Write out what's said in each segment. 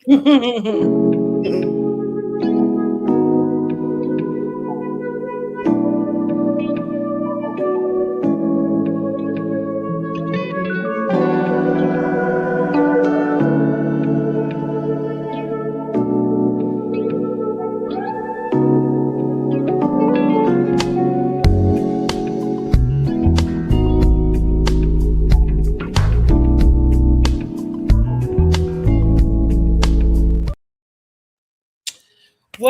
Well,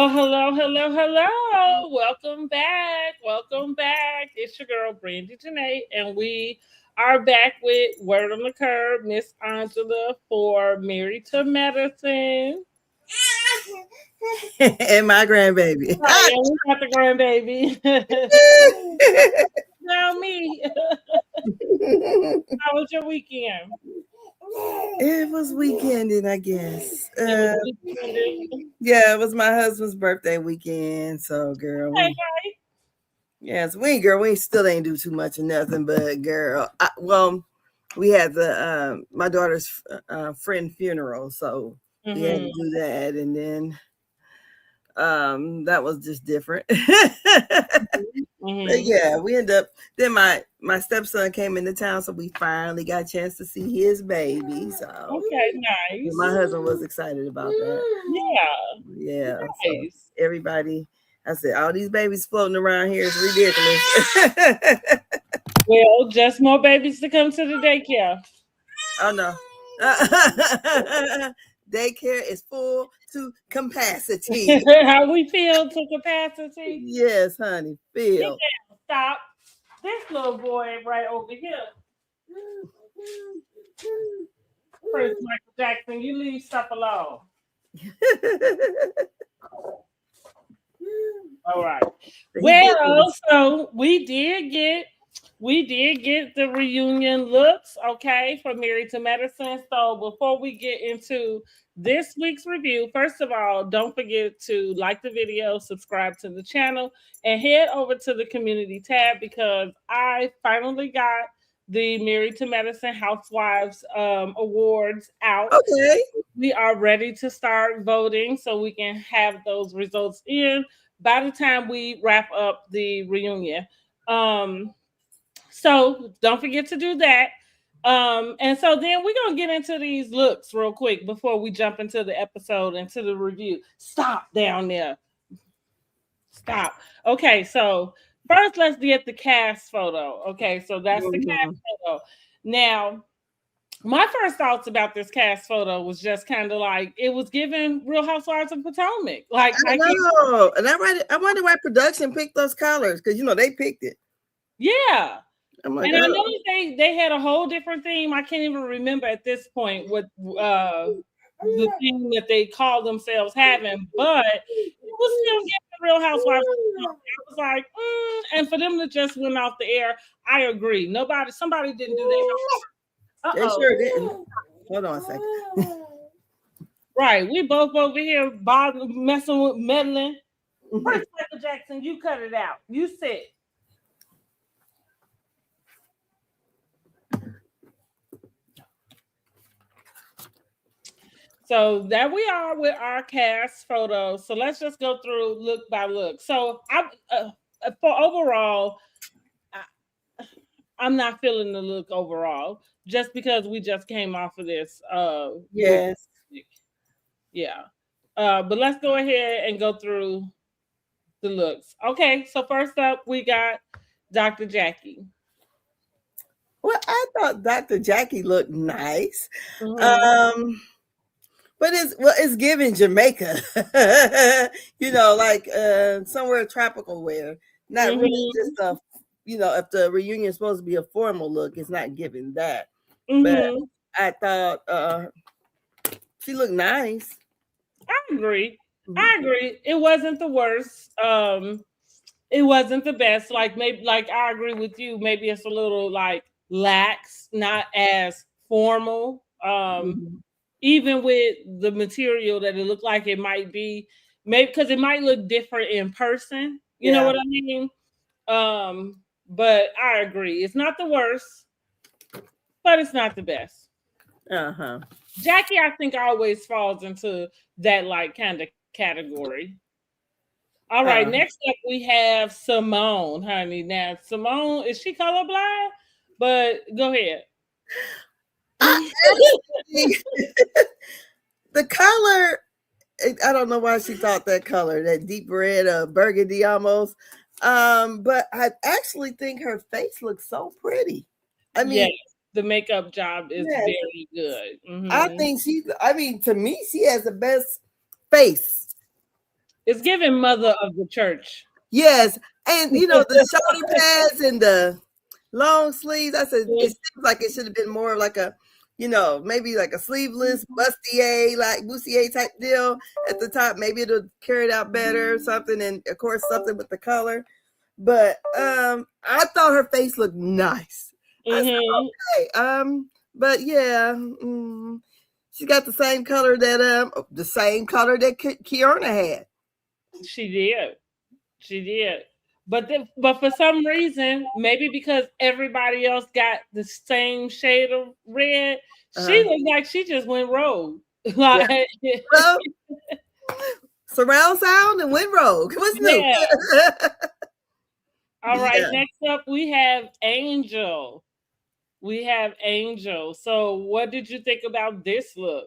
hello. Welcome back. Welcome back. It's your girl, BRANDIJENAE, and we are back with Word on the Curb, Miss Angela for Married to Medicine. And my grandbaby. Right, and we got the grandbaby. Now me. How was your weekend? It was weekending, I guess. It was weekend. Yeah, it was my husband's birthday weekend. So, girl, Okay, yes, we still ain't do too much of nothing, but girl, we had the my daughter's friend funeral, so we had to do that, and then that was just different. But yeah, we ended up. Then my stepson came into town, so we finally got a chance to see his baby. So okay, nice. my husband was excited about that. Yeah. Nice. So everybody, I said, all these babies floating around here is ridiculous. Well, just more babies to come to the daycare. Oh no. Daycare is full to capacity. How we feel to capacity? Yes, honey. Feel. Stop. This little boy right over here. Prince Michael Jackson, you leave stuff alone. All right. Well, so we did get the reunion looks, okay, for Married to Medicine. So before we get into this week's review, first of all, don't forget to like the video, subscribe to the channel, and head over to the community tab because I finally got the Married to Medicine Housewives awards out. Okay. We are ready to start voting so we can have those results in by the time we wrap up the reunion. So don't forget to do that. And so then we're gonna get into these looks real quick before we jump into the episode and to the review. Stop down there. Stop. Okay, so first let's get the cast photo. Okay, so that's the cast photo. Now, my first thoughts about this cast photo was just kind of like it was giving Real Housewives of Potomac. Like I know, and I wonder why production picked those colors because they picked it. Yeah. Like, and I know they had a whole different theme. I can't even remember at this point what the thing that they called themselves having, but it was still getting Real Housewives. I was like, and for them to just went off the air, I agree. Somebody didn't do that. They sure didn't. Hold on a second. Right, we both over here messing with meddling. Prince Michael Jackson, you cut it out. You said. So there we are with our cast photos. So let's just go through look by look. So for overall, I'm not feeling the look overall, just because we just came off of this. Yes. Yeah. But let's go ahead and go through the looks. Okay, so first up we got Dr. Jackie. Well, I thought Dr. Jackie looked nice. But it's giving Jamaica, like somewhere tropical wear. Not really just a, if the reunion is supposed to be a formal look, it's not giving that. But I thought she looked nice. I agree. It wasn't the worst. It wasn't the best. Like maybe, I agree with you. Maybe it's a little like lax, not as formal. Even with the material that it looked like it might be, maybe because it might look different in person. You know what I mean? But I agree. It's not the worst, but it's not the best. Jackie, I think, always falls into that like kind of category. All right, next up we have Simone, honey. Now, Simone, is she colorblind? But go ahead. I actually, the color, I don't know why she thought that color, that deep red, burgundy almost. But I actually think her face looks so pretty. I mean, Yes, the makeup job is yes, very good. I think to me, she has the best face. It's giving mother of the church. Yes. And the shoulder pads and the long sleeves. I said it seems like it should have been more like a, maybe like a sleeveless bustier type deal at the top. Maybe it'll carry it out better or something. And of course something with the color. But I thought her face looked nice. I said, okay. But yeah, she got the same color that Kiana had. She did. She did. But for some reason, maybe because everybody else got the same shade of red, she looked like she just went rogue. Like, well, surround sound and went rogue. What's new? All right, next up we have Angel. So what did you think about this look?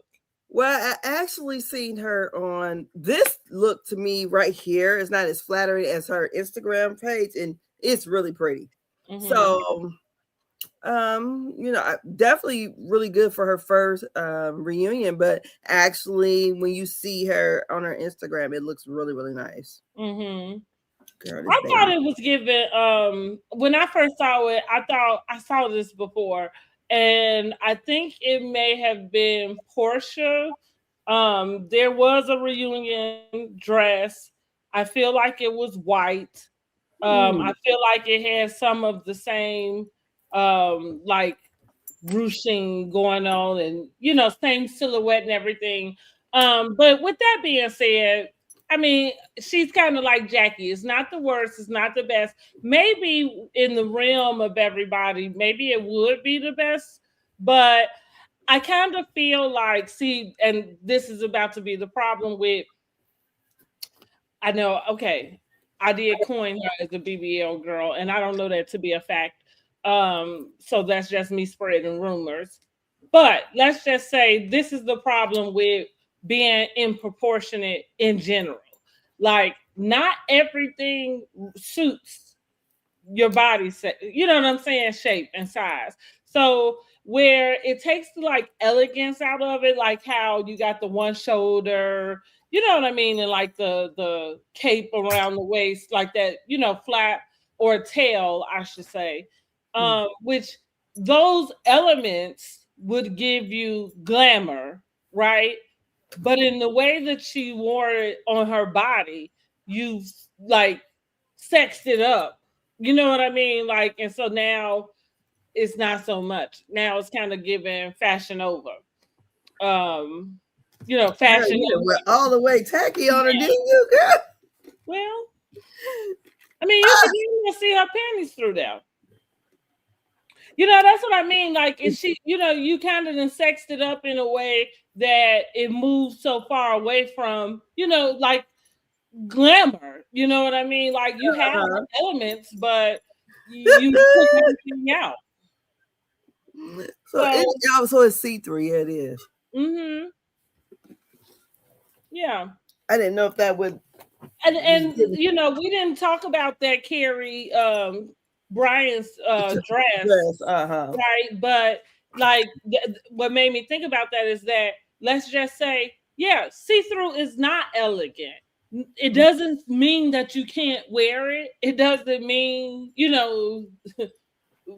Well, I actually seen her on this look. To me right here is not as flattering as her Instagram page, and it's really pretty. So definitely really good for her first reunion, but actually when you see her on her Instagram, it looks really, really nice. Girl, I thought it was given when I first saw it, I thought I saw this before, and I think it may have been Portia. There was a reunion dress. I feel like it was white. I feel like it had some of the same like ruching going on, and same silhouette and everything. But with that being said, I mean, she's kind of like Jackie. It's not the worst. It's not the best. Maybe in the realm of everybody, maybe it would be the best. But I kind of feel like, and this is about to be the problem with, I know, okay, I did coin her as a BBL girl, and I don't know that to be a fact. So that's just me spreading rumors. But let's just say this is the problem with being improportionate in general. Like, not everything suits your body set, you know what I'm saying, shape and size. So where it takes the like elegance out of it, like how you got the one shoulder, you know what I mean, and like the cape around the waist, like that, flap or tail, I should say. Which those elements would give you glamour, right? But in the way that she wore it on her body, you like sexed it up. You know what I mean? Like, and so now it's not so much. Now it's kind of giving fashion over. Fashion over. All the way tacky on her, didn't you, girl? Well, I mean, you should even see her panties through there. That's what I mean. Like, is she, you kind of then sexed it up in a way that it moves so far away from, like glamour. You know what I mean? Like, you have elements, but you took everything out. So it's see-through. Yeah, it is. Yeah. I didn't know if that would. And we didn't talk about that Carrie Brian's dress, right? But like, what made me think about that is that, let's just say, yeah, see-through is not elegant. It doesn't mean that you can't wear it. It doesn't mean,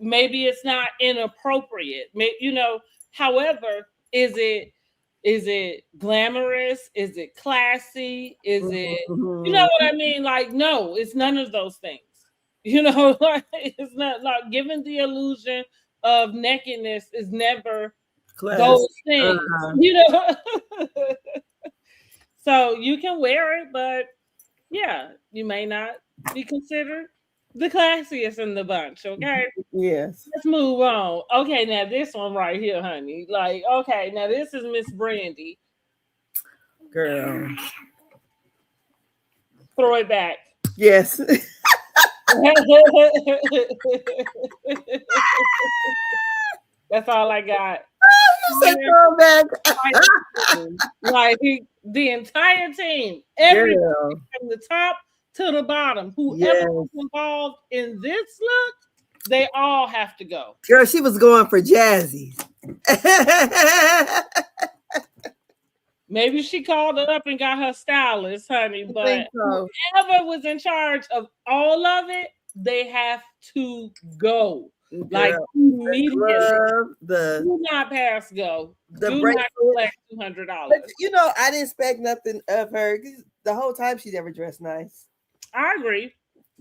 maybe it's not inappropriate. However, is it glamorous? Is it classy? Is it, you know what I mean? Like, no, it's none of those things. Like, it's not like giving the illusion of nakedness is never those things. So you can wear it, but yeah, you may not be considered the classiest in the bunch, okay? Yes. Let's move on. Okay, now this one right here, honey. Like, okay, now this is Miss Brandy. Girl. Throw it back. Yes. That's all I got. You said throw back. Like the entire team, everything Girl. from the top to the bottom, whoever Yes. was involved in this look, they all have to go. Girl, she was going for Jazzy. Maybe she called it up and got her stylist, honey. But so. whoever was in charge of all of it, they have to go. Girl, like immediately. Do not pass go. Do break not collect $200. You know, I didn't expect nothing of her. The whole time she never dressed nice. I agree.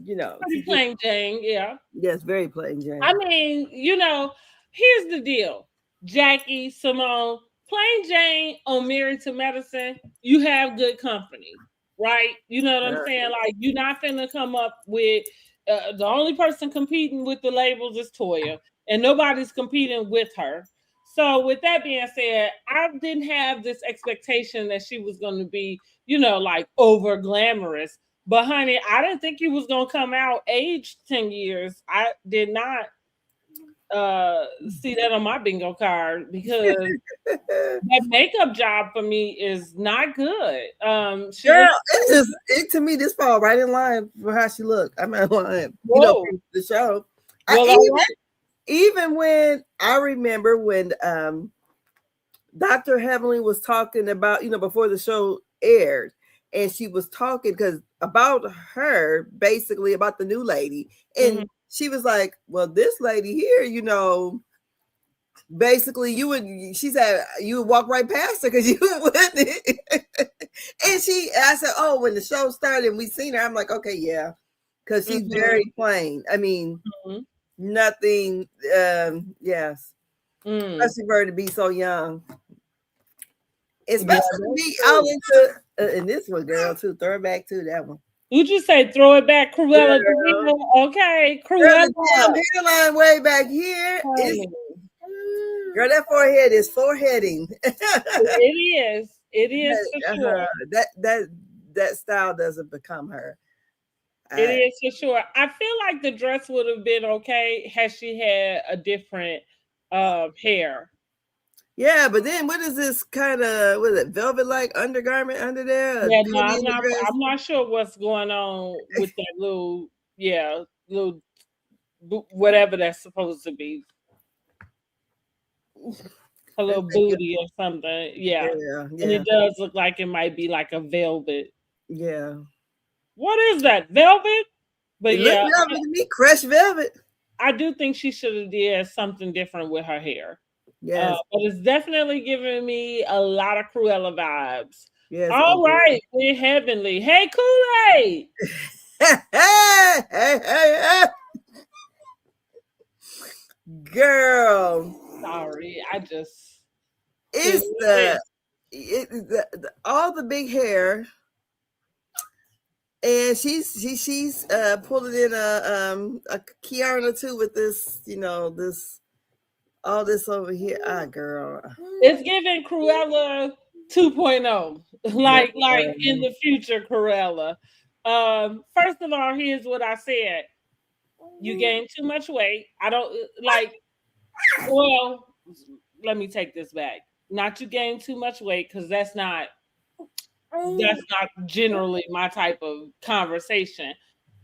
You know, pretty plain Jane, yeah. Yes, very plain Jane. I mean, you know, here's the deal. Jackie, Simone, plain Jane on Married to Medicine, you have good company, right? You know what I'm saying? Like, you're not finna come up with the only person competing with the labels is Toya, and nobody's competing with her. So, with that being said, I didn't have this expectation that she was going to be, you know, like over glamorous. But honey, I didn't think you was gonna come out aged 10 years. I did not see that on my bingo card because that makeup job for me is not good. Girl, to me, this fall right in line for how she looked. I'm not lying. You know, the show. Even when I remember when Dr. Heavenly was talking about, you know, before the show aired, and she was talking about her, basically about the new lady. And she was like, well, this lady here, you know, basically she said you would walk right past her because you wouldn't. And I said, oh, when the show started and we seen her, I'm like, okay, yeah. Because she's very plain. I mean, nothing, yes. Especially for her to be so young. Especially to be all into and this one, girl, too. Throw it back to that one. You just say throw it back, Cruella. Okay, Cruella. The hairline way back here. Girl, that forehead is foreheading. It is for sure. That style doesn't become her. It is for sure. I feel like the dress would have been okay had she had a different hair. Yeah, but then what is this kind of velvet-like undergarment under there? Yeah, no, I'm not sure what's going on with that little whatever that's supposed to be. A little booty or something. Yeah. And it does look like it might be like a velvet. Yeah. What is that? Velvet? But it velvet to me, crushed velvet. I do think she should have did something different with her hair. Yes. But it's definitely giving me a lot of Cruella vibes. Yes. All right, we're heavenly. Hey, Kool-Aid. hey. Girl. Sorry, it's all the big hair, and she's pulling in a Kiana too with this, you know, all this over here. Girl, it's giving Cruella 2.0, like in the future Cruella. First of all, here's what I said: you gained too much weight. I don't like. Well, let me take this back. Not you gain too much weight, because that's not generally my type of conversation.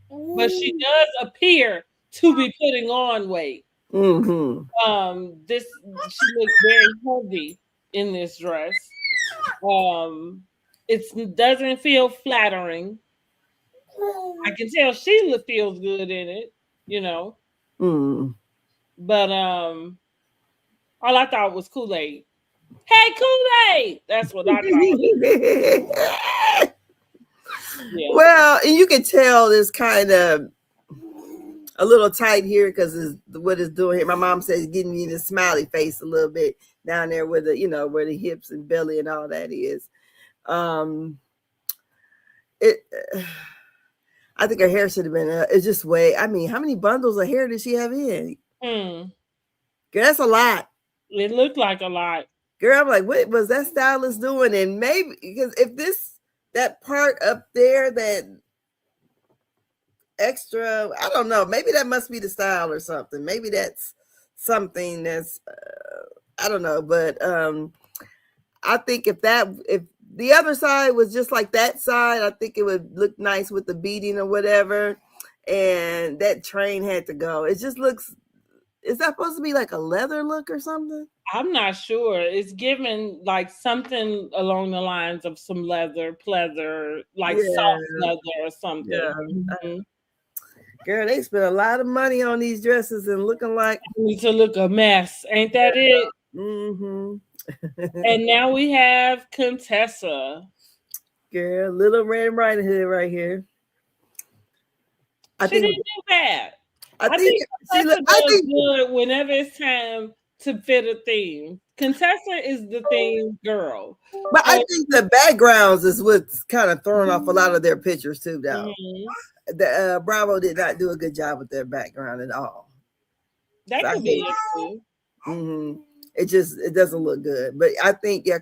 But she does appear to be putting on weight. She looks very heavy in this dress. It doesn't feel flattering. I can tell Sheila feels good in it, you know. But all I thought was Kool-Aid. Hey, Kool-Aid! That's what I thought. Yeah. Well, and you can tell it's kind of a little tight here because what it's doing here. My mom says getting you the smiley face a little bit down there where where the hips and belly and all that is. I think her hair should have been. It's just way. I mean, how many bundles of hair did she have in? Mm. Girl, that's a lot. It looked like a lot. Girl, I'm like, what was that stylist doing? And maybe because if that part up there, that extra, I don't know. Maybe that must be the style or something. Maybe that's something that's I don't know. But I think if the other side was just like that side, I think it would look nice with the beading or whatever. And that train had to go. It just looks. Is that supposed to be like a leather look or something? I'm not sure. It's given like something along the lines of some pleather, like soft leather or something. Yeah. Mm-hmm. Girl, they spent a lot of money on these dresses and looking like need to look a mess. Ain't that it? Mm-hmm. And now we have Contessa. Girl, Little Red Riding Hood right here. She didn't do bad. I think Contessa does good whenever it's time to fit a theme. Contessa is the theme girl. But I think the backgrounds is what's kind of throwing off a lot of their pictures too, though. Mm-hmm. The Bravo did not do a good job with their background at all. That could be it too. Mm-hmm. It doesn't look good. But I think, yeah,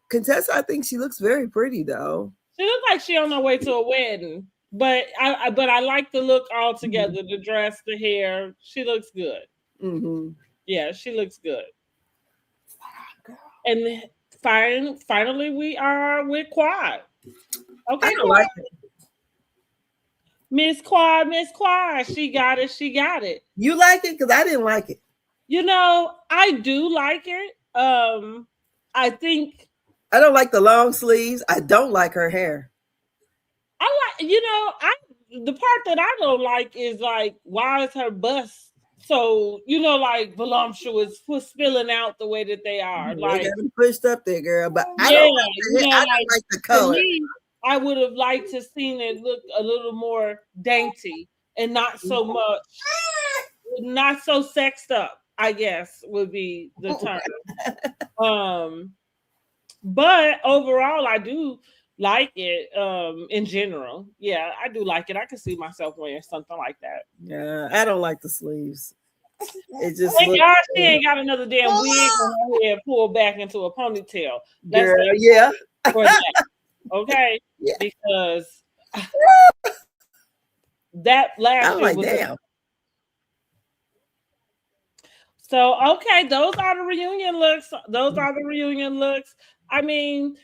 Contessa, I think she looks very pretty though. She looks like she on her way to a wedding. But I like the look all together. Mm-hmm. The dress, the hair. She looks good. Mm-hmm. Yeah, she looks good. And finally, we are with Quad. Okay, I don't like it. Miss Quad. She got it. You like it? Because I didn't like it. You know, I do like it. I think I don't like the long sleeves. I don't like her hair. The part that I don't like is like, why is her bust so, like voluptuous, spilling out the way that they are? Like, they got them pushed up there, girl. But I don't like the color. Me, I would have liked to seen it look a little more dainty and not so much, not so sexed up, I guess would be the term. But overall, I do like it in general. Yeah, I do like it. I can see myself wearing something like that. Yeah, I don't like the sleeves. It just thank God she ain't got another damn wig on her head pulled back into a ponytail. Girl, yeah. Okay? Yeah. Because that last year was damn. So okay, those are the reunion looks. I mean,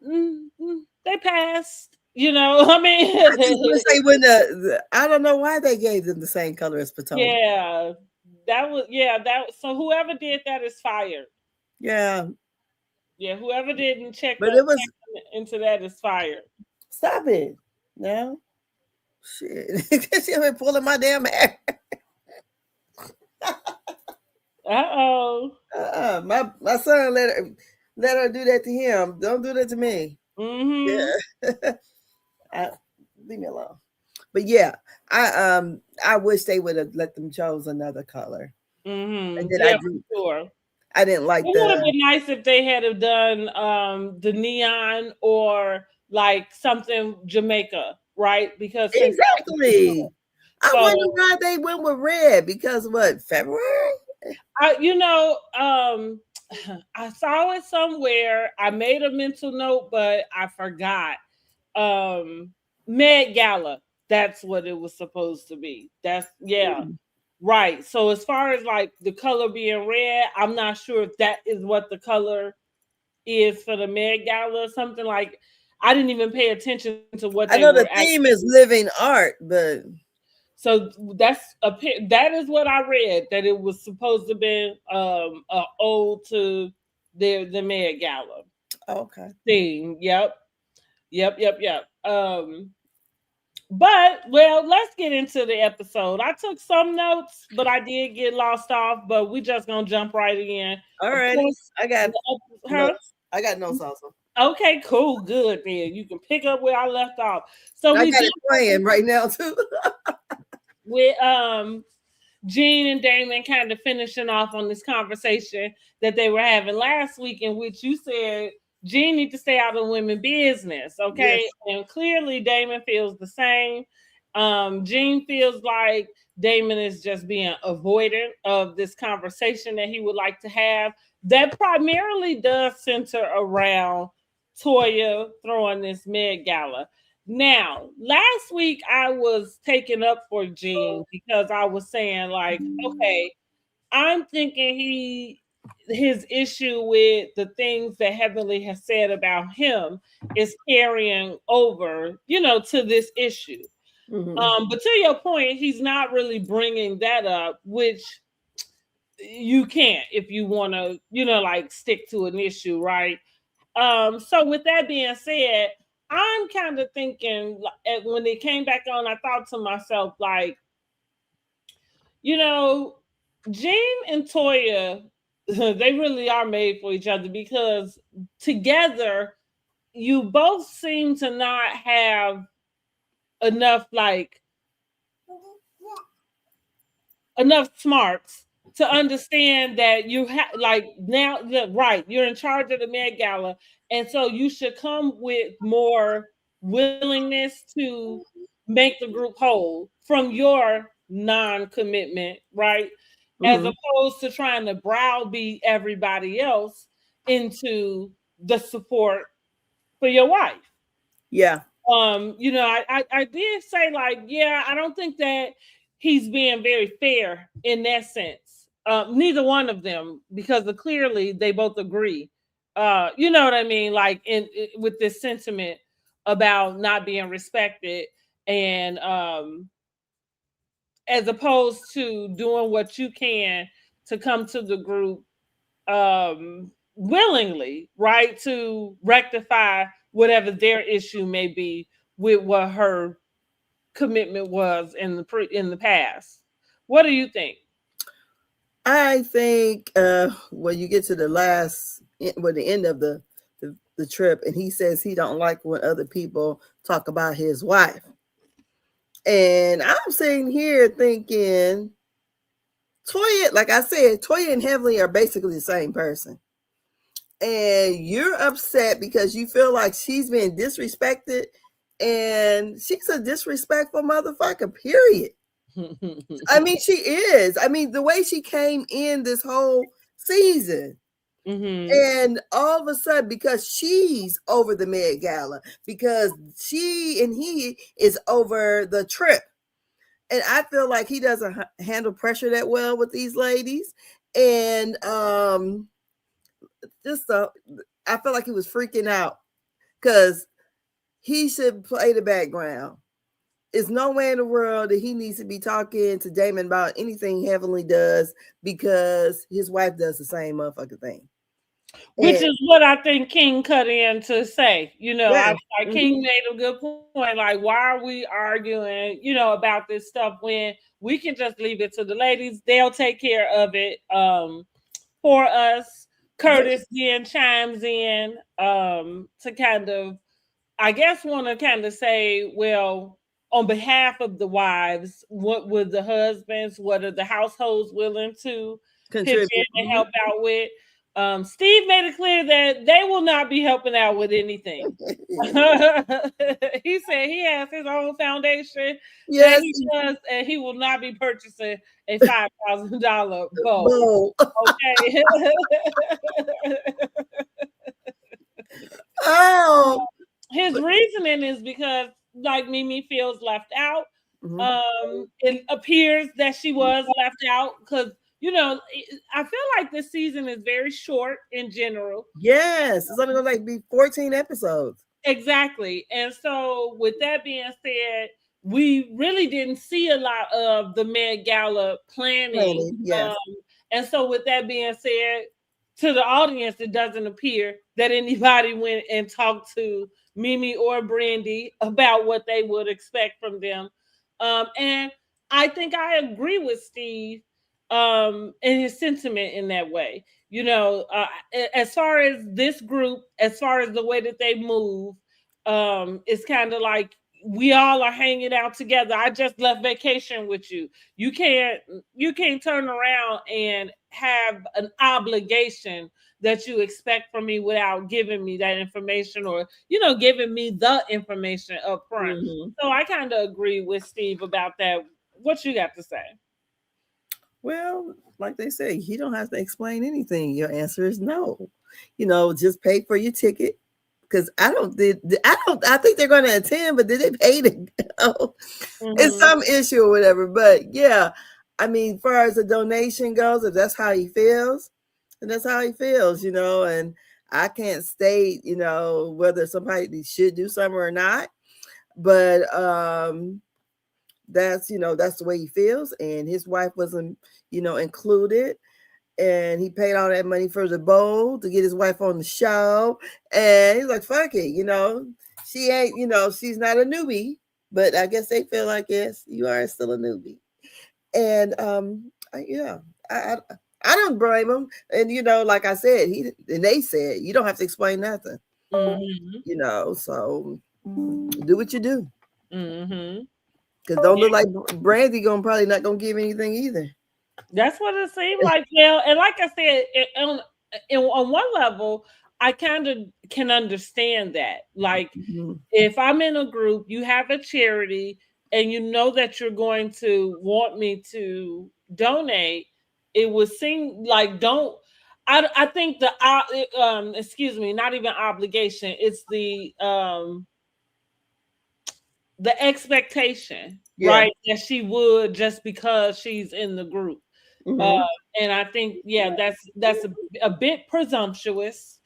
they passed. I mean, I don't know why they gave them the same color as Potomac. Yeah, that was so whoever did that is fired. Yeah, whoever didn't check into that is fired. Stop it now. Shit, she been pulling my damn hair. My son let her do that to him. Don't do that to me. Mm-hmm. Yeah. Leave me alone. But yeah, I wish they would have let them chose another color. Mm-hmm. And then sure. I didn't like it would have been nice if they had done the neon or like something Jamaica, right? Because exactly. I wonder why they went with red, because what, February? I saw it somewhere. I made a mental note, but I forgot. Met Gala. That's what it was supposed to be. That's right. So as far as like the color being red, I'm not sure if that is what the color is for the Met Gala or something. Like I didn't even pay attention to what I know the theme is living art, but so that is what I read, that it was supposed to be an ode to the Met Gala. Okay. Theme. Yep. But let's get into the episode. I took some notes, but I did get lost off. But we just gonna jump right in. All right. I got notes. I got notes also. Okay, cool, good. Then you can pick up where I left off. So I got it playing right now too. With Jean and Damon kind of finishing off on this conversation that they were having last week, in which you said Jean need to stay out of women's business, okay? Yes. And clearly Damon feels the same. Jean feels like Damon is just being avoidant of this conversation that he would like to have. That primarily does center around Toya throwing this Met Gala. Now, last week I was taken up for Jean because I was saying, like, okay, I'm thinking his issue with the things that Heavenly has said about him is carrying over, to this issue. But to your point, he's not really bringing that up, which you can't if you want to, like stick to an issue, right? So with that being said, I'm kind of thinking when it came back on, I thought to myself, like, Jean and Toya, they really are made for each other because together, you both seem to not have enough, like, enough smarts to understand that you have, like, now, right, you're in charge of the Met Gala, and so you should come with more willingness to make the group whole from your non-commitment, right? As opposed to trying to browbeat everybody else into the support for your wife. Yeah. I did say, like, yeah, I don't think that he's being very fair in that sense. Neither one of them, because clearly they both agree. You know what I mean? Like with this sentiment about not being respected, and as opposed to doing what you can to come to the group willingly, right, to rectify whatever their issue may be with what her commitment was in the past. What do you think? I think when you get to the end of the trip, and he says he don't like when other people talk about his wife. And I'm sitting here thinking, Toya, like I said, Toya and Heavenly are basically the same person. And you're upset because you feel like she's being disrespected, and she's a disrespectful motherfucker, period. I mean, she is. I mean, the way she came in this whole season. And all of a sudden, because she's over the Met Gala, because she and he is over the trip. And I feel like he doesn't handle pressure that well with these ladies. And I feel like he was freaking out because he should play the background. There's no way in the world that he needs to be talking to Damon about anything Heavenly does, because his wife does the same motherfucking thing. Which is what I think King cut in to say. Yeah. King made a good point. Like, why are we arguing, about this stuff when we can just leave it to the ladies? They'll take care of it for us. Curtis then chimes in to kind of, I guess, want to kind of say, well, on behalf of the wives, what would the husbands, what are the households willing to contribute and help out with? Steve made it clear that they will not be helping out with anything. He said he has his own foundation that he does, and he will not be purchasing a $5,000 bowl. Okay. Oh. His reasoning is because, like, Mimi feels left out. It appears that she was left out because, I feel like this season is very short in general. Yes, it's only going to be 14 episodes. Exactly. And so with that being said, we really didn't see a lot of the Met Gala planning. Yes. And so with that being said, to the audience, it doesn't appear that anybody went and talked to Mimi or Brandy about what they would expect from them. And I think I agree with Steve in his sentiment in that way. As far as this group, as far as the way that they move, it's kind of like we all are hanging out together. I just left vacation with you. You can't turn around and have an obligation that you expect from me without giving me that information, or giving me the information up front. Mm-hmm. So I kind of agree with Steve about that. What you got to say? Well, like they say, you don't have to explain anything. Your answer is no. Just pay for your ticket. Because I think they're going to attend, but did they pay to go? It's some issue or whatever. But yeah, I mean, as far as the donation goes, if that's how he feels, then that's how he feels, and I can't state, whether somebody should do something or not. But that's the way he feels, and his wife wasn't included, and he paid all that money for the bowl to get his wife on the show, and he's like, fuck it, she ain't, she's not a newbie, but I guess they feel like, yes, you are still a newbie. And yeah, I don't blame him. And like I said, they said you don't have to explain nothing. So do what you do. Because don't look like Brandy probably not gonna give anything either. That's what it seemed like. Yeah, and like I said, on one level, I kind of can understand that. Like, if I'm in a group, you have a charity, and you know that you're going to want me to donate, it would seem like I think excuse me, not even obligation. It's the expectation, right, that she would, just because she's in the group. And I think, that's a bit presumptuous.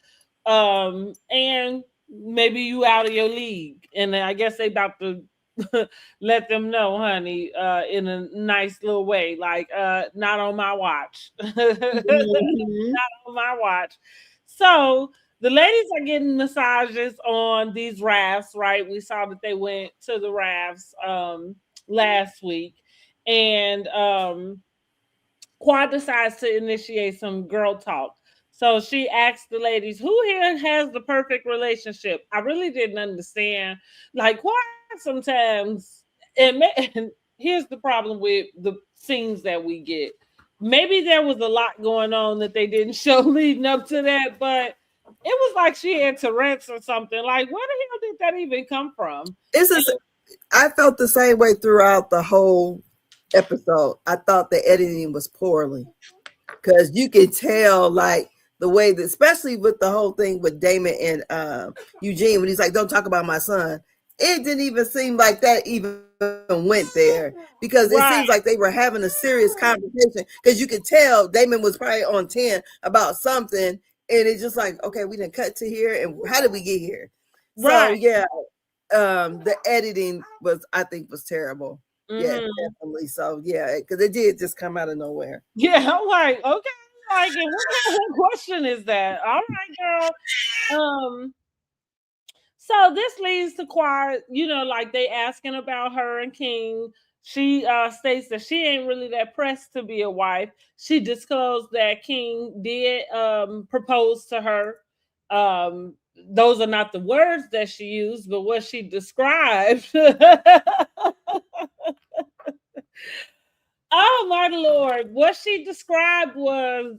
And maybe you out of your league, and I guess they about to let them know, honey, in a nice little way, like, not on my watch. Not on my watch. So the ladies are getting massages on these rafts, right? We saw that they went to the rafts last week, and Quad decides to initiate some girl talk. So she asked the ladies, who here has the perfect relationship? I really didn't understand. Like, Quad sometimes, and here's the problem with the scenes that we get. Maybe there was a lot going on that they didn't show leading up to that, but it was like she had Tourette's or something. Like, where the hell did that even come from? I felt the same way throughout the whole episode. I thought the editing was poorly, because you can tell, like, the way that, especially with the whole thing with Damon and Eugene, when he's like, don't talk about my son. It didn't even seem like that even went there, because it seems like they were having a serious conversation, because you could tell Damon was probably on 10 about something, and it's just like, okay, we didn't cut to here, and how did we get here? So yeah, the editing I think was terrible. Yeah, definitely. So yeah, because it did just come out of nowhere. Yeah, I'm like, okay, like, what kind of question is that? All right, girl. So this leads to Quad, like, they asking about her and King. She states that she ain't really that pressed to be a wife. She disclosed that King did propose to her. Those are not the words that she used, but what she described. Oh my Lord. What she described was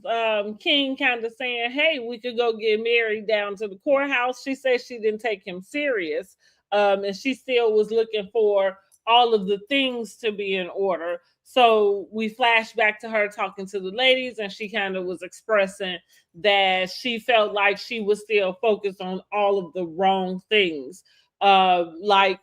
King kind of saying, hey, we could go get married down to the courthouse. She said she didn't take him serious. And she still was looking for all of the things to be in order. So we flash back to her talking to the ladies, and she kind of was expressing that she felt like she was still focused on all of the wrong things, like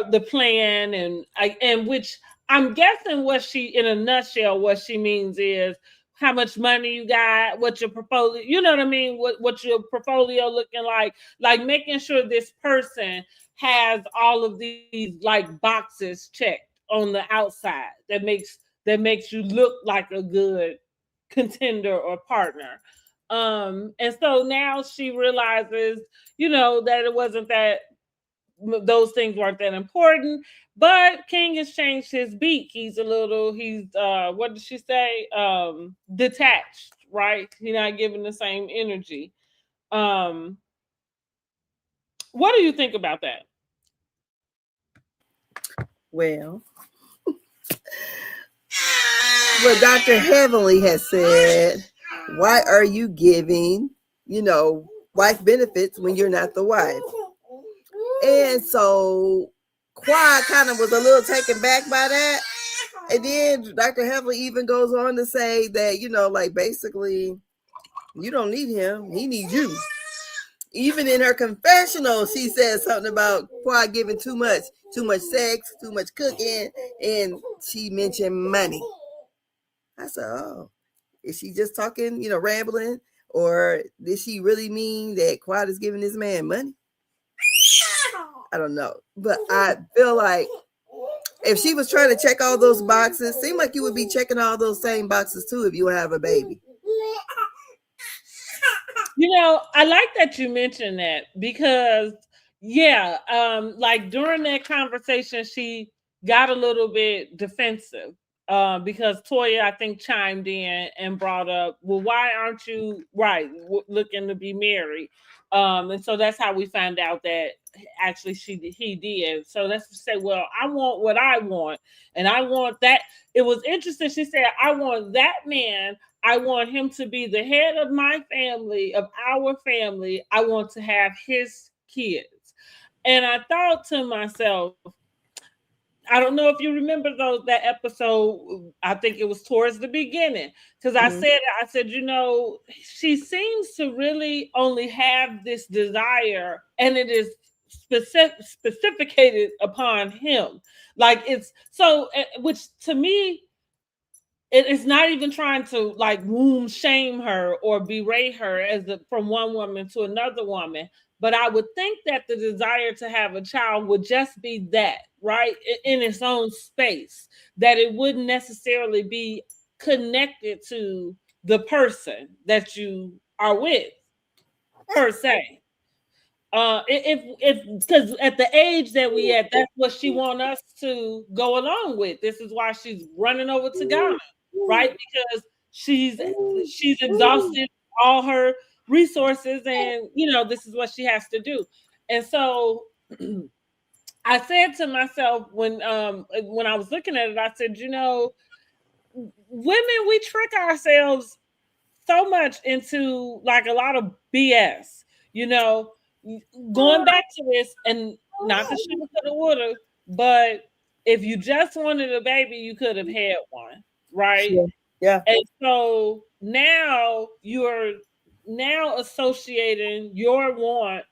the plan, and which I'm guessing what she, in a nutshell, what she means is how much money you got, what your portfolio, you know what I mean? What your portfolio looking like making sure this person has all of these like boxes checked on the outside that makes you look like a good contender or partner. And so now she realizes, that it wasn't that those things weren't that important. But King has changed his beat. He's what did she say? Detached, right? He's not giving the same energy. What do you think about that? Well, what Dr. Heavenly has said, why are you giving wife benefits when you're not the wife. And so Quad kind of was a little taken back by that. And then Dr. Heather even goes on to say that, like basically, you don't need him. He needs you. Even in her confessional, she says something about Quad giving too much sex, too much cooking, and she mentioned money. I said, oh, is she just talking, rambling? Or did she really mean that Quad is giving this man money? I don't know. But I feel like if she was trying to check all those boxes, seem like you would be checking all those same boxes too if you have a baby. I like that you mentioned that because, like during that conversation, she got a little bit defensive because Toya, I think, chimed in and brought up, well, why aren't you looking to be married? And so that's how we found out that actually he did. So let's just say, well, I want what I want, and I want that. It was interesting. She said, I want that man. I want him to be the head of my family, of our family. I want to have his kids. And I thought to myself, I don't know if you remember that episode. I think it was towards the beginning because I said, she seems to really only have this desire, and it is specificated upon him. Like it's so, which to me, it's not even trying to like womb shame her or berate her from one woman to another woman. But I would think that the desire to have a child would just be that, right? In its own space, that it wouldn't necessarily be connected to the person that you are with, per se. If because at the age that we at, that's what she want us to go along with. This is why she's running over to Ghana, right? Because she's exhausted all her resources, and this is what she has to do. And so I said to myself when I was looking at it, I said, women, we trick ourselves so much into like a lot of BS, going back to this, and not the sugar to the water, but if you just wanted a baby, you could have had one, right? Yeah. And so now you're associating your want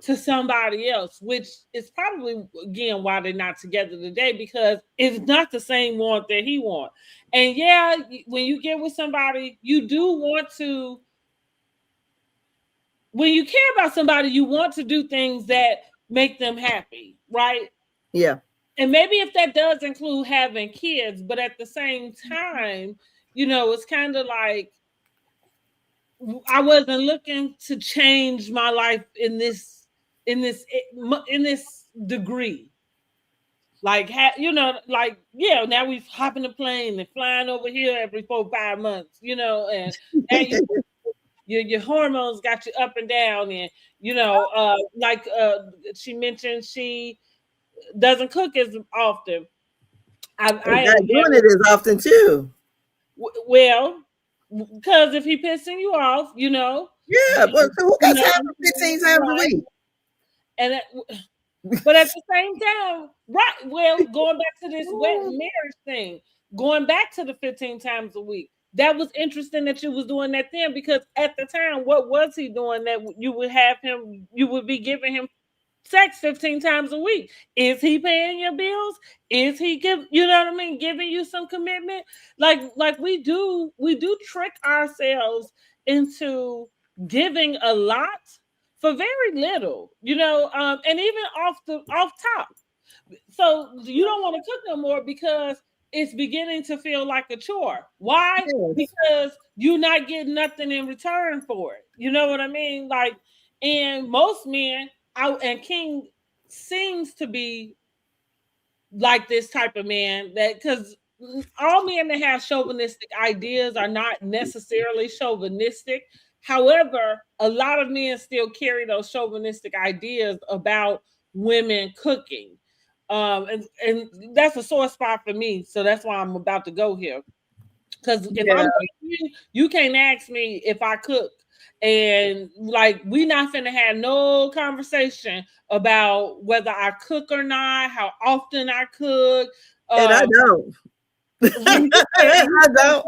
to somebody else, which is probably again why they're not together today, because it's not the same want that he wants. And yeah, when you get with somebody, you do want to, when you care about somebody, you want to do things that make them happy, right? Yeah. And maybe if that does include having kids, but at the same time, it's kind of like I wasn't looking to change my life in this degree. Like, now we hopping a plane and flying over here every 4-5 months, and now your hormones got you up and down, and she mentioned she doesn't cook as often. I am doing it as often too. Well, because if he pissing you off, Yeah, but who got time for 15 times a week? And but at the same time, right? Well, going back to this wet marriage thing, going back to the 15 times a week, that was interesting that you was doing that then, because at the time, what was he doing that you would be giving him sex 15 times a week? Is he paying your bills? Is he giving you some commitment? Like we do trick ourselves into giving a lot for very little, and even off top. So you don't want to cook no more because it's beginning to feel like a chore. Why? Yes. Because you're not getting nothing in return for it. You know what I mean? Like, and most men, and King seems to be like this type of man, that because all men that have chauvinistic ideas are not necessarily chauvinistic. However, a lot of men still carry those chauvinistic ideas about women cooking. And that's a sore spot for me. So that's why I'm about to go here. Because if I'm you can't ask me if I cook. And like, we not finna have no conversation about whether I cook or not, how often I cook. And I don't. I don't.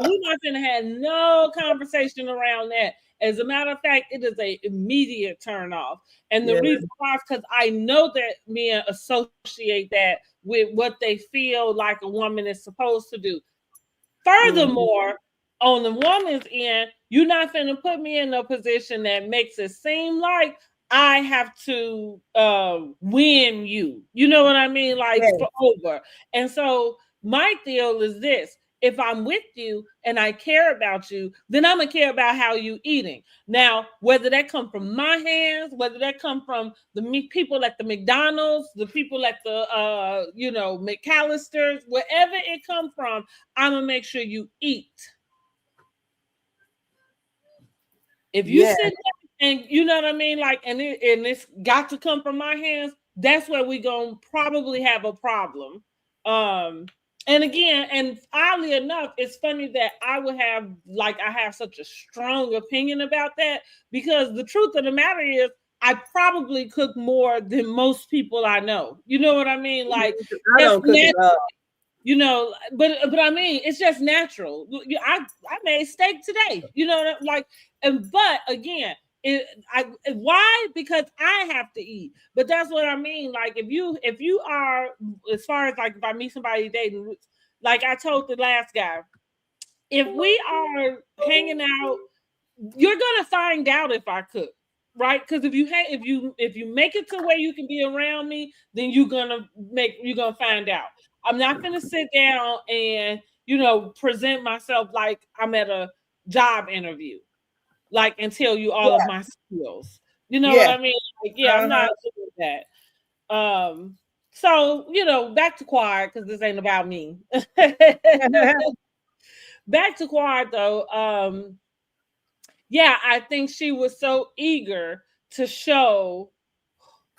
We're not gonna have no conversation around that. As a matter of fact, it is a immediate turn off. And the reason why is because I know that men associate that with what they feel like a woman is supposed to do. Furthermore, on the woman's end, you're not going to put me in a position that makes it seem like I have to win you. You know what I mean? Like, for over. And so my deal is this. If I'm with you and I care about you, then I'm gonna care about how you eating. Now, whether that come from my hands, whether that come from the people at the McDonald's, the people at the McAllister's, wherever it come from, I'm gonna make sure you eat. If you sit there and you know what I mean, like, and it's got to come from my hands, that's where we gonna probably have a problem. And again, and oddly enough, it's funny that I have such a strong opinion about that, because the truth of the matter is I probably cook more than most people I know. You know what I mean? Like, I don't cook at all. You know, but I mean, it's just natural. I made steak today. You know, like, but again, why? Because I have to eat. But that's what I mean. Like, if you are, as far as like, if I meet somebody dating, like I told the last guy, if we are hanging out, you're gonna find out if I cook, right? Because if you make it to where you can be around me, then you're gonna find out. I'm not gonna sit down and present myself like I'm at a job interview, like, and tell you all of my skills. You know what I mean? Like, I'm not doing that. So back to Quad, because this ain't about me. Back to Quad though. I think she was so eager to show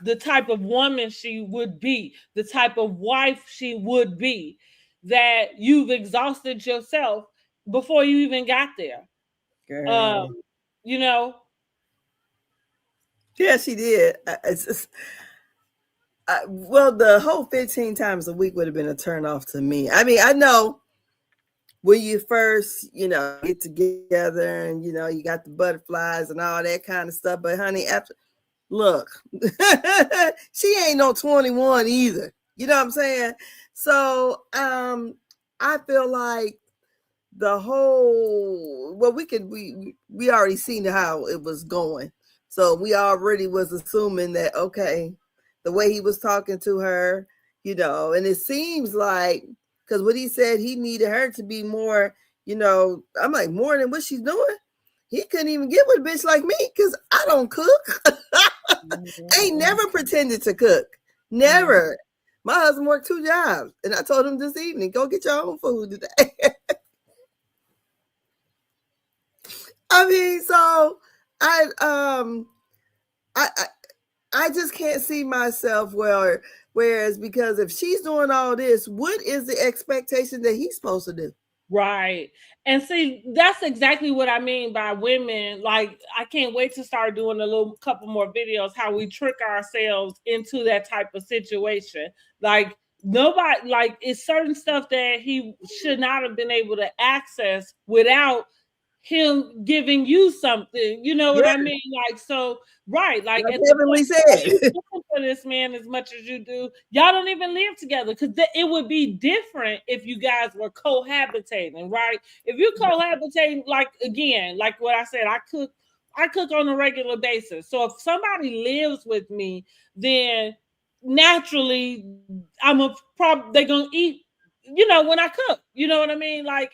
the type of woman she would be, the type of wife she would be, that you've exhausted yourself before you even got there. You know? Yeah, she did. Well, the whole 15 times a week would have been a turn off to me. I mean, I know when you first, get together and, you got the butterflies and all that kind of stuff. But honey, look, she ain't no 21 either. You know what I'm saying? So I feel like the whole, well, we already seen how it was going. So we already was assuming that, okay, the way he was talking to her, and it seems like, because what he said, he needed her to be more, I'm like, more than what she's doing. He couldn't even get with a bitch like me because I don't cook. Ain't never pretended to cook. Never. My husband worked 2 jobs, and I told him this evening, go get your own food today. I mean, so I just can't see myself whereas, because if she's doing all this, what is the expectation that he's supposed to do? Right. And see, that's exactly what I mean by women. Like, I can't wait to start doing a couple more videos how we trick ourselves into that type of situation. Like, nobody, like, it's certain stuff that he should not have been able to access without him giving you something. You know what I mean? Like, so, right. Like, Heavenly said, for this man as much as you do, y'all don't even live together, because it would be different if you guys were cohabitating, right? If you're cohabitating, like, again, like what I said, I cook on a regular basis. So if somebody lives with me, then naturally they're gonna eat, when I cook. You know what I mean? Like,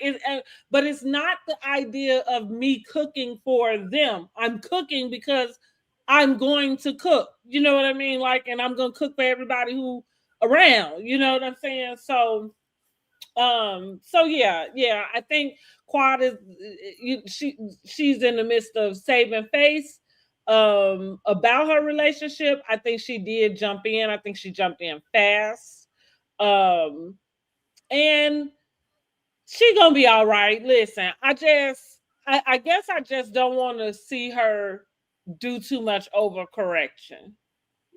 but it's not the idea of me cooking for them. I'm cooking because I'm going to cook. You know what I mean? Like, and I'm going to cook for everybody who around. You know what I'm saying? So, I think Quad is she's in the midst of saving face about her relationship. I think she did jump in. I think she jumped in fast. And she gonna be all right. Listen, I I guess I just don't want to see her do too much overcorrection.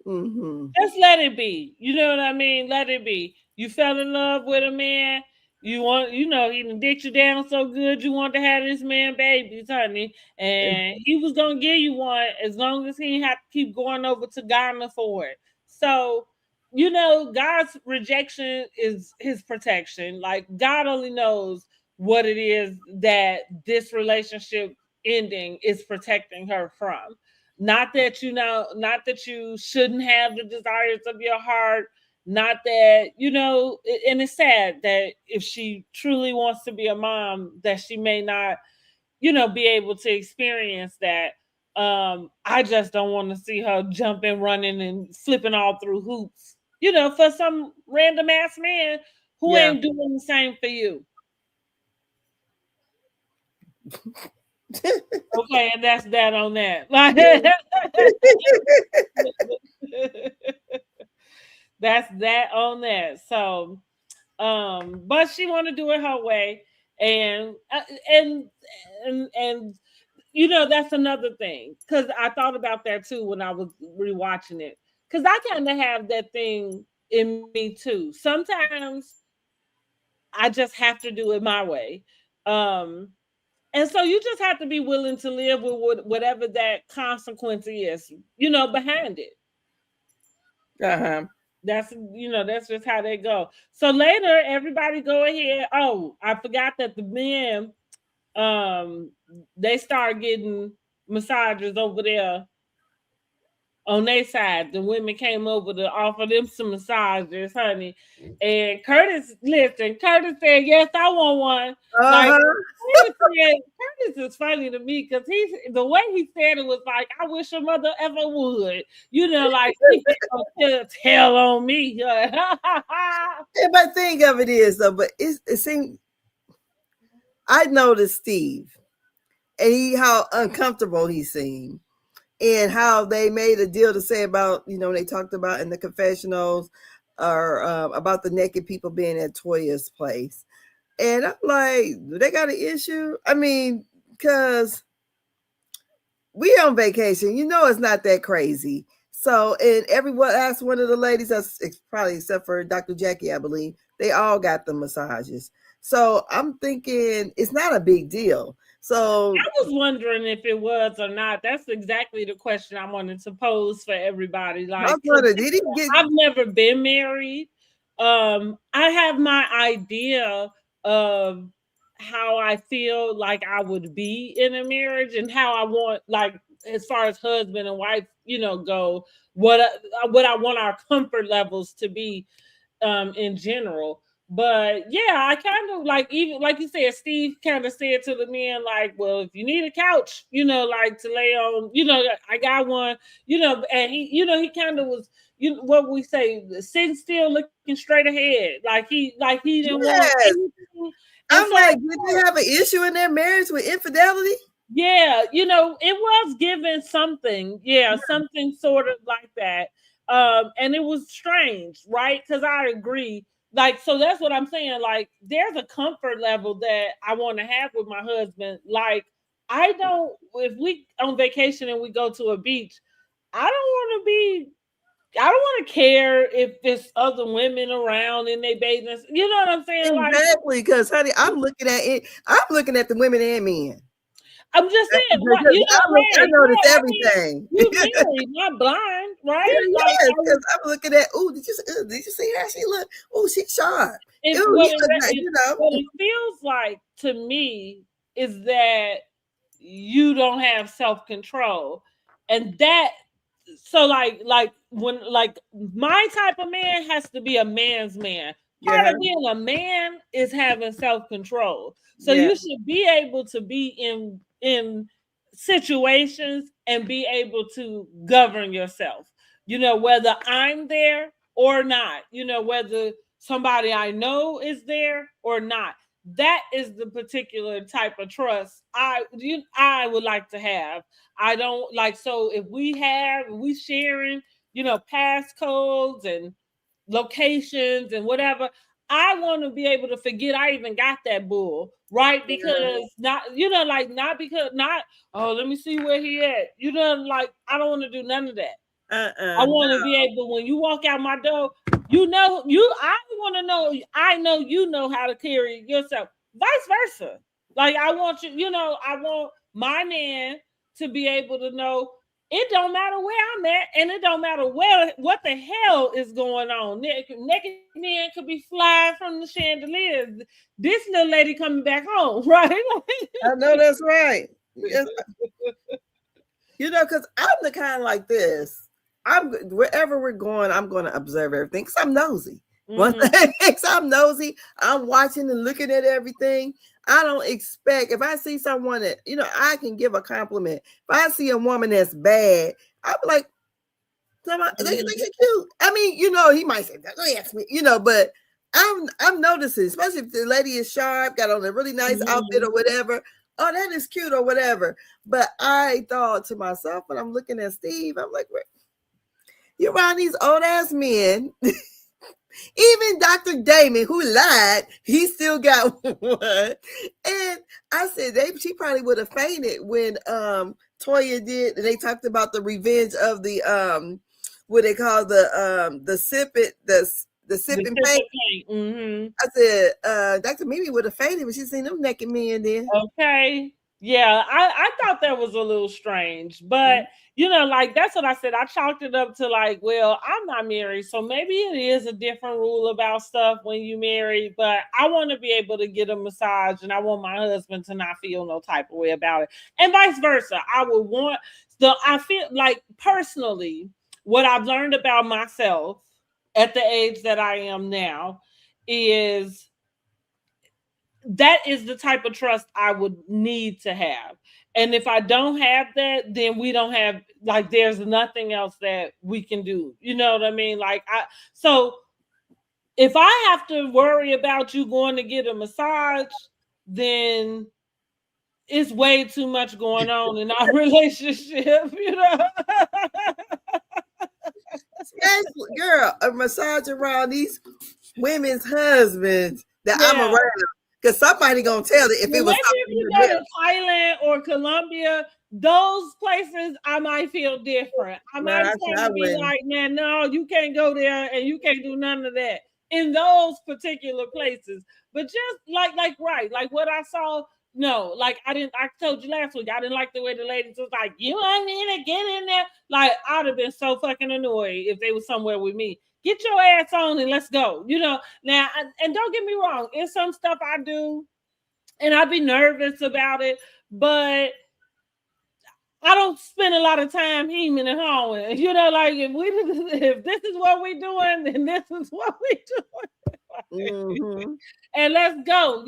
Mm-hmm. Just let it be. You know what I mean? Let it be. You fell in love with a man. You want, he done dicked you down so good. You want to have this man babies, honey, and he was gonna give you one as long as he didn't have to keep going over to Ghana for it. So, God's rejection is His protection. Like God only knows what it is that this relationship ending is protecting her from. Not that you shouldn't have the desires of your heart, not that, and it's sad that if she truly wants to be a mom, that she may not, be able to experience that. I just don't want to see her jumping, running, and flipping all through hoops, for some random ass man who Yeah. ain't doing the same for you. Okay, and that's that on that. That's that on that. So, but she want to do it her way, and and and that's another thing, because I thought about that too when I was rewatching it, because I kind of have that thing in me too. Sometimes I just have to do it my way. Um, and so you just have to be willing to live with whatever that consequence is, behind it. Uh-huh. That's just how they go. So later, everybody go ahead. Oh, I forgot that the men, they start getting massages over there on their side. The women came over to offer them some massages, honey. And Curtis said, yes, I want one. Like, Uh-huh. Curtis is funny to me because the way he said it was like, I wish your mother ever would. Like, she gonna tell on me. But think of it is though, but it seems I noticed Steve and how uncomfortable he seemed, and how they made a deal to say about, they talked about in the confessionals, or about the naked people being at Toya's place. And I'm like, they got an issue? I mean, because we on vacation, it's not that crazy. So, and everyone asked one of the ladies, that's probably except for Dr. Jackie, I believe, they all got the massages. So I'm thinking it's not a big deal. So I was wondering if it was or not. That's exactly the question I wanted to pose for everybody. Like, I've never been married. I have my idea of how I feel like I would be in a marriage, and how I want, like, as far as husband and wife, go, what I want our comfort levels to be, in general. But yeah, I kind of like, even like you said, Steve kind of said to the men, like, well, if you need a couch, like to lay on, I got one, and he kind of was, what we say, sitting still, looking straight ahead, like he didn't want anything. I'm like, did you have an issue in their marriage with infidelity? Yeah, it was given something, something sort of like that. And it was strange, right? Because I agree. Like, so that's what I'm saying. Like, there's a comfort level that I want to have with my husband. Like, if we on vacation and we go to a beach, I don't want to care if there's other women around in their bathing. You know what I'm saying? Exactly, because honey, I'm looking at it. I'm looking at the women and men. I'm just saying, I notice everything. You married, not blind, right? Yes, because I'm looking at. Oh, did you see how she look? Oh, she's sharp. What it feels like to me is that you don't have self-control, and that, so like when, like, my type of man has to be a man's man. Part of being a man is having self-control. So you should be able to be in situations and be able to govern yourself. Whether I'm there or not. Whether somebody I know is there or not. That is the particular type of trust I would like to have. I don't like, so if we sharing, passcodes and locations and whatever, I want to be able to forget I even got that bull, right? Because not, like not because not, oh, let me see where he at. Like I don't want to do none of that. I want to be able, when you walk out my door, I want to know, I know you know how to carry yourself. Vice versa. Like I want you, I want my man to be able to know it don't matter where I'm at, and it don't matter what the hell is going on. Naked men could be flying from the chandeliers. This little lady coming back home, right? I know that's right. Yes. Because I'm the kind like this. Wherever we're going, I'm going to observe everything because I'm nosy. One thing, I'm nosy. I'm watching and looking at everything. I don't expect, if I see someone that, I can give a compliment. If I see a woman that's bad, I'm like, they get cute. I mean, he might say, don't ask me, but I'm noticing, especially if the lady is sharp, got on a really nice outfit or whatever. Oh, that is cute or whatever. But I thought to myself, when I'm looking at Steve, I'm like, you're around these old ass men. Even Dr. Damon, who lied, he still got one. And I said, she probably would have fainted when Toya did, and they talked about the revenge of the what they call the sipping paint. I said, Dr. Mimi would have fainted when she seen them naked men there. Okay. Yeah, I thought that was a little strange, but like that's what I said. I chalked it up to like, well, I'm not married, so maybe it is a different rule about stuff when you married, but I want to be able to get a massage and I want my husband to not feel no type of way about it. And vice versa. I feel like personally, what I've learned about myself at the age that I am now is that is the type of trust I would need to have. And if I don't have that, then we don't have, like, there's nothing else that we can do. You know what I mean? So if I have to worry about you going to get a massage, then it's way too much going on in our relationship, Especially, girl, a massage around these women's husbands that I'm around. Because somebody gonna tell it if it was. Maybe if you go to Thailand or Colombia, those places I might feel different. I might start to be like, man, no, you can't go there and you can't do none of that in those particular places. But just like what I saw, no, like I told you last week, I didn't like the way the ladies was like, you want me to get in there? Like I'd have been so fucking annoyed if they was somewhere with me. Get your ass on and let's go. Now, and don't get me wrong, it's some stuff I do and I'd be nervous about it, but I don't spend a lot of time hemming and hawing. Like if this is what we're doing, then this is what we're doing. And let's go.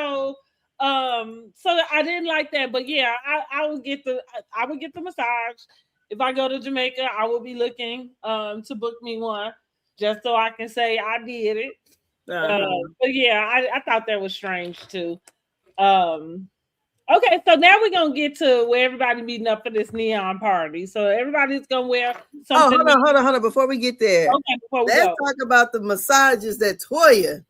So I didn't like that, but yeah, I would get the massage. If I go to Jamaica, I will be looking to book me one just so I can say I did it. But yeah, I thought that was strange too. Okay, so now we're gonna get to where everybody meeting up for this neon party. So everybody's gonna wear something. Oh, hold on. Before we get there, let's talk about the massages that Toya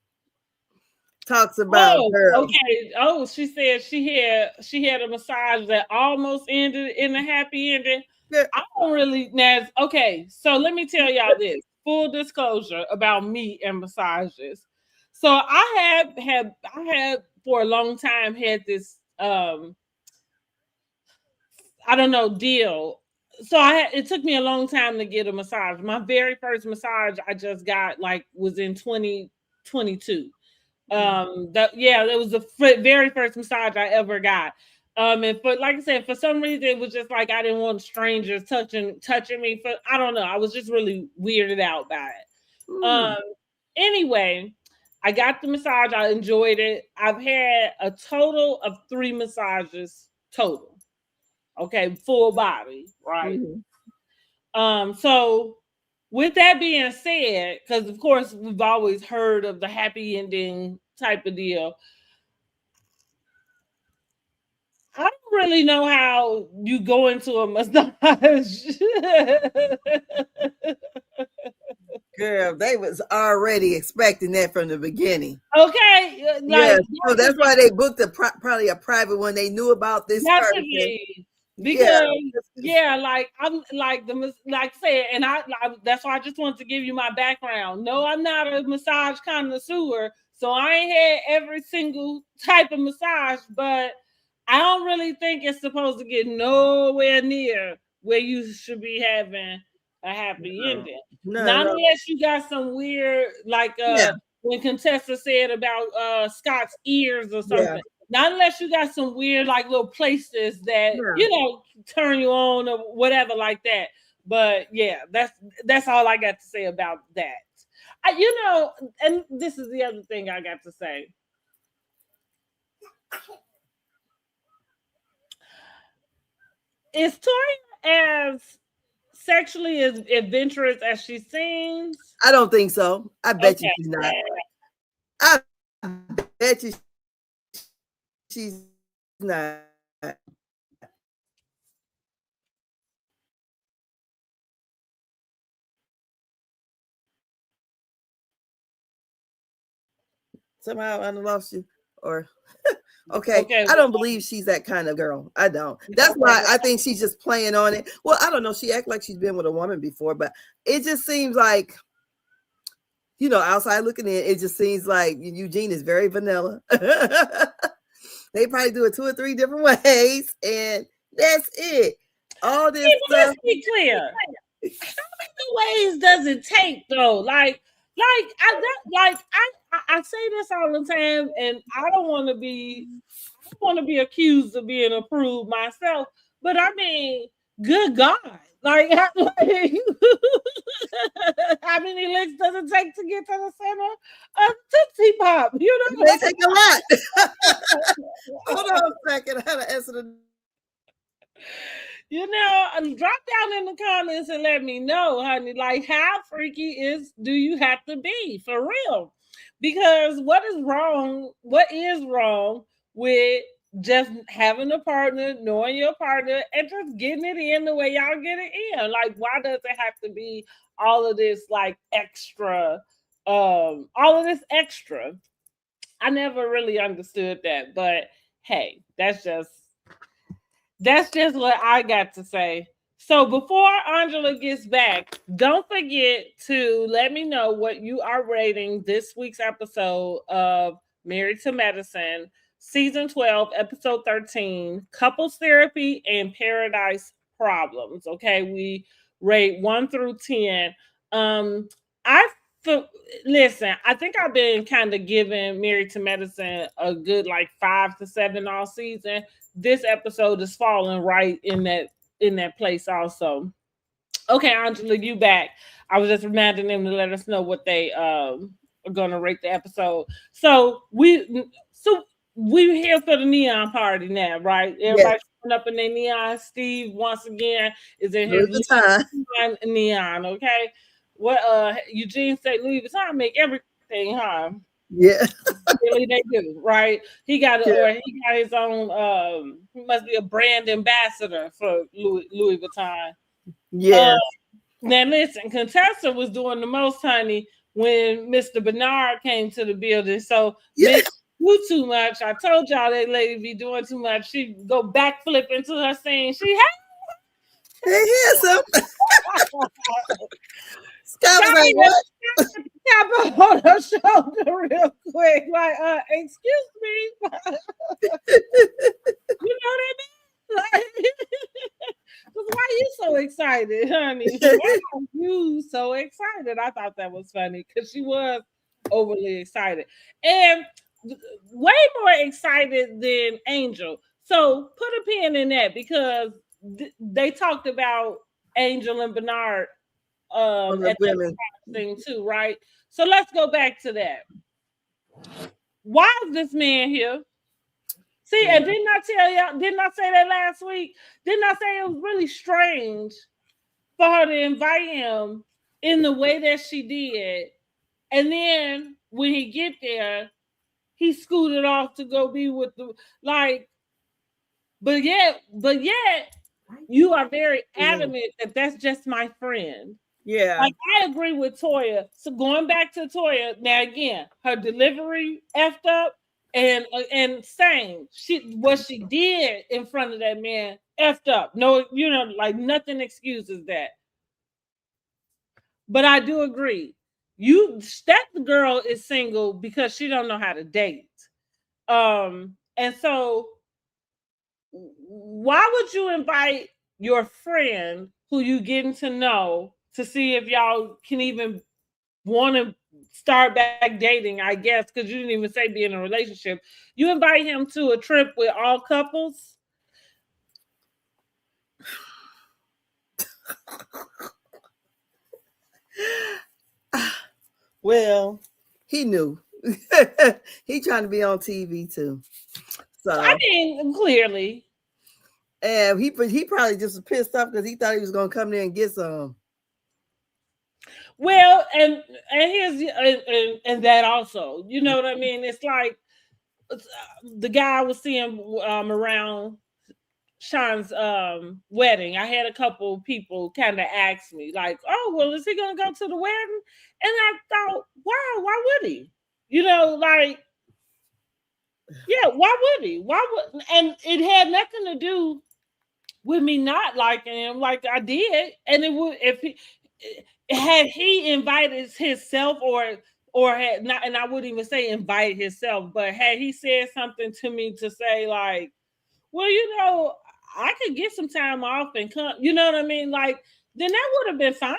talks about. Okay. Oh, she said she had a massage that almost ended in a happy ending. Yeah. I don't really okay. So let me tell y'all this. Full disclosure about me and massages. So I had for a long time had this I don't know, deal. So it took me a long time to get a massage. My very first massage I just got was in 2022. That was the very first massage I ever got. And like I said, for some reason it was just like I didn't want strangers touching me. I don't know. I was just really weirded out by it. Anyway, I got the massage. I enjoyed it. I've had a total of 3 massages total. Okay, full body, right? So with that being said, because of course we've always heard of the happy ending type of deal, I don't really know how you go into a massage. Girl, they was already expecting that from the beginning. Okay, yeah, so that's why they booked probably a private one. They knew about this person. Because like I'm like like said, and I that's why I just want to give you my background. No, I'm not a massage connoisseur, so I ain't had every single type of massage, but I don't really think it's supposed to get nowhere near where you should be having a happy ending. Not unless you got some weird, like when Contessa said about Scott's ears or something. Not unless you got some weird, like little places that turn you on or whatever like that. But yeah, that's all I got to say about that. And this is the other thing I got to say. Is Toya as sexually as adventurous as she seems? I don't think so. I bet you she's not. I bet you she's not. Somehow I lost you, or okay. I don't believe she's that kind of girl. I don't. That's why I think she's just playing on it. Well, I don't know. She acts like she's been with a woman before, but it just seems like, outside looking in, it just seems like Eugene is very vanilla. They probably do it 2 or 3 different ways, and that's it. All this stuff. Let's be clear. How many ways does it take, though? I say this all the time, and I don't want to be accused of being approved myself. But I mean, good God, like how many licks does it take to get to the center of Tootsie Pop? They take a lot. Hold on a second. I gotta answer the. Drop down in the comments and let me know, honey. Like, how freaky do you have to be for real? Because what is wrong with just having a partner, knowing your partner, and just getting it in the way y'all get it in? Like, why does it have to be all of this like extra? All of this extra. I never really understood that, but hey, that's just what I got to say. So before Angela gets back, don't forget to let me know what you are rating this week's episode of Married to Medicine, Season 12, Episode 13, Couples Therapy and Paradise Problems. Okay, we rate 1 through 10. Listen, I think I've been kind of giving Married to Medicine a good like 5 to 7 all season. This episode is falling right in that place also. Okay, Angela, you back. I was just reminding them to let us know what they are going to rate the episode. So we're here for the neon party now, right? Everybody's up in their neon. Steve once again is in his neon. Okay, what Eugene said, Louis Vuitton make everything, huh? Yeah, really they do, right? He got his own. He must be a brand ambassador for Louis Vuitton. Yeah. Now listen, Contessa was doing the most, honey, when Mr. Bernard came to the building. So Miss do too much. I told y'all that lady be doing too much. She go backflip into her scene. She handsome. Scott was like, what? Tap on her shoulder real quick. Like, excuse me. You know what I mean? Like, why are you so excited, honey? Why are you so excited? I thought that was funny because she was overly excited. And way more excited than Angel. So put a pin in that because they talked about Angel and Bernard at that thing too, right? So let's go back to that. Why is this man here? See, and didn't I tell y'all? Didn't I say that last week? Didn't I say it was really strange for her to invite him in the way that she did? And then when he get there, he scooted off to go be with the like. But yet, you are very adamant that that's just my friend. Yeah. Like, I agree with Toya. So going back to Toya, now again, her delivery effed up, and same. What she did in front of that man effed up. No, like nothing excuses that. But I do agree. That girl is single because she don't know how to date. And so why would you invite your friend who you getting to know to see if y'all can even want to start back dating, I guess, because you didn't even say be in a relationship. You invite him to a trip with all couples. Well, he knew. He trying to be on TV too. So I mean, clearly. And he probably just was pissed off because he thought he was gonna come there and get some. Well, and here's and that also, you know what I mean? It's like the guy I was seeing around Sean's wedding. I had a couple people kind of ask me, like, "Oh, well, is he gonna go to the wedding?" And I thought, wow, why would he? Like, yeah, why would he? Why would? And it had nothing to do with me not liking him, like I did. And it would, if he had he invited himself, or had not, and I wouldn't even say invite himself, but had he said something to me to say like, well, I could get some time off and come, you know what I mean? Like, then that would have been fine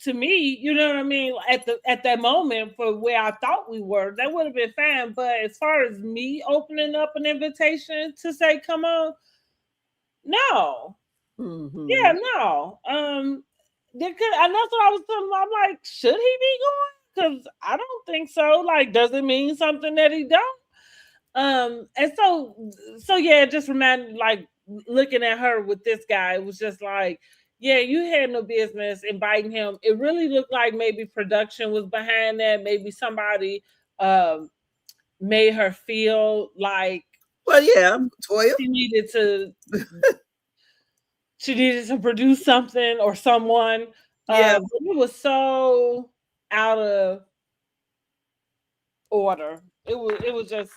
to me, you know what I mean? At that moment, for where I thought we were, that would have been fine. But as far as me opening up an invitation to say, come on, no. Mm-hmm. Yeah, no. And that's what I was telling him. I'm like, should he be going? Because I don't think so. Like, does it mean something that he don't? And so yeah, it just reminded, like, looking at her with this guy, it was just like, yeah, you had no business inviting him. It really looked like maybe production was behind that. Maybe somebody made her feel like, well, yeah, Toya. she needed to produce something or someone. Yeah. But it was so out of order. It was just,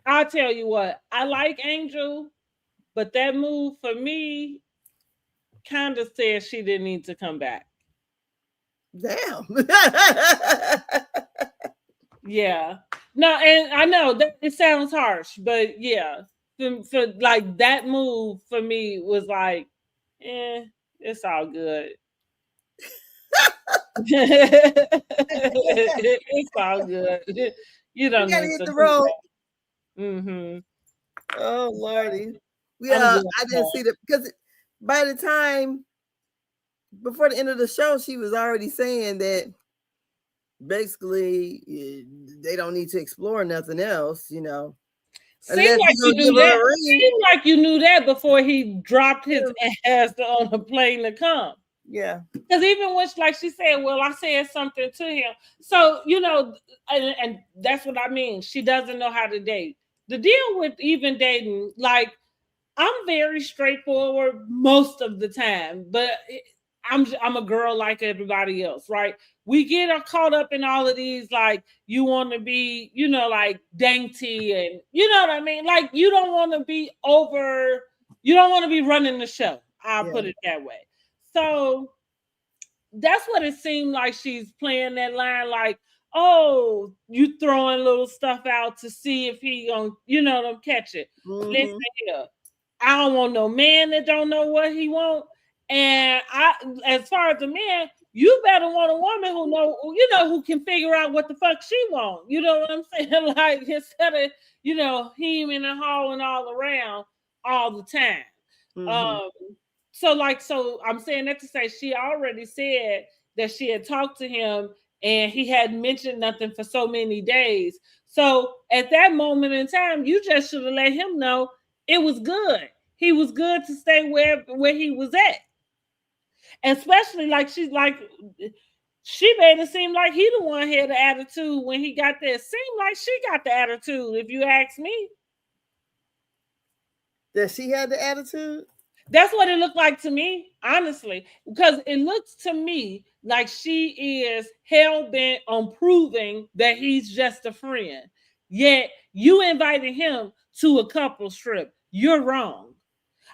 I'll tell you what, I like Angel, but that move for me kind of said she didn't need to come back. Damn. Yeah. No, and I know that it sounds harsh, but yeah. For like, that move for me was like, it's all good. It's all good. You don't gotta need hit to the do road. that. Mm-hmm. Oh Lordy. I'm Yeah, good I didn't see that because by the time before the end of the show, she was already saying that basically they don't need to explore nothing else, Seemed like you knew that. Seemed like you knew that before he dropped his ass on a plane to come. Yeah. Because even when, like she said, well, I said something to him. So, and that's what I mean. She doesn't know how to date. The deal with even dating, like, I'm very straightforward most of the time, but I'm a girl like everybody else, right? We get caught up in all of these, like, you want to be, like, dainty, and you know what I mean? Like, you don't want to be running the show. I'll put it that way. So that's what it seemed like. She's playing that line, like, oh, you throwing little stuff out to see if he gonna, catch it. Mm-hmm. Listen here, I don't want no man that don't know what he want. And as far as the man, you better want a woman who can figure out what the fuck she want. You know what I'm saying? Like, instead of, hemming and hawing all around all the time. Mm-hmm. So I'm saying that to say she already said that she had talked to him and he hadn't mentioned nothing for so many days. So at that moment in time, you just should have let him know it was good. He was good to stay where he was at. Especially, like, she made it seem like he the one had the attitude when he got there. It seemed like she got the attitude, if you ask me. That she had the attitude? That's what it looked like to me, honestly, because it looks to me like she is hell bent on proving that he's just a friend. Yet you invited him to a couple trip. You're wrong.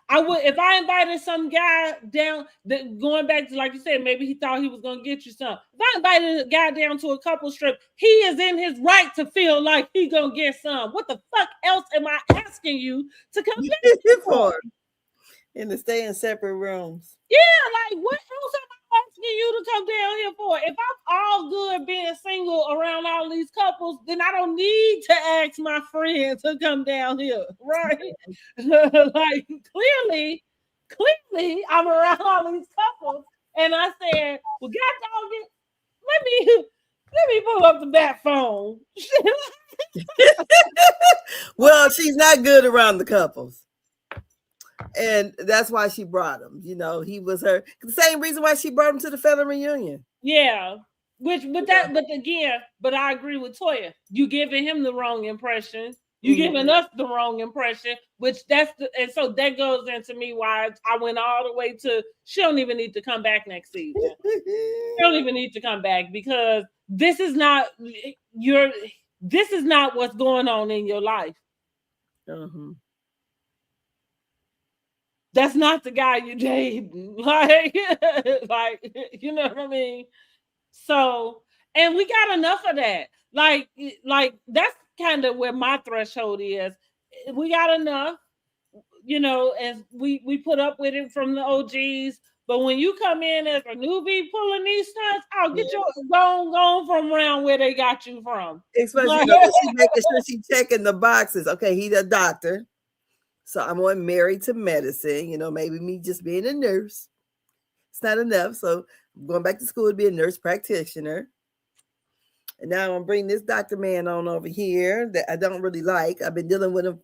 I would if I invited some guy down that going back to like you said, maybe he thought he was gonna get you some. If I invited a guy down to a couple strip, he is in his right to feel like he gonna get some. What the fuck else am I asking you to come back for? And to stay in separate rooms. Yeah, like what else am I asking you to come down here for? If I'm all good being single around all these couples, then I don't need to ask my friend to come down here, right? Like clearly, I'm around all these couples, and I said, "Well, God dog it, let me pull up the back phone." Well, she's not good around the couples. And that's why she brought him. You know, he was the same reason why she brought him to the family reunion. Yeah. But I agree with Toya. You giving him the wrong impression. You giving us the wrong impression, and so that goes into me why I went all the way to she don't even need to come back next season. She don't even need to come back because this is not what's going on in your life. Uh-huh. That's not the guy you dating. Like you know what I mean? So, and we got enough of that. Like that's kind of where my threshold is. We got enough, you know, and we put up with it from the OGs. But when you come in as a newbie pulling these stunts, I'll get your gone from around where they got you from. Especially you know, she's making sure she's checking the boxes. Okay, he's a doctor. So I'm on Married to Medicine. You know, maybe me just being a nurse. It's not enough. So I'm going back to school to be a nurse practitioner. And now I'm going to bring this doctor man on over here that I don't really like. I've been dealing with him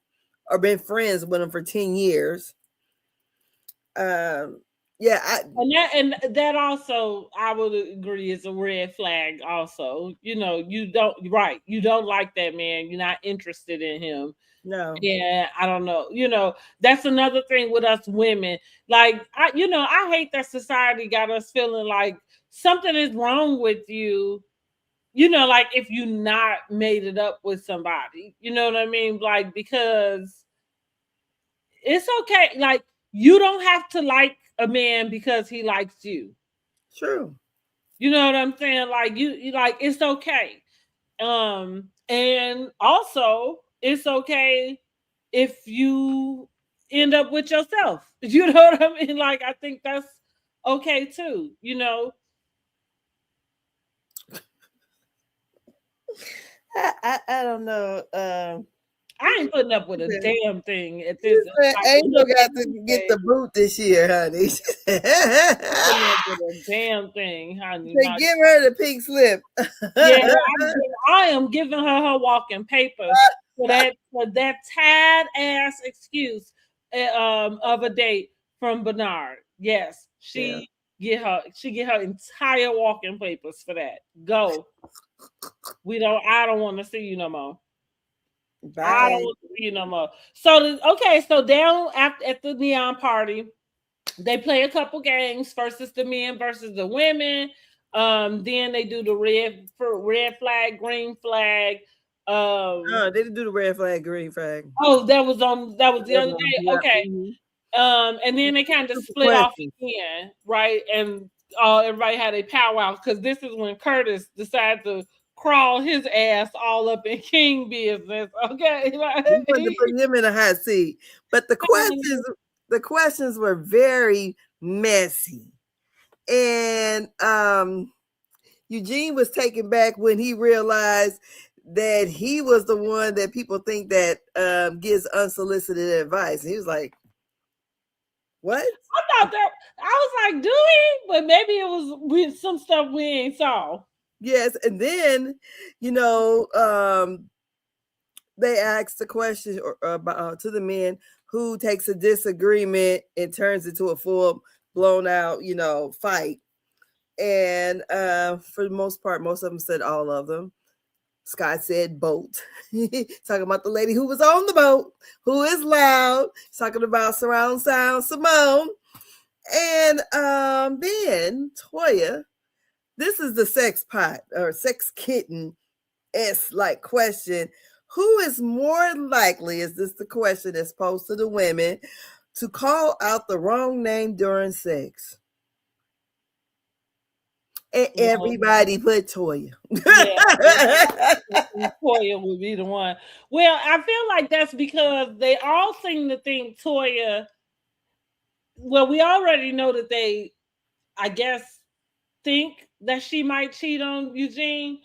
or been friends with him for 10 years. Yeah. And that also, I would agree, is a red flag also. You know, you don't like that man. You're not interested in him. No. Yeah, I don't know. You know, that's another thing with us women. Like, I hate that society got us feeling like something is wrong with you. You know, like if you not made it up with somebody. You know what I mean? Like, because it's okay. Like, you don't have to like a man because he likes you. True. You know what I'm saying? Like, you like, it's okay. And also it's okay if you end up with yourself. You know what I mean? Like, I think that's okay too, you know. I don't know. I ain't putting up with a damn thing at this. Angel got to get the boot this year, honey. A damn thing, honey. They give her the pink slip. Yeah, I am giving her walking papers for that tad ass excuse of a date from Bernard. Yes, she get her entire walking papers for that. Go. I don't want to see you no more. Bye. I don't want to see you no more. So down at the neon party, they play a couple games. First it's the men versus the women. Then they do the red flag, green flag. They didn't do the red flag, green flag. Oh, that was the other day. Yeah. Okay. And then they kind of split off again, right? And everybody had a powwow because this is when Curtis decided to crawl his ass all up in King business. Okay, to put him in a hot seat. But the questions were very messy, and Eugene was taken back when he realized that he was the one that people think that gives unsolicited advice. And he was like, "What?" I thought that I was like, "Do he?" But maybe it was with some stuff we ain't saw. Yes, and then they asked the question to the men who takes a disagreement and turns into a full blown out, fight. And for the most part, most of them said all of them. Scott said boat. Talking about the lady who was on the boat, who is loud. Talking about surround sound Simone. And then Toya, this is the sex pot or sex kitten S like question. Who is more likely, is this the question that's posed to the women, to call out the wrong name during sex? And everybody put Toya. Yeah, Toya would be the one. Well, I feel like that's because they all seem to think Toya. Well, we already know that they, I guess, think that she might cheat on Eugene.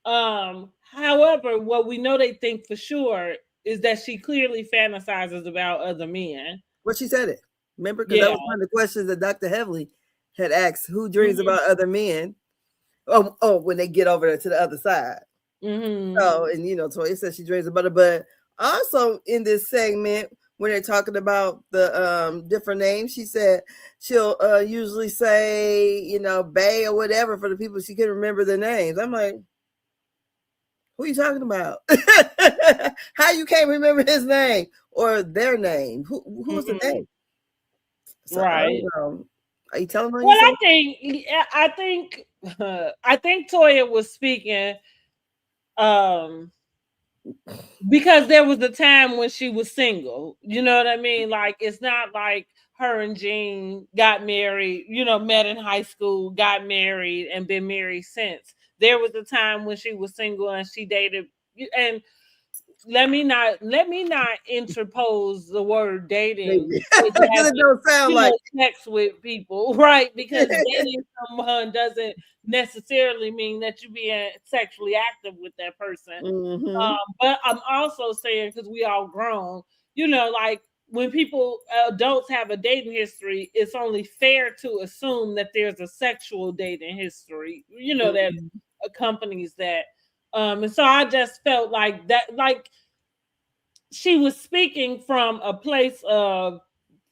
However, what we know they think for sure is that she clearly fantasizes about other men. Well, she said it. Remember, because that Yeah. was one of the questions that Dr. Heavily had asked: who dreams Mm-hmm. about other men? Oh, when they get over there to the other side. Mm-hmm. So, and Toya says she dreams about it, but also in this segment when they're talking about the different names, she said she'll usually say Bay or whatever for the people she can remember their names. I'm like, who are you talking about? How you can't remember his name or their name? Who's the name? So, Right. Are you telling me? Well, I think Toya was speaking because there was a time when she was single. You know what I mean? Like, it's not like her and Gene got married, met in high school, got married, and been married since. There was a time when she was single and she dated, and let me not interpose the word dating with Because it don't sound like sex with people, right? Because dating someone doesn't necessarily mean that you being sexually active with that person. Mm-hmm. But I'm also saying, because we all grown, like when adults have a dating history, it's only fair to assume that there's a sexual dating history, that accompanies that. And so I just felt like that, like she was speaking from a place of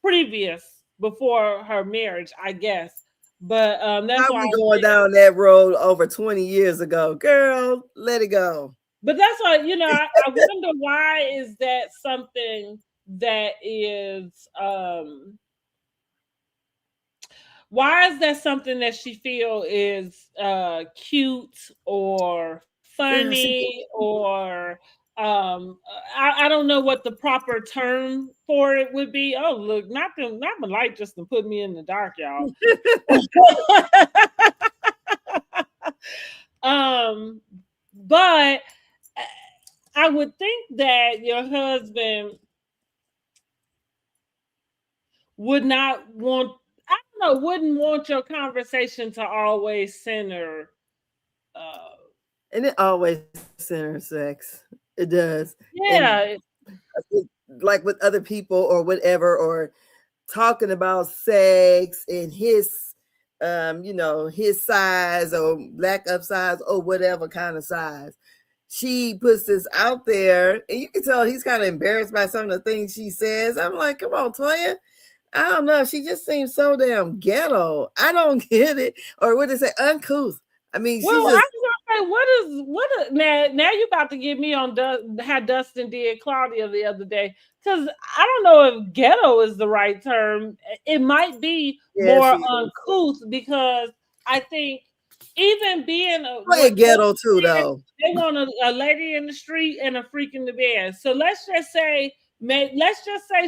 previous before her marriage, I guess. But that's how why we I going said, down that road over 20 years ago, girl. Let it go. but that's why, I wonder, why is that something that is why is that something that she feel is cute or Girl, funny or I don't know what the proper term for it would be. Oh, look, not the light just to put me in the dark, y'all. But I would think that your husband would not want, I don't know, wouldn't want your conversation to always center and it always centers sex. It does. And yeah. like with other people or whatever, or talking about sex and his his size or lack of size or whatever kind of size. She puts this out there and you can tell he's kind of embarrassed by some of the things she says. I'm like, come on, Toya. I don't know. She just seems so damn ghetto. I don't get it. Or what they say, uncouth. I mean, Well, she I just was gonna say, now you about to get me on how Dustin did Claudia the other day, because I don't know if ghetto is the right term. It might be more uncouth, because I think even being play ghetto too, though. they want a lady in the street and a freak in the bed. So let's just say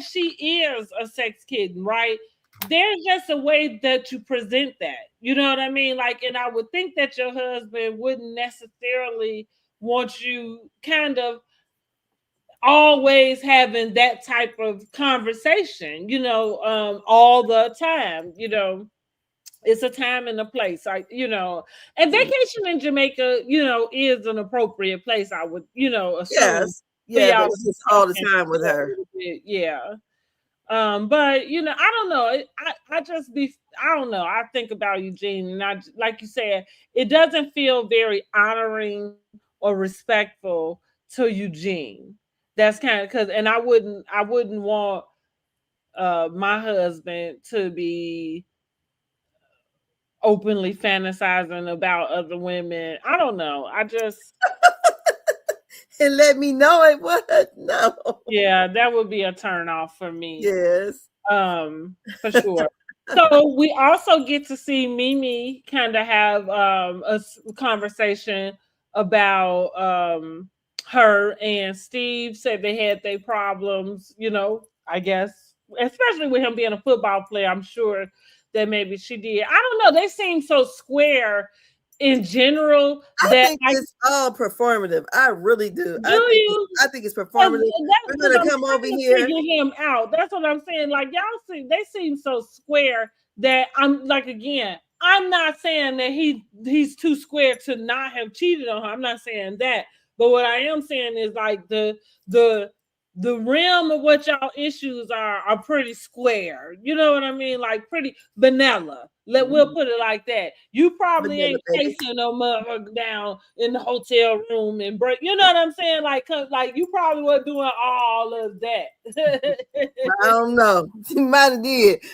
she is a sex kitten, right? There's just a way that you present that. You know what I mean? Like, and I would think that your husband wouldn't necessarily want you kind of always having that type of conversation, all the time. It's a time and a place, and vacation in Jamaica, is an appropriate place, I would, assume. Yeah, but it's just all the time with her. Yeah. But I don't know. I don't know. I think about Eugene, and like you said, it doesn't feel very honoring or respectful to Eugene. That's kind of and I wouldn't want my husband to be openly fantasizing about other women. I don't know. I just and let me know it was. No. Yeah, that would be a turn off for me. Yes. For sure. So we also get to see Mimi kind of have conversation about her and Steve said they had their problems, I guess, especially with him being a football player. I'm sure that maybe she did. I don't know. They seem so square in general I that think I it's all performative. I really do. do you. I think it's 'Cause performative. that's We're because gonna I'm come over trying to here. figure him out. That's what I'm saying. Like y'all see, they seem so square that I'm like again. I'm not saying that he's too square to not have cheated on her. I'm not saying that. But what I am saying is like the the realm of what y'all issues are pretty square. You know what I mean? Like pretty vanilla. We'll put it like that. You probably Vanilla, ain't baby. chasing no motherfucker down in the hotel room and break. You know what I'm saying? Like you probably were doing all of that. I don't know. She might have did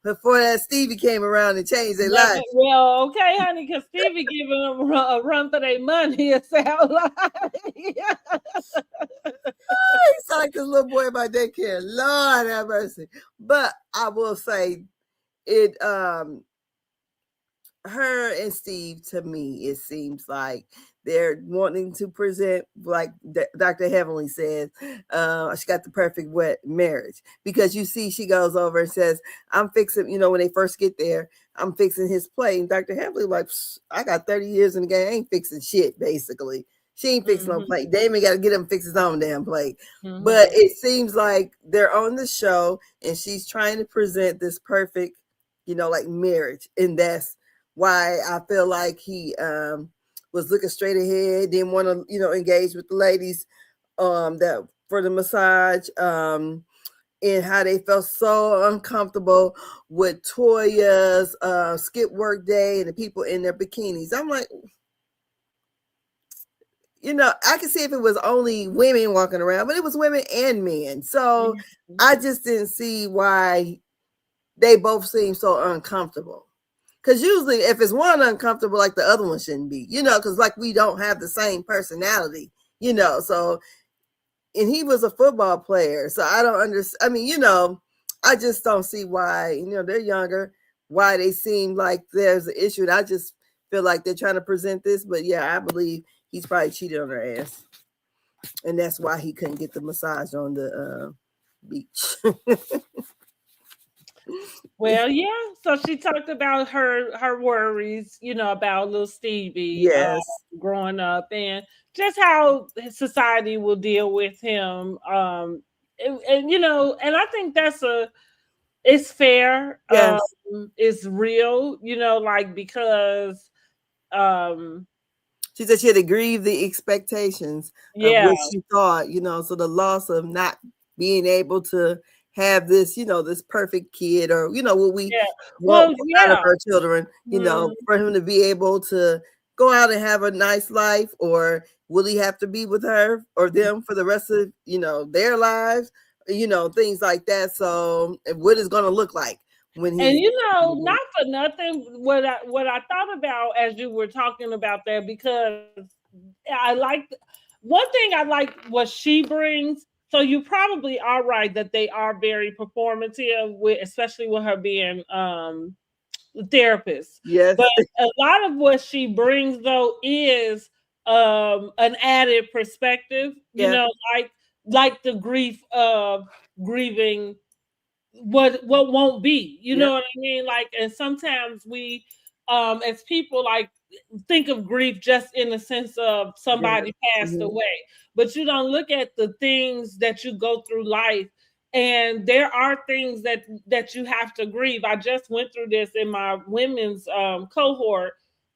before that Stevie came around and changed their life. Well, okay, honey, because Stevie giving them a run for their money. It sounds like. He sound like this little boy by daycare. Lord have mercy. But I will say it. Her and Steve, to me, it seems like they're wanting to present, like Dr. Heavenly says, she got the perfect wet marriage. Because you see, she goes over and says, I'm fixing, when they first get there, I'm fixing his plate. And Dr. Heavenly, like, I got 30 years in the game, I ain't fixing shit, basically. She ain't fixing no plate. Damon got to get him fix his own damn plate. But it seems like they're on the show and she's trying to present this perfect, like marriage. And that's why I feel like he was looking straight ahead, didn't want to, engage with the ladies that for the massage, and how they felt so uncomfortable with Toya's skip work day and the people in their bikinis. I'm like, I could see if it was only women walking around, but it was women and men. So I just didn't see why they both seemed so uncomfortable. Because usually if it's one uncomfortable, like the other one shouldn't be, because like we don't have the same personality, so, and he was a football player. So I don't understand. I mean, I just don't see why, they're younger, why they seem like there's an issue. And I just feel like they're trying to present this. But yeah, I believe he's probably cheated on her ass. And that's why he couldn't get the massage on the beach. Well, yeah. So she talked about her worries, about little Stevie Yes. growing up and just how society will deal with him. And and I think it's fair. Yes. It's real, like because she said she had to grieve the expectations of what she thought, so the loss of not being able to have this, this perfect kid or, what we want out of our children, for him to be able to go out and have a nice life, or will he have to be with her or them for the rest of, their lives, things like that. So what it's going to look like. And not for nothing, what I thought about as you were talking about that, because I like one thing I like what she brings. So you probably are right that they are very performative with, especially with her being therapist. Yes. But a lot of what she brings though is an added perspective, like the grief of grieving what won't be, know what I mean? Like, and sometimes we as people like think of grief just in the sense of somebody passed away, but you don't look at the things that you go through life, and there are things that you have to grieve. I just went through this in my women's cohort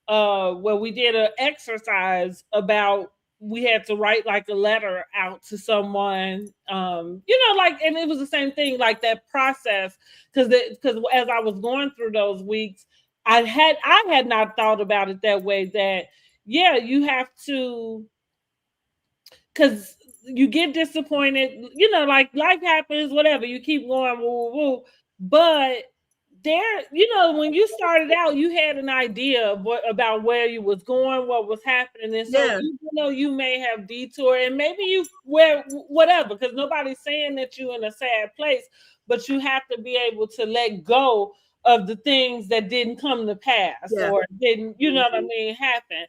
where we did an exercise about we had to write like a letter out to someone, like, and it was the same thing, like that process, because as I was going through those weeks, I had not thought about it that way, that you have to, because you get disappointed, like life happens, whatever, you keep going, woo, woo, woo, but there, you know, when you started out, you had an idea of about where you was going, what was happening, and so even though you may have detour, and maybe you whatever, because nobody's saying that you're in a sad place, but you have to be able to let go of the things that didn't come to pass or didn't, you know what I mean, happen.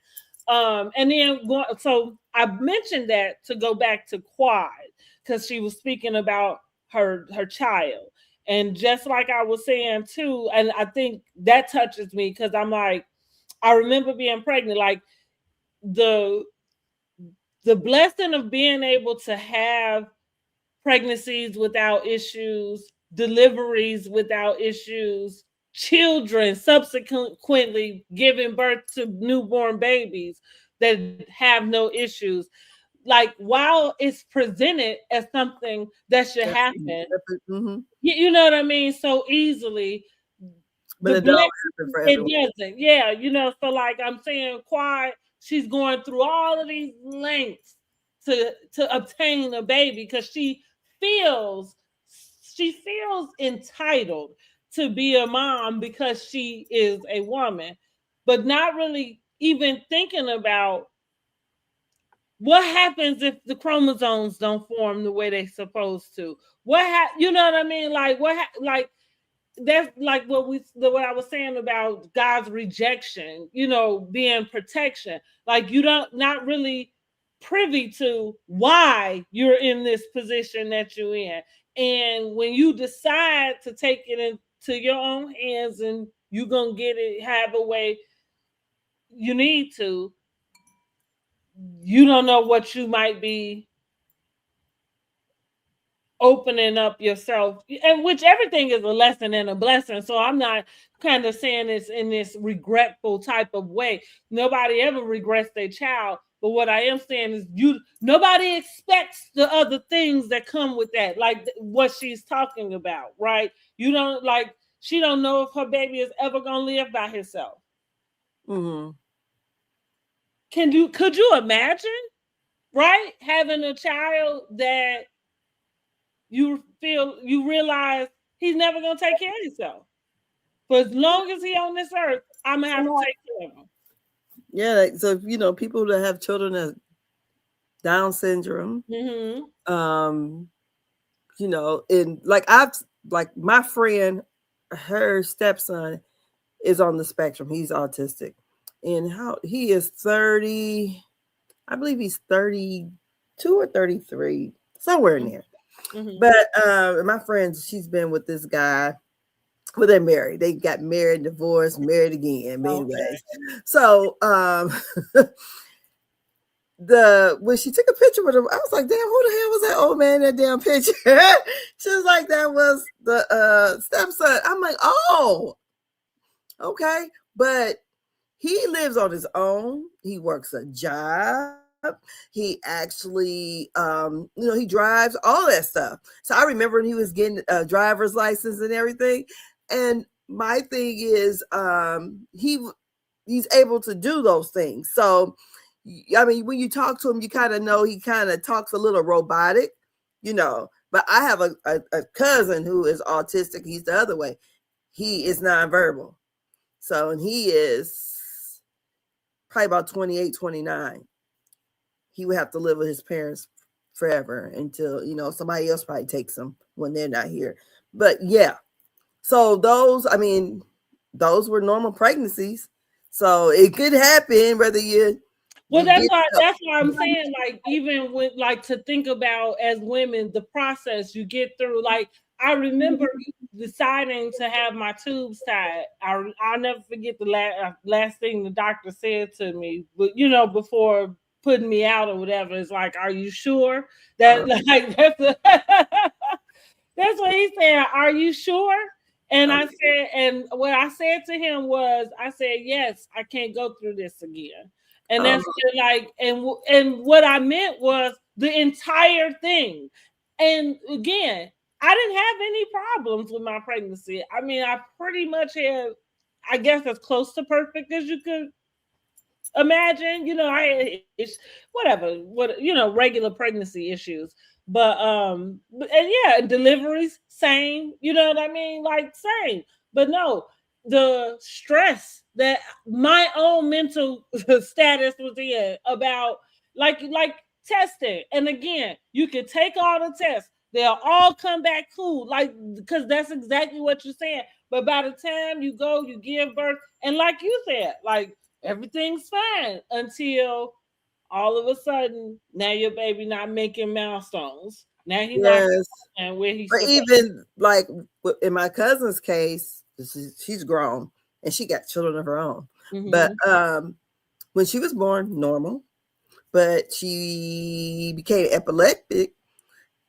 And then so I mentioned that to go back to Quad because she was speaking about her child. And just like I was saying too, and I think that touches me because I'm like, I remember being pregnant, like the blessing of being able to have pregnancies without issues, deliveries without issues, children subsequently giving birth to newborn babies that have no issues. Like while it's presented as something that should happen, you know what I mean, so easily, but it doesn't. Yeah, you know, so like I'm saying, Quiet, she's going through all of these lengths to obtain a baby because she feels entitled to be a mom because she is a woman, but not really even thinking about what happens if the chromosomes don't form the way they're supposed to. You know what I mean? Like like that's like what I was saying about God's rejection, you know, being protection. Like you don't not really privy to why you're in this position that you're in. And when you decide to take it into your own hands and you're gonna get it however way you need to, you don't know what you might be opening up yourself, and which everything is a lesson and a blessing. So I'm not kind of saying this in this regretful type of way. Nobody ever regrets their child. But what I am saying is nobody expects the other things that come with that, like what she's talking about, right? You don't like, she don't know if her baby is ever gonna live by herself. Mm-hmm. Could you imagine, right? Having a child that you realize he's never gonna take care of himself. For as long as he on this earth, I'm gonna have to take care of him. Yeah, so you know, people that have children that Down syndrome, you know, and like my friend, her stepson is on the spectrum. He's autistic, and how he is 30, I believe he's 32 or 33, somewhere in there. But my friend, she's been with this guy. Well, they're married. They got married, divorced, married again. But anyways, so when she took a picture with him, I was like, damn, who the hell was that old man in that damn picture? She was like, that was the stepson. I'm like, oh, okay. But he lives on his own. He works a job. He actually, you know, he drives, all that stuff. So I remember when he was getting a driver's license and everything. And my thing is, he's able to do those things. So, I mean, when you talk to him, you kind of know he kind of talks a little robotic, you know. But I have a cousin who is autistic. He's the other way. He is nonverbal. So, and he is probably about 28, 29. He would have to live with his parents forever until, you know, somebody else probably takes him when they're not here. But yeah. So those were normal pregnancies. So it could happen whether you. Well, that's why I'm saying, like, even with, like, to think about as women, the process you get through. Like, I remember deciding to have my tubes tied. I'll never forget the last thing the doctor said to me, but you know, before putting me out or whatever, it's like, are you sure that like that's what he said, are you sure? And I said, and what I said to him was, I said, yes, I can't go through this again. And that's like, and what I meant was the entire thing. And again, I didn't have any problems with my pregnancy. I mean, I pretty much had, I guess, as close to perfect as you could imagine. You know, it's you know, regular pregnancy issues. But and yeah, deliveries, same, you know what I mean? Like, same. But no, the stress that my own mental status was in about like testing. And again, you can take all the tests. They'll all come back cool. Like, because that's exactly what you're saying. But by the time you go, you give birth, and like you said, like everything's fine until all of a sudden now your baby not making milestones. Now he's not Yes. and where he's But even like in my cousin's case, she's grown and she got children of her own. But when she was born, normal, but she became epileptic.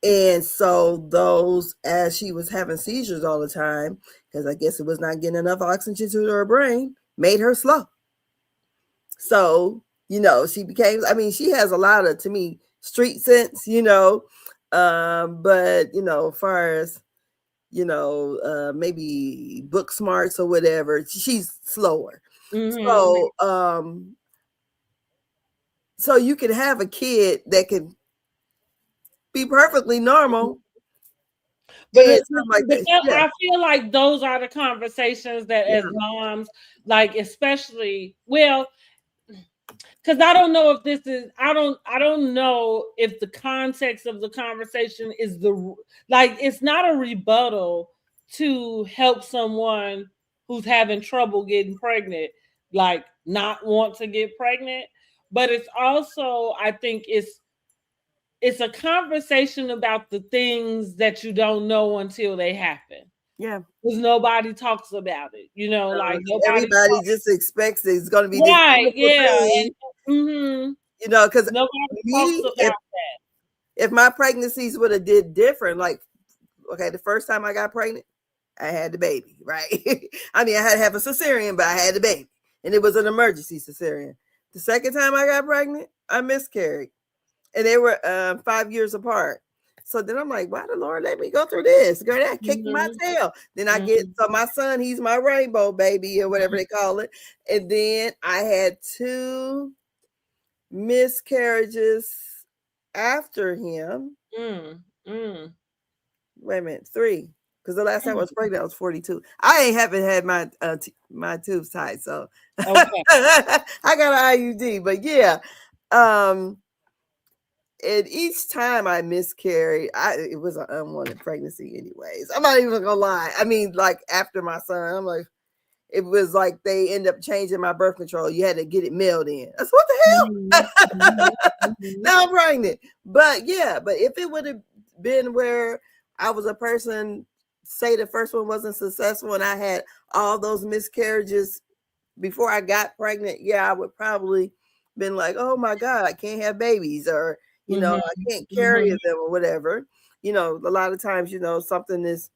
And so those, as she was having seizures all the time, because I guess it was not getting enough oxygen to her brain, made her slow. So, she became, I mean, she has a lot of, to me, street sense, but, as far as, maybe book smarts or whatever, she's slower. So you can have a kid that can be perfectly normal. But I feel like those are the conversations that as moms, like especially, well, because I don't know if this is, I don't know if the context of the conversation is it's not a rebuttal to help someone who's having trouble getting pregnant, like not want to get pregnant, but it's also, I think it's a conversation about the things that you don't know until they happen. Yeah. Because nobody talks about it, like everybody just expects it's going to be right. Yeah. Because if my pregnancies would have did different, like, okay, the first time I got pregnant, I had the baby, right? I mean, I had to have a cesarean, but I had the baby, and it was an emergency cesarean. The second time I got pregnant, I miscarried, and they were 5 years apart. So then I'm like, why the Lord let me go through this? Girl, that kicked my tail. Then I get, so my son, he's my rainbow baby or whatever they call it. And then I had 2 miscarriages after him. Wait a minute, 3. Because the last time I was pregnant, I was 42. I haven't had my tubes tied, so okay. I got an IUD. But yeah, and each time I miscarried, it was an unwanted pregnancy anyways. I'm not even gonna lie. I mean, like after my son, I'm like, it was like they end up changing my birth control. You had to get it mailed in. That's what the hell? Now I'm pregnant. But yeah, but if it would have been where I was a person, say the first one wasn't successful and I had all those miscarriages before I got pregnant, yeah, I would probably been like, oh my God, I can't have babies, or I can't carry them or whatever. A lot of times, something is,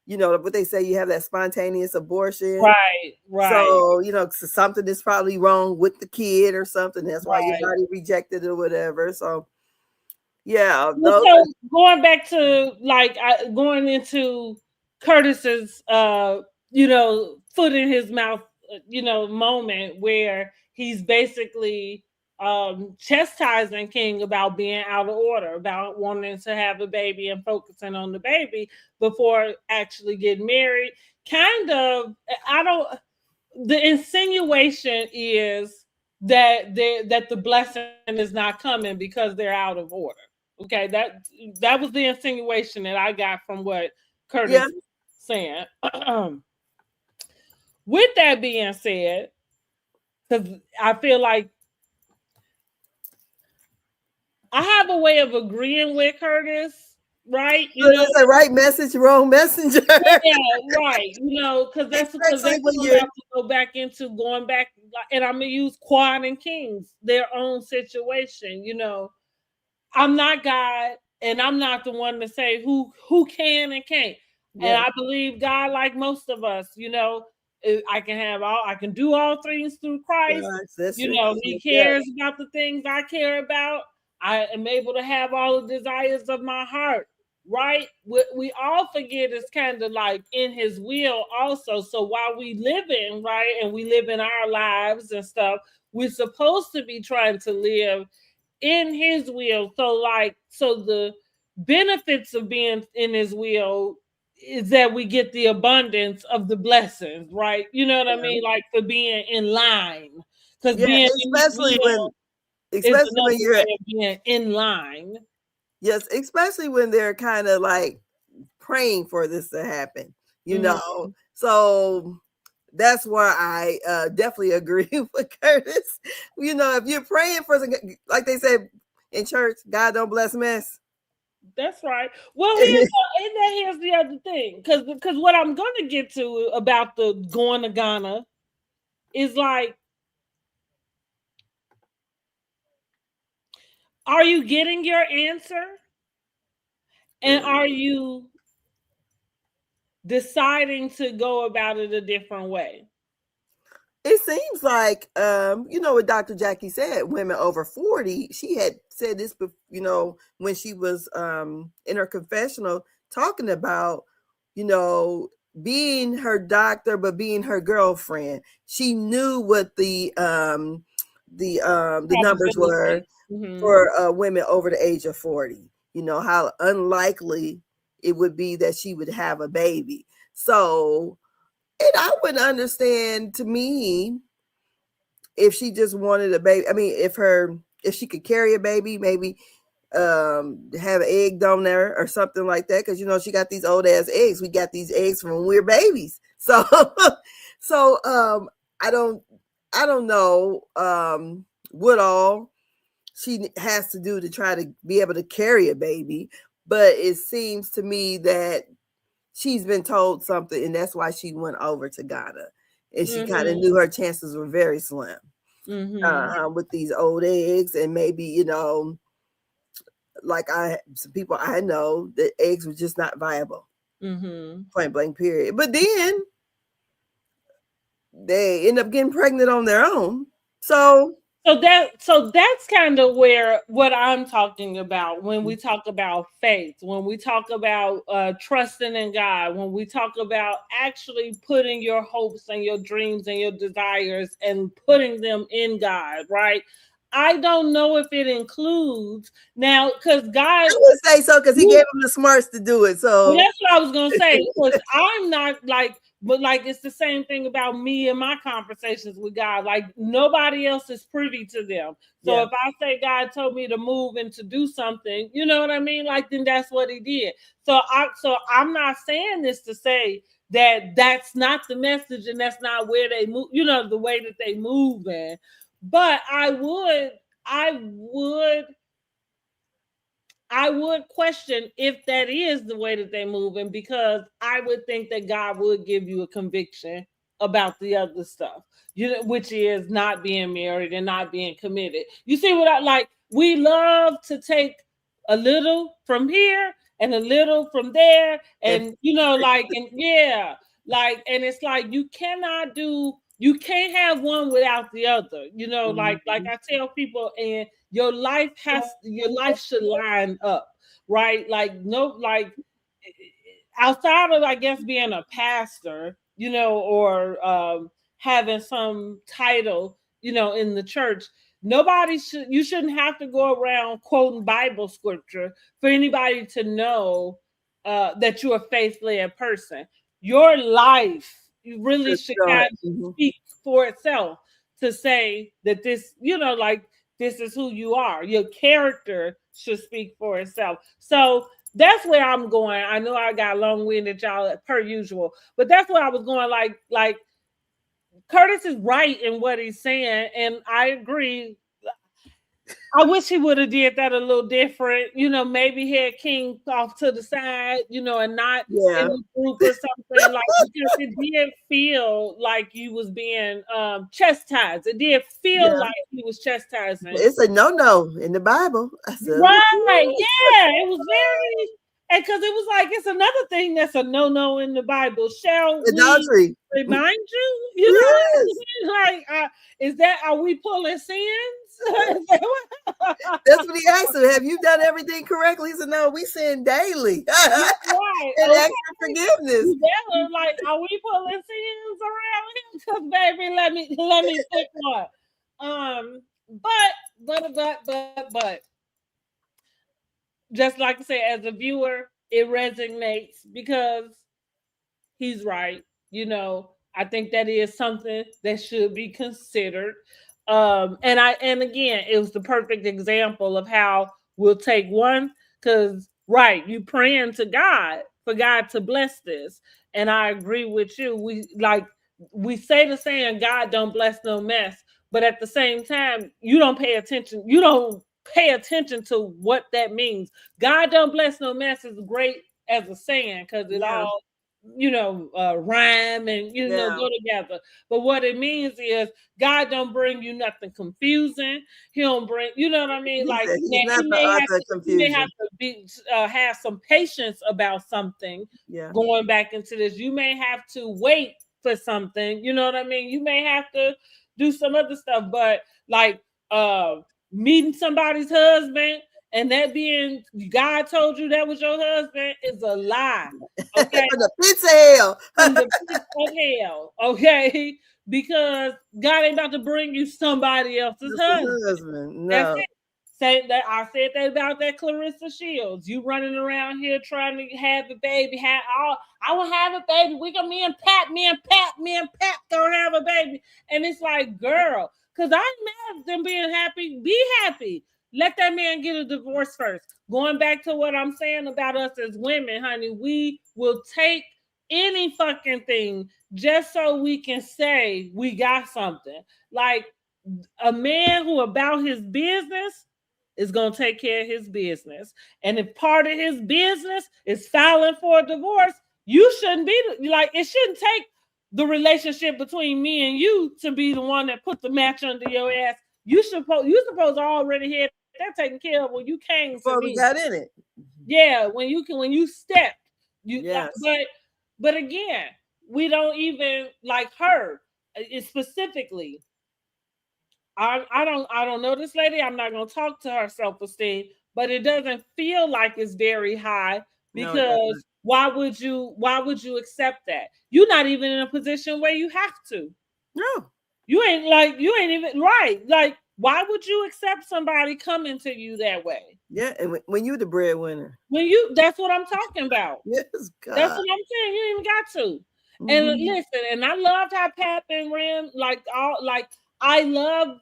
what they say, you have that spontaneous abortion. Right. So, something is probably wrong with the kid or something. That's why your body rejected it or whatever. So, yeah. So going back to going into Curtis's, foot in his mouth, moment where he's basically chastising King about being out of order, about wanting to have a baby and focusing on the baby before actually getting married. Kind of, the insinuation is that the blessing is not coming because they're out of order. Okay, that was the insinuation that I got from what Curtis was saying. With that being said, because I feel like I have a way of agreeing with Curtis, right? It's a right message, wrong messenger. Yeah, right. Because that's what we have to go back into, and I'm gonna use Quad and Kings, their own situation. I'm not God, and I'm not the one to say who can and can't. Yeah. And I believe God, like most of us, I can do all things through Christ. He cares about the things I care about. I am able to have all the desires of my heart, right? We all forget it's kind of like in his will also. So while we live in, right, and we live in our lives and stuff, we're supposed to be trying to live in his will. So the benefits of being in his will is that we get the abundance of the blessings, right? You know what I mean? Like for being in line. Because Yeah, being in the especially will is when another you're, way of being in line. yes, especially when they're kind of like praying for this to happen, you Mhm. know. So that's why I definitely agree with Curtis. You know, if you're praying for, like they said in church, God don't bless mess. That's right. Well, here's the other thing, because what I'm gonna get to about the going to Ghana is like, are you getting your answer, and are you deciding to go about it a different way? It seems like, you know, what Dr. Jackie said, women over 40, she had said this, you know, when she was in her confessional talking about, you know, being her doctor, but being her girlfriend. She knew what the numbers were Mm-hmm. for women over the age of 40. You know, how unlikely it would be that she would have a baby. So, and I wouldn't understand, to me, if she just wanted a baby. I mean, if she could carry a baby, maybe have an egg donor or something like that, because you know she got these old ass eggs. We got these eggs from when we were babies. So so I don't know what all she has to do to try to be able to carry a baby, but it seems to me that she's been told something, and that's why she went over to Ghana. And she kind of knew her chances were very slim with these old eggs. And maybe, you know, like some people I know, that eggs were just not viable. Point blank, period. But then they end up getting pregnant on their own. So that's kind of where what I'm talking about when we talk about faith, when we talk about trusting in God, when we talk about actually putting your hopes and your dreams and your desires and putting them in God, right? I don't know if it includes now, because God, I would say so, because he gave them the smarts to do it. So well, that's what I was gonna say. Because I'm not like, but like it's the same thing about me and my conversations with God. Like nobody else is privy to them. So if I say God told me to move and to do something, you know what I mean? Like then that's what he did. So I'm not saying this to say that that's not the message and that's not where they move, you know, the way that they move in. But I would question if that is the way that they're moving, because I would think that God would give you a conviction about the other stuff, you know, which is not being married and not being committed. You see what I like? We love to take a little from here and a little from there, and you know, like, and yeah, like, and it's like you can't have one without the other, you know, like I tell people, and your life should line up, right? Like no, like outside of I guess being a pastor, you know, or having some title, you know, in the church, you shouldn't have to go around quoting Bible scripture for anybody to know that you're a faith-led person. Your life really should kind of speak for itself, to say that this, you know, like this is who you are. Your character should speak for itself. So that's where I'm going. I know I got long-winded, y'all, per usual, but that's where I was going. Like Curtis is right in what he's saying, and I agree. I wish he would have did that a little different. You know, maybe had King off to the side, you know, and not in a group or something, like, because it did feel like you was being chastised. It did feel like he was chastising. It's a no in the Bible. Right. Yeah. It was very, and because it was like, it's another thing that's a no in the Bible. Shall we Adultery. remind you? You know what I mean? Like, are we pulling sins? That's what he asked him. Have you done everything correctly? He said, no, we sin daily. Right. And ask for forgiveness. Like, are we pulling sins around here? Because baby, let me pick one. But just like I say, as a viewer, it resonates because he's right. I think that is something that should be considered. And again, it was the perfect example of how we'll take one, because right, you praying to God for God to bless this. And I agree with you. We say the saying, God don't bless no mess, but at the same time, you don't pay attention. You don't pay attention to what that means. God don't bless no mess is great as a saying, because it all rhyme and go together. But what it means is God don't bring you nothing confusing. He don't bring, you know what I mean? Like, now, you may have to be have some patience about something. Going back into this, you may have to wait for something. You know what I mean? You may have to do some other stuff, but like meeting somebody's husband and that being God told you that was your husband is a lie. Okay. From the pits of hell. From the pits of hell. Okay. Because God ain't about to bring you somebody else's husband. No. That's it. Say that I said that about that Clarissa Shields. You running around here trying to have a baby. I will have a baby. Me and Pat gonna have a baby. And it's like, girl, because I'm mad at them being happy. Be happy. Let that man get a divorce first. Going back to what I'm saying about us as women, honey, we will take any fucking thing just so we can say we got something. Like a man who about his business is going to take care of his business. And if part of his business is filing for a divorce, you shouldn't be like, it shouldn't take the relationship between me and you to be the one that put the match under your ass. You supposed to already have that taken care of when you came before we got in it. Yeah, when you stepped. But again, we don't even like her specifically. I don't know this lady. I'm not gonna talk to her self-esteem, but it doesn't feel like it's very high because why would you accept that? You're not even in a position where you have to. No. You ain't even right. Like, why would you accept somebody coming to you that way? Yeah, and when you're the breadwinner. That's what I'm talking about. Yes, God. That's what I'm saying. You ain't even got to. Mm-hmm. And listen, and I loved how Pat and Ram, I love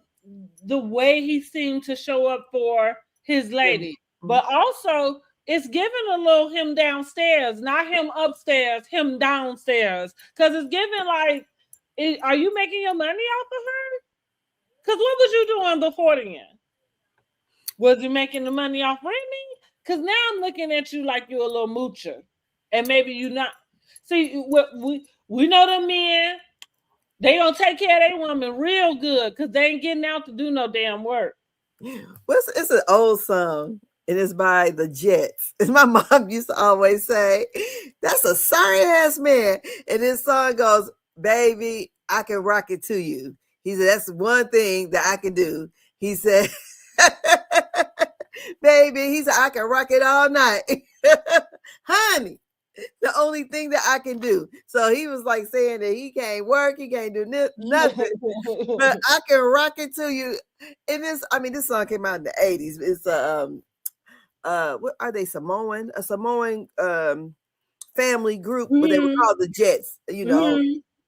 the way he seemed to show up for his lady. Mm-hmm. But also, it's giving a little him downstairs, not him upstairs, him downstairs. Because it's giving like, are you making your money off of her? Because what was you doing before then? Was you making the money off Remy? Because now I'm looking at you like you're a little moocher. And maybe you not. See, we know the men, they don't take care of their woman real good because they ain't getting out to do no damn work. Well, it's an old song. And it's by the Jets. As my mom used to always say, that's a sorry ass man. And this song goes, baby, I can rock it to you. He said, that's one thing that I can do. He said, baby, he said, I can rock it all night. Honey, the only thing that I can do. So he was like saying that he can't work, he can't do nothing, but I can rock it to you. And this song came out in the 80s. It's what are they? A Samoan family group, but they were called the Jets.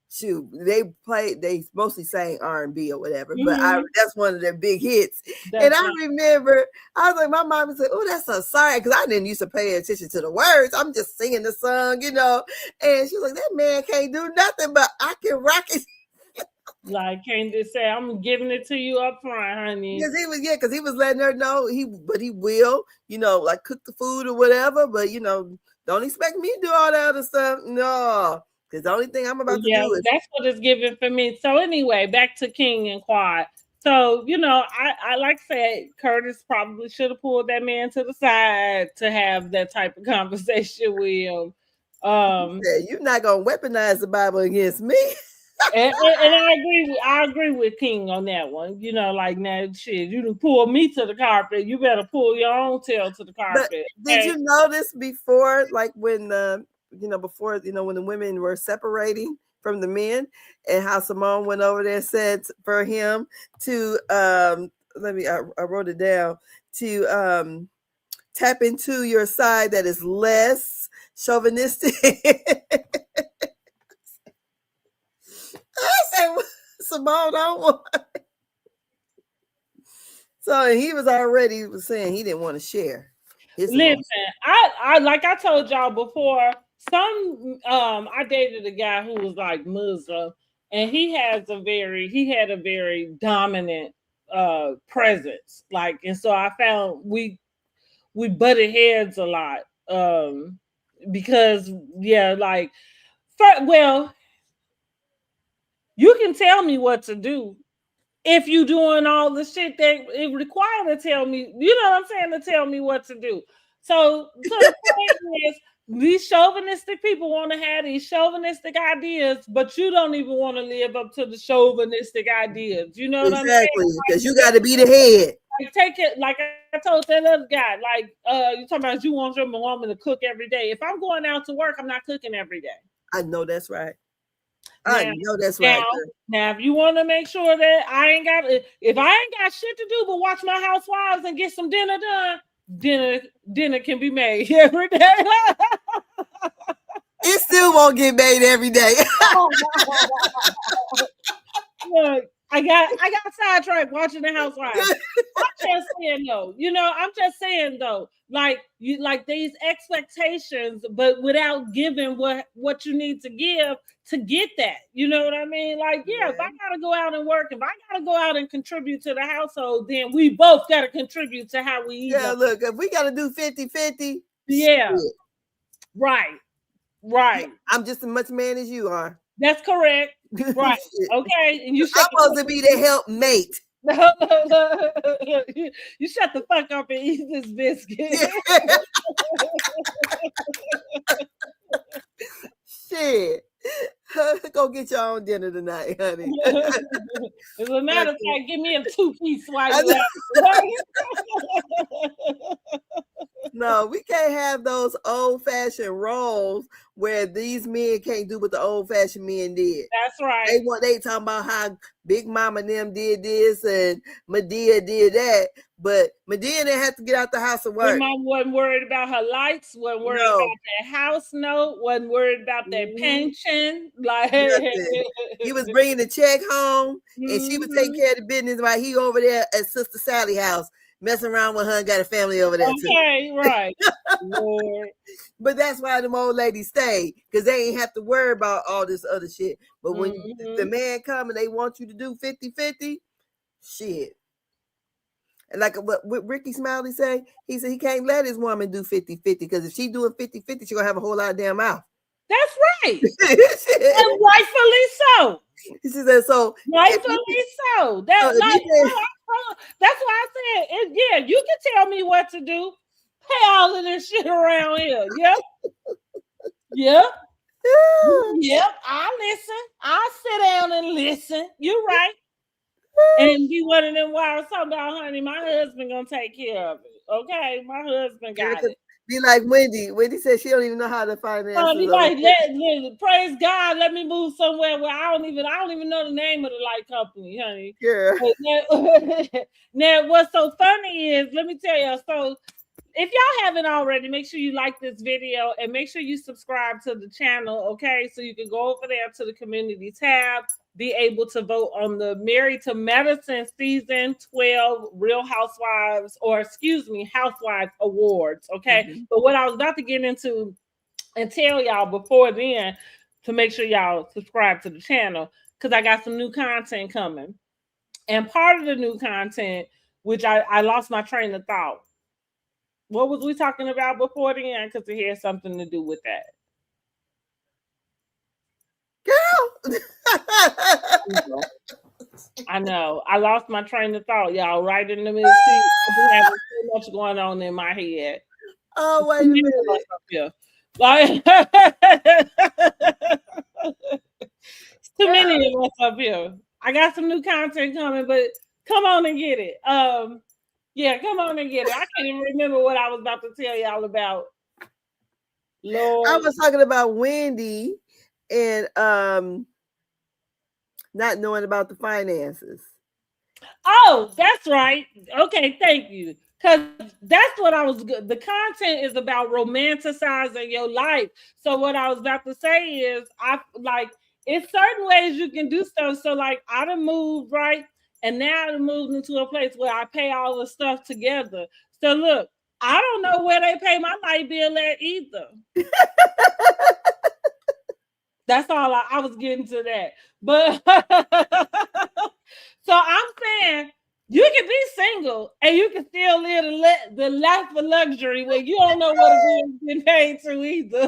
Shoot, they mostly sang R&B or whatever, but that's one of their big hits. I remember, I was like, my mom said, oh, that's so sorry, because I didn't used to pay attention to the words. I'm just singing the song, and she was like, that man can't do nothing, but I can rock it. Like, can't just say, I'm giving it to you up front, honey. Because he was letting her know he will, like cook the food or whatever, but don't expect me to do all that other stuff. No. Because the only thing I'm about to do is... that's what it's giving for me. So anyway, back to King and Quad. So, I like said, Curtis probably should have pulled that man to the side to have that type of conversation with him. You're not going to weaponize the Bible against me. and I agree with King on that one. Like, now, shit, you done pull me to the carpet. You better pull your own tail to the carpet. But did you notice before, like when before, when the women were separating from the men, and how Simone went over there and said for him to, I wrote it down, to tap into your side that is less chauvinistic. I said, Simone, don't want. So he was already saying he didn't want to share his Listen, I like I told y'all before, I dated a guy who was like Muslim, and he had a very dominant presence. Like, and so I found we butted heads a lot. Because like well, you can tell me what to do if you doing all the shit that it required to tell me, you know what I'm saying, to tell me what to do. So the point is, these chauvinistic people want to have these chauvinistic ideas, but you don't even want to live up to the chauvinistic ideas. You know what I'm saying? Exactly, because you got to be the head. Like, take it, like I told that other guy, like you talking about you want your woman to cook every day. If I'm going out to work, I'm not cooking every day. I know that's right. I know that's right. Girl. Now, if you want to make sure that if I ain't got shit to do but watch my housewives and get some dinner done, dinner can be made every day. It still won't get made every day. Look, I got sidetracked watching the housewives. I'm just saying though, I'm just saying though, like you like these expectations, but without giving what you need to give to get that. You know what I mean? Like, if I gotta go out and work, if I gotta go out and contribute to the household, then we both gotta contribute to how we eat. Yeah, look, if we gotta do 50-50, yeah. Shit. Right. I'm just as much man as you are. That's correct. Right. Okay. And I'm supposed to be the helpmate. You shut the fuck up and eat this biscuit. Shit. Go get your own dinner tonight, honey. As a matter of fact, give me a 2-piece while No, we can't have those old-fashioned roles where these men can't do what the old-fashioned men did. That's right. They talking about how Big Mama and them did this and Medea did that, but Medea didn't have to get out the house and work. Your mom wasn't worried about her lights, wasn't worried about that house note, wasn't worried about that pension. Like he was bringing the check home, and she would take care of the business while he over there at Sister Sally's house. Messing around with her and got a family over there too. Okay, right. Lord. But that's why them old ladies stay, because they ain't have to worry about all this other shit. But when the man come and they want you to do 50-50, shit. And like what Ricky Smiley say, he said he can't let his woman do 50-50, because if she doing 50-50, she gonna have a whole lot of damn mouth. That's right. And rightfully so. He said so. Rightfully so. That's why I said, you can tell me what to do. Pay all of this shit around here. Yep. I'll listen. I'll sit down and listen. You're right. And be one of them wives talking about, honey, my husband gonna take care of it. Okay, my husband got it. Be like Wendy. Wendy said she don't even know how to finance. Like, praise God, let me move somewhere where I don't even know the name of the light company, honey. Yeah. Now, what's so funny is, let me tell you. So, if y'all haven't already, make sure you like this video and make sure you subscribe to the channel. Okay, so you can go over there to the community tab, be able to vote on the Married to Medicine season 12 Real Housewives, Housewives Awards. Okay. But what I was about to get into and tell y'all before then, to make sure y'all subscribe to the channel, because I got some new content coming. And part of the new content, which I lost my train of thought. What was we talking about before then? Because it has something to do with that. Girl. I know. I lost my train of thought, y'all, right in the middle. I have so much going on in my head. Oh, wait a minute. Like, too many of us up here. I got some new content coming, but come on and get it. Come on and get it. I can't even remember what I was about to tell y'all about. Lord. I was talking about Wendy and not knowing about the finances. Oh, that's right. Okay, thank you. Because that's what I was. The content is about romanticizing your life. So what I was about to say is, I like it's certain ways you can do stuff. So like I done moved, right? And now I done moved into a place where I pay all the stuff together. So look, I don't know where they pay my light bill at either. That's all I was getting to that. But so I'm saying you can be single and you can still live the life of luxury where you don't know what it is getting paid to either.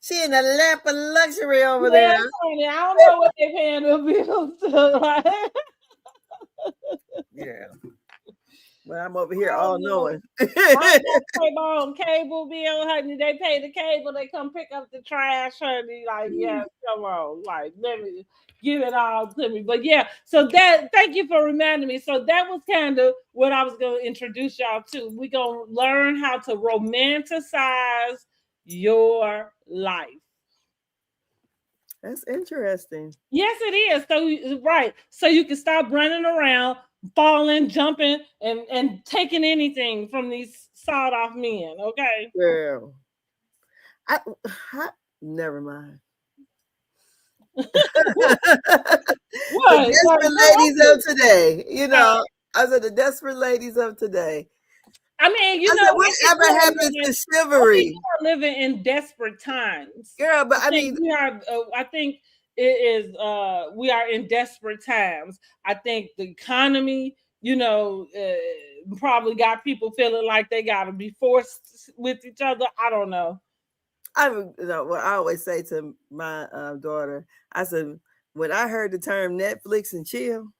She in a lap of luxury over Yeah, there. honey, I don't know what they paying the bills to. Yeah. Well, I'm over here all knowing. I pay my own cable bill, honey. They pay the cable. They come pick up the trash, honey. Like, yeah, come on. Like, let me give it all to me. But yeah, so that, thank you for reminding me. So that was kind of what I was going to introduce y'all to. We're going to learn how to romanticize your life. That's interesting. Yes, it is. So right. So you can stop running around, falling, jumping, and taking anything from these sawed off men. Okay. Girl. I never mind. What? The desperate ladies of today. You know, I said the desperate ladies of today. I mean, you know, whatever happens to chivalry? We are living in desperate times, girl. But I mean, we are. I think it is. We are in desperate times. I think the economy, you know, probably got people feeling like they got to be forced with each other. I don't know. What I always say to my daughter, I said, when I heard the term Netflix and chill,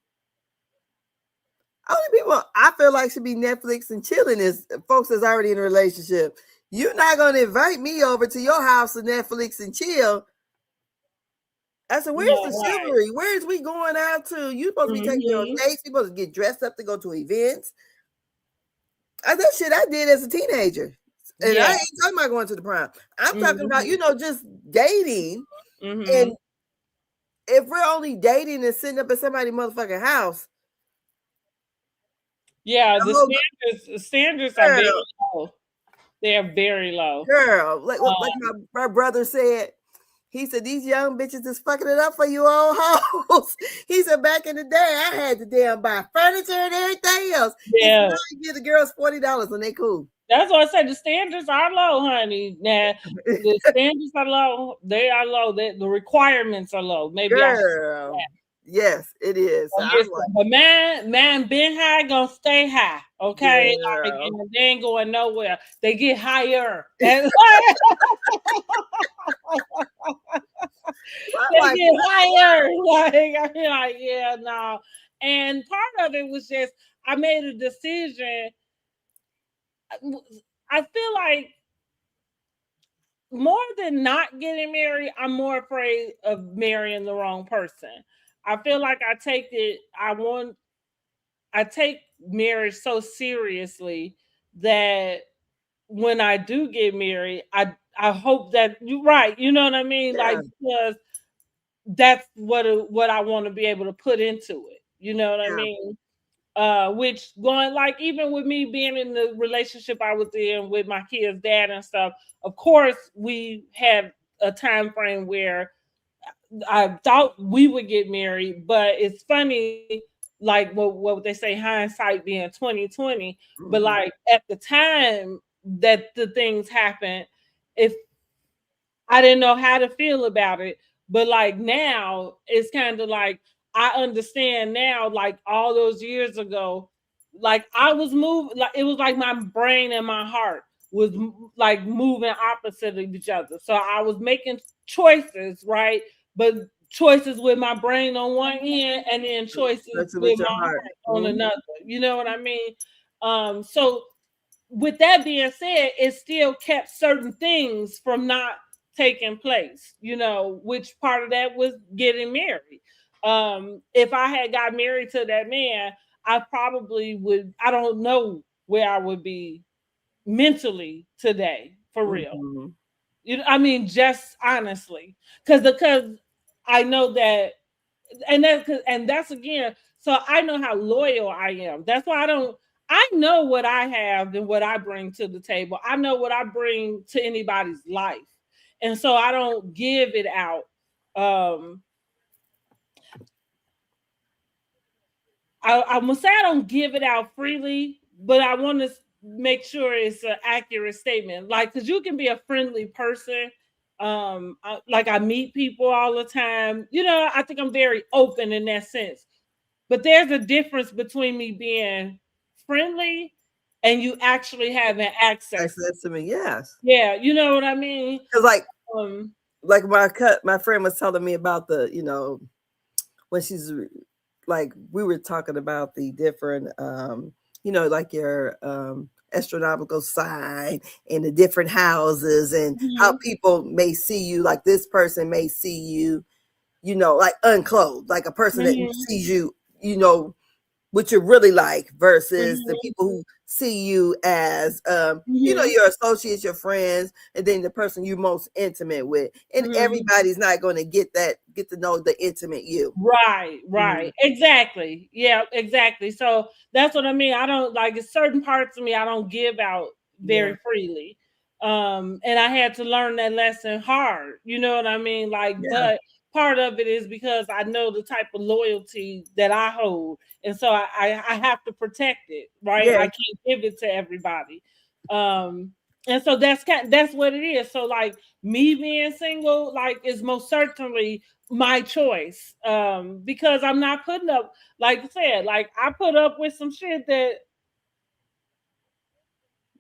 only people I feel like should be Netflix and chilling is folks that's already in a relationship. You're not going to invite me over to your house to Netflix and chill. I said, where's the chivalry? Where's we going out to? You supposed to be taking your dates. You supposed to get dressed up to go to events. That shit I did as a teenager. And I ain't talking about going to the prom. I'm talking about, you know, just dating. And if we're only dating and sitting up at somebody's motherfucking house. Yeah, the standards are very low. They are very low. Girl, like my brother said, he said, these young bitches is fucking it up for you old hoes. He said, back in the day, I had to damn buy furniture and everything else. Yeah. You give the girls $40 and they cool. That's why I said the standards are low, honey. Now, the standards are low. They are low. The requirements are low. Maybe girl. Yes, it is. But man, been high, gonna stay high. Okay, like, and they ain't going nowhere. They get higher. They get higher. Like, yeah, no. And part of it was just I made a decision. I feel like more than not getting married, I'm more afraid of marrying the wrong person. I feel like I take marriage so seriously that when I do get married, I hope that you're right. You know what I mean? Yeah. Like, because that's what I want to be able to put into it. You know what I mean? Which going like even with me being in the relationship I was in with my kid's dad and stuff, of course we had a time frame where I thought we would get married, but it's funny, like what they say, hindsight being 2020. But like at the time that the things happened, if I didn't know how to feel about it, but like now it's kind of like I understand now, like all those years ago, like I was moving, like it was like my brain and my heart was like moving opposite of each other. So I was making choices, right? But choices with my brain on one end and then choices with my heart on another. You know what I mean? So with that being said, it still kept certain things from not taking place, you know, which part of that was getting married. If I had got married to that man, I probably would, I don't know where I would be mentally today, for real. You know, I mean, just honestly, because I know that, and that's again, so I know how loyal I am. That's why I know what I have and what I bring to the table. I know what I bring to anybody's life. And so I don't give it out. Um, I'm gonna say I don't give it out freely, but I want to make sure it's an accurate statement. Like, because you can be a friendly person. Like I meet people all the time. I think I'm very open in that sense. But there's a difference between me being friendly and you actually having access. Access to me, yes. Yeah, you know what I mean? Because Um, like my friend was telling me about the, when she's like, we were talking about the different, like your astronomical sign and the different houses and how people may see you. Like this person may see you, like unclothed, like a person that sees you, what you're really like versus the people who see you as your associates, your friends, and then the person you're most intimate with. And everybody's not going to get to know the intimate you. Right. Exactly. Yeah, exactly. So that's what I mean. I don't like certain parts of me I don't give out very freely. And I had to learn that lesson hard. You know what I mean? But part of it is because I know the type of loyalty that I hold. And so I have to protect it, right? I can't give it to everybody. And so that's what it is. So like me being single, like is most certainly my choice. Because I'm not putting up, like I said, like I put up with some shit that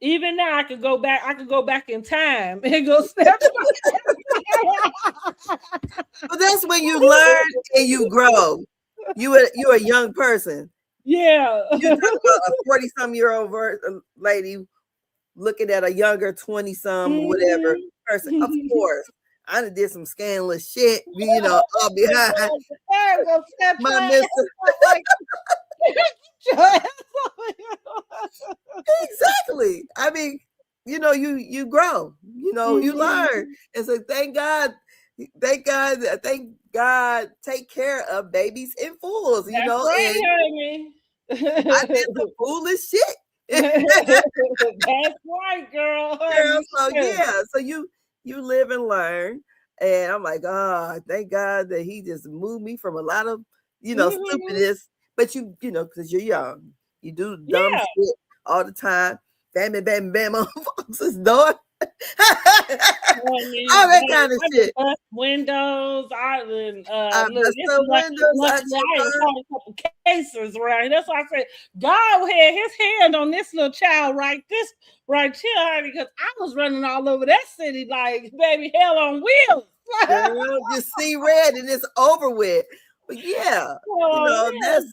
even now I could go back in time and go step. But that's when you learn and you grow. You're a young person. Yeah. You're talking about a 40-some-year-old lady looking at a younger 20-some or whatever person. Of course, I done did some scandalous shit, all behind my mister. Exactly. I mean, you grow, you learn. And so thank God, take care of babies and fools, That's right, honey. I did some foolish shit. That's right, girl. So you live and learn. And I'm like, thank God that he just moved me from a lot of, stupidness. But because you're young, you do dumb shit all the time. Bam, bam, bam, bam on folks' door. All that kind of shit. Windows. I messed up windows. I a couple cases, right? That's why I said God had his hand on this little child right here, honey, because I was running all over that city like baby hell on wheels. Girl, just see red and it's over with. But yeah, that's.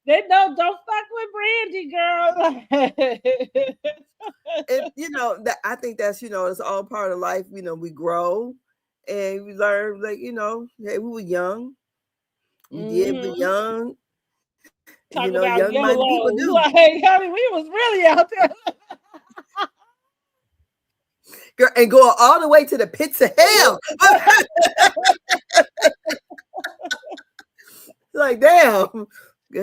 They don't fuck with Brandy, girl. That I think that's it's all part of life. We grow and we learn. Like hey, we were young. We did be young. Talk about young minded people do. Like, hey, honey, we was really out there. Girl, and go all the way to the pits of hell. Like damn. We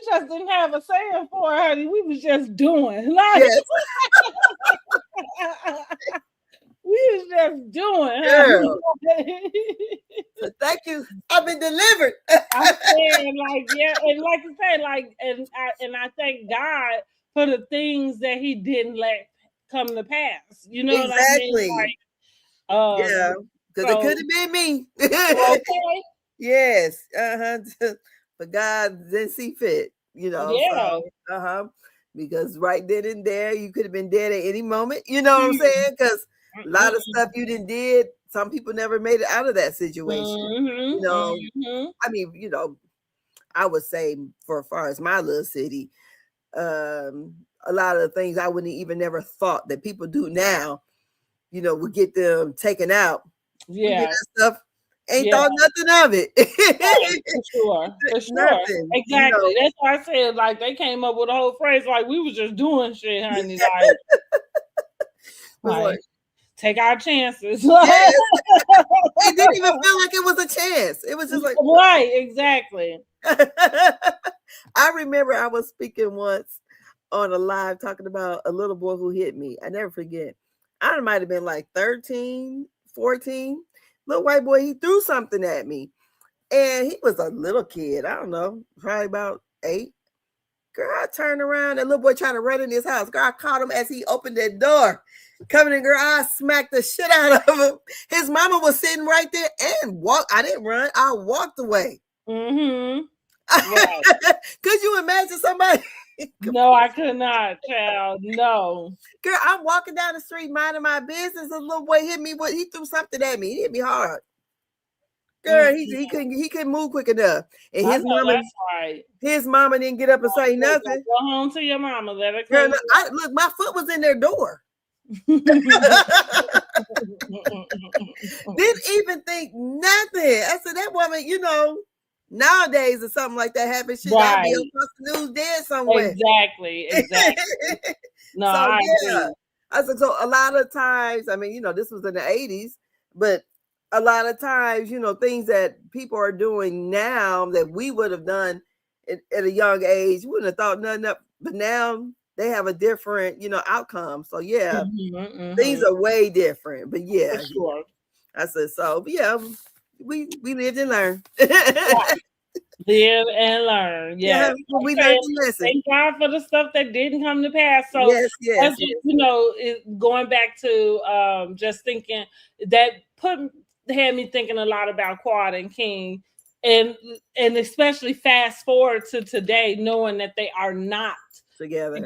just didn't have a saying for it, honey. We was just doing. Like, yes. we was just doing. Girl. So thank you. I've been delivered. I'm saying, like, yeah, and like you say, like, and I thank God for the things that He didn't let come to pass. You know exactly. what I mean? Yeah, because it could have been me. Okay. Yes, but God didn't see fit, Yeah. So, because right then and there, you could have been dead at any moment. You know what I'm saying? Because a lot of stuff you did, some people never made it out of that situation. I mean, I would say for as far as my little city, a lot of the things I wouldn't even never thought that people do now, would get them taken out. Yeah, that stuff. Ain't thought nothing of it. For sure. Nothing, exactly. That's why I said, like, they came up with a whole phrase like we was just doing shit, honey. Like take our chances. Yes. It didn't even feel like it was a chance. It was just like right, exactly. I remember I was speaking once on a live talking about a little boy who hit me. I never forget. I might have been like 13, 14. Little white boy, he threw something at me. And he was a little kid. I don't know, probably about 8. Girl, I turned around. That little boy trying to run in his house. Girl, I caught him as he opened that door. Coming in, girl, I smacked the shit out of him. His mama was sitting right there and walked. I didn't run. I walked away. Mm-hmm. Right. Could you imagine somebody? No, I could not, child. No. Girl, I'm walking down the street minding my business. A little boy hit me. He threw something at me. He hit me hard. Girl, he couldn't move quick enough. And his mama, that's right. His mama didn't get up and say nothing. Go home to your mama. Let her come. Girl, look, my foot was in their door. Didn't even think nothing. I said, that woman, nowadays if something like that happens, she'd be on the news dead somewhere. Exactly. No, so, I agree. I said, so a lot of times, I mean, this was in the 80s, but a lot of times, things that people are doing now that we would have done at a young age, we wouldn't have thought nothing up, but now they have a different, outcome. So things are way different. But for sure. I said, so we lived and learned. Live and learn. Yeah, we learned the lesson. Thank God for the stuff that didn't come to pass. So yes. Going back to just thinking that had me thinking a lot about Quad and King, and especially fast forward to today, knowing that they are not together,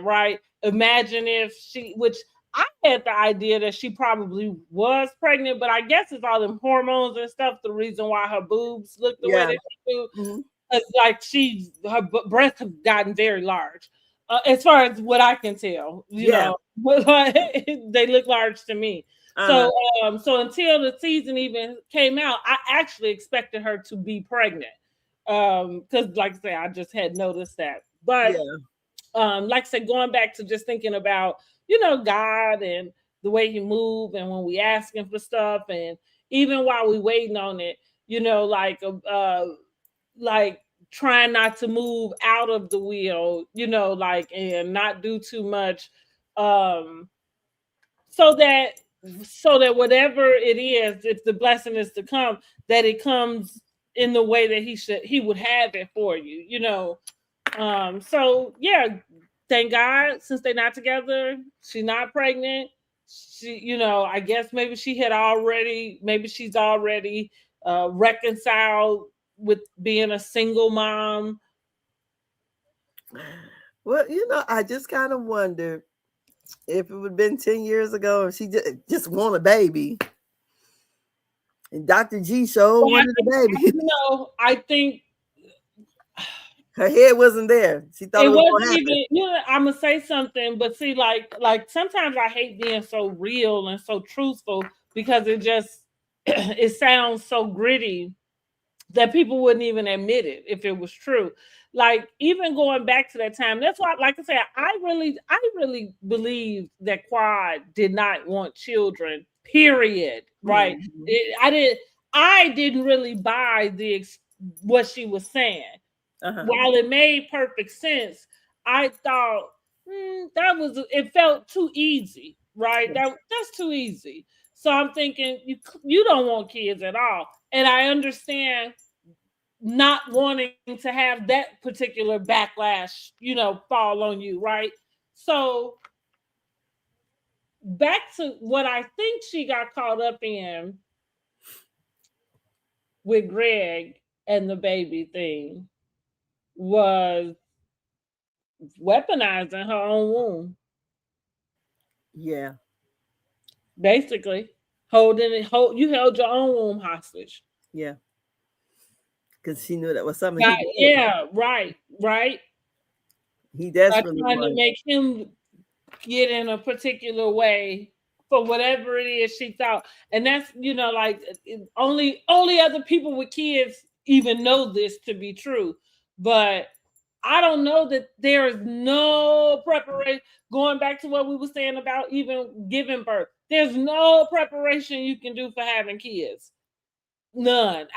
right? Imagine if which I had the idea that she probably was pregnant, but I guess it's all them hormones and stuff, the reason why her boobs look the way they do. Mm-hmm. Like her breasts have gotten very large. As far as what I can tell, they look large to me. So until the season even came out, I actually expected her to be pregnant. Because like I said, I just had noticed that. But like I said, going back to just thinking about, God and the way he moved, and when we ask him for stuff, and even while we waiting on it, like trying not to move out of the wheel, and not do too much, so that whatever it is, if the blessing is to come, that it comes in the way that he would have it for you, thank God, since they're not together, she's not pregnant. She, I guess maybe she's already reconciled with being a single mom. Well, I just kind of wonder if it would have been 10 years ago, if she just want a baby. And Dr. G wanted a baby. I think her head wasn't there. She thought it wasn't even. I'm gonna say something, but see, like sometimes I hate being so real and so truthful, because it sounds so gritty that people wouldn't even admit it if it was true. Like, even going back to that time, that's why, like I said, I really believe that Quad did not want children. Period. Right? Mm-hmm. I didn't really buy what she was saying. While it made perfect sense, I thought it felt too easy, right? That's too easy. So I'm thinking, you don't want kids at all. And I understand not wanting to have that particular backlash, fall on you, right? So back to what I think she got caught up in with Greg and the baby thing was weaponizing her own womb. Yeah. Basically, you held your own womb hostage. Yeah. Because she knew that was something. Right. He desperately trying to make him get in a particular way for whatever it is she thought. And that's, like, only other people with kids even know this to be true. But I don't know that there is no preparation. Going back to what we were saying about even giving birth, there's no preparation you can do for having kids. None.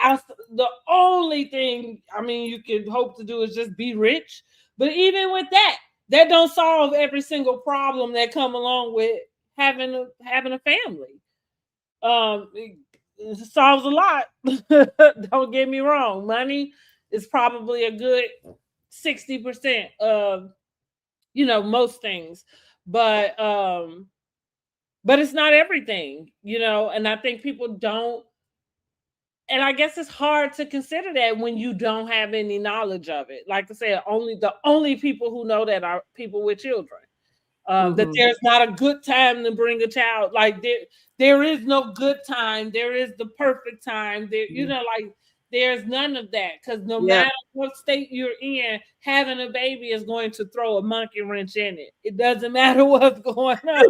The only thing, I mean, you could hope to do is just be rich. But even with that, that don't solve every single problem that come along with having a family. It solves a lot. Don't get me wrong. Money is probably a good 60% of most things, but it's not everything, and I think people don't, and I guess it's hard to consider that when you don't have any knowledge of it. Like I said, the only people who know that are people with children. That there's not a good time to bring a child. Like there is no good time. There is the perfect time. There, like there's none of that, because no matter what state you're in, having a baby is going to throw a monkey wrench in it. It doesn't matter what's going on.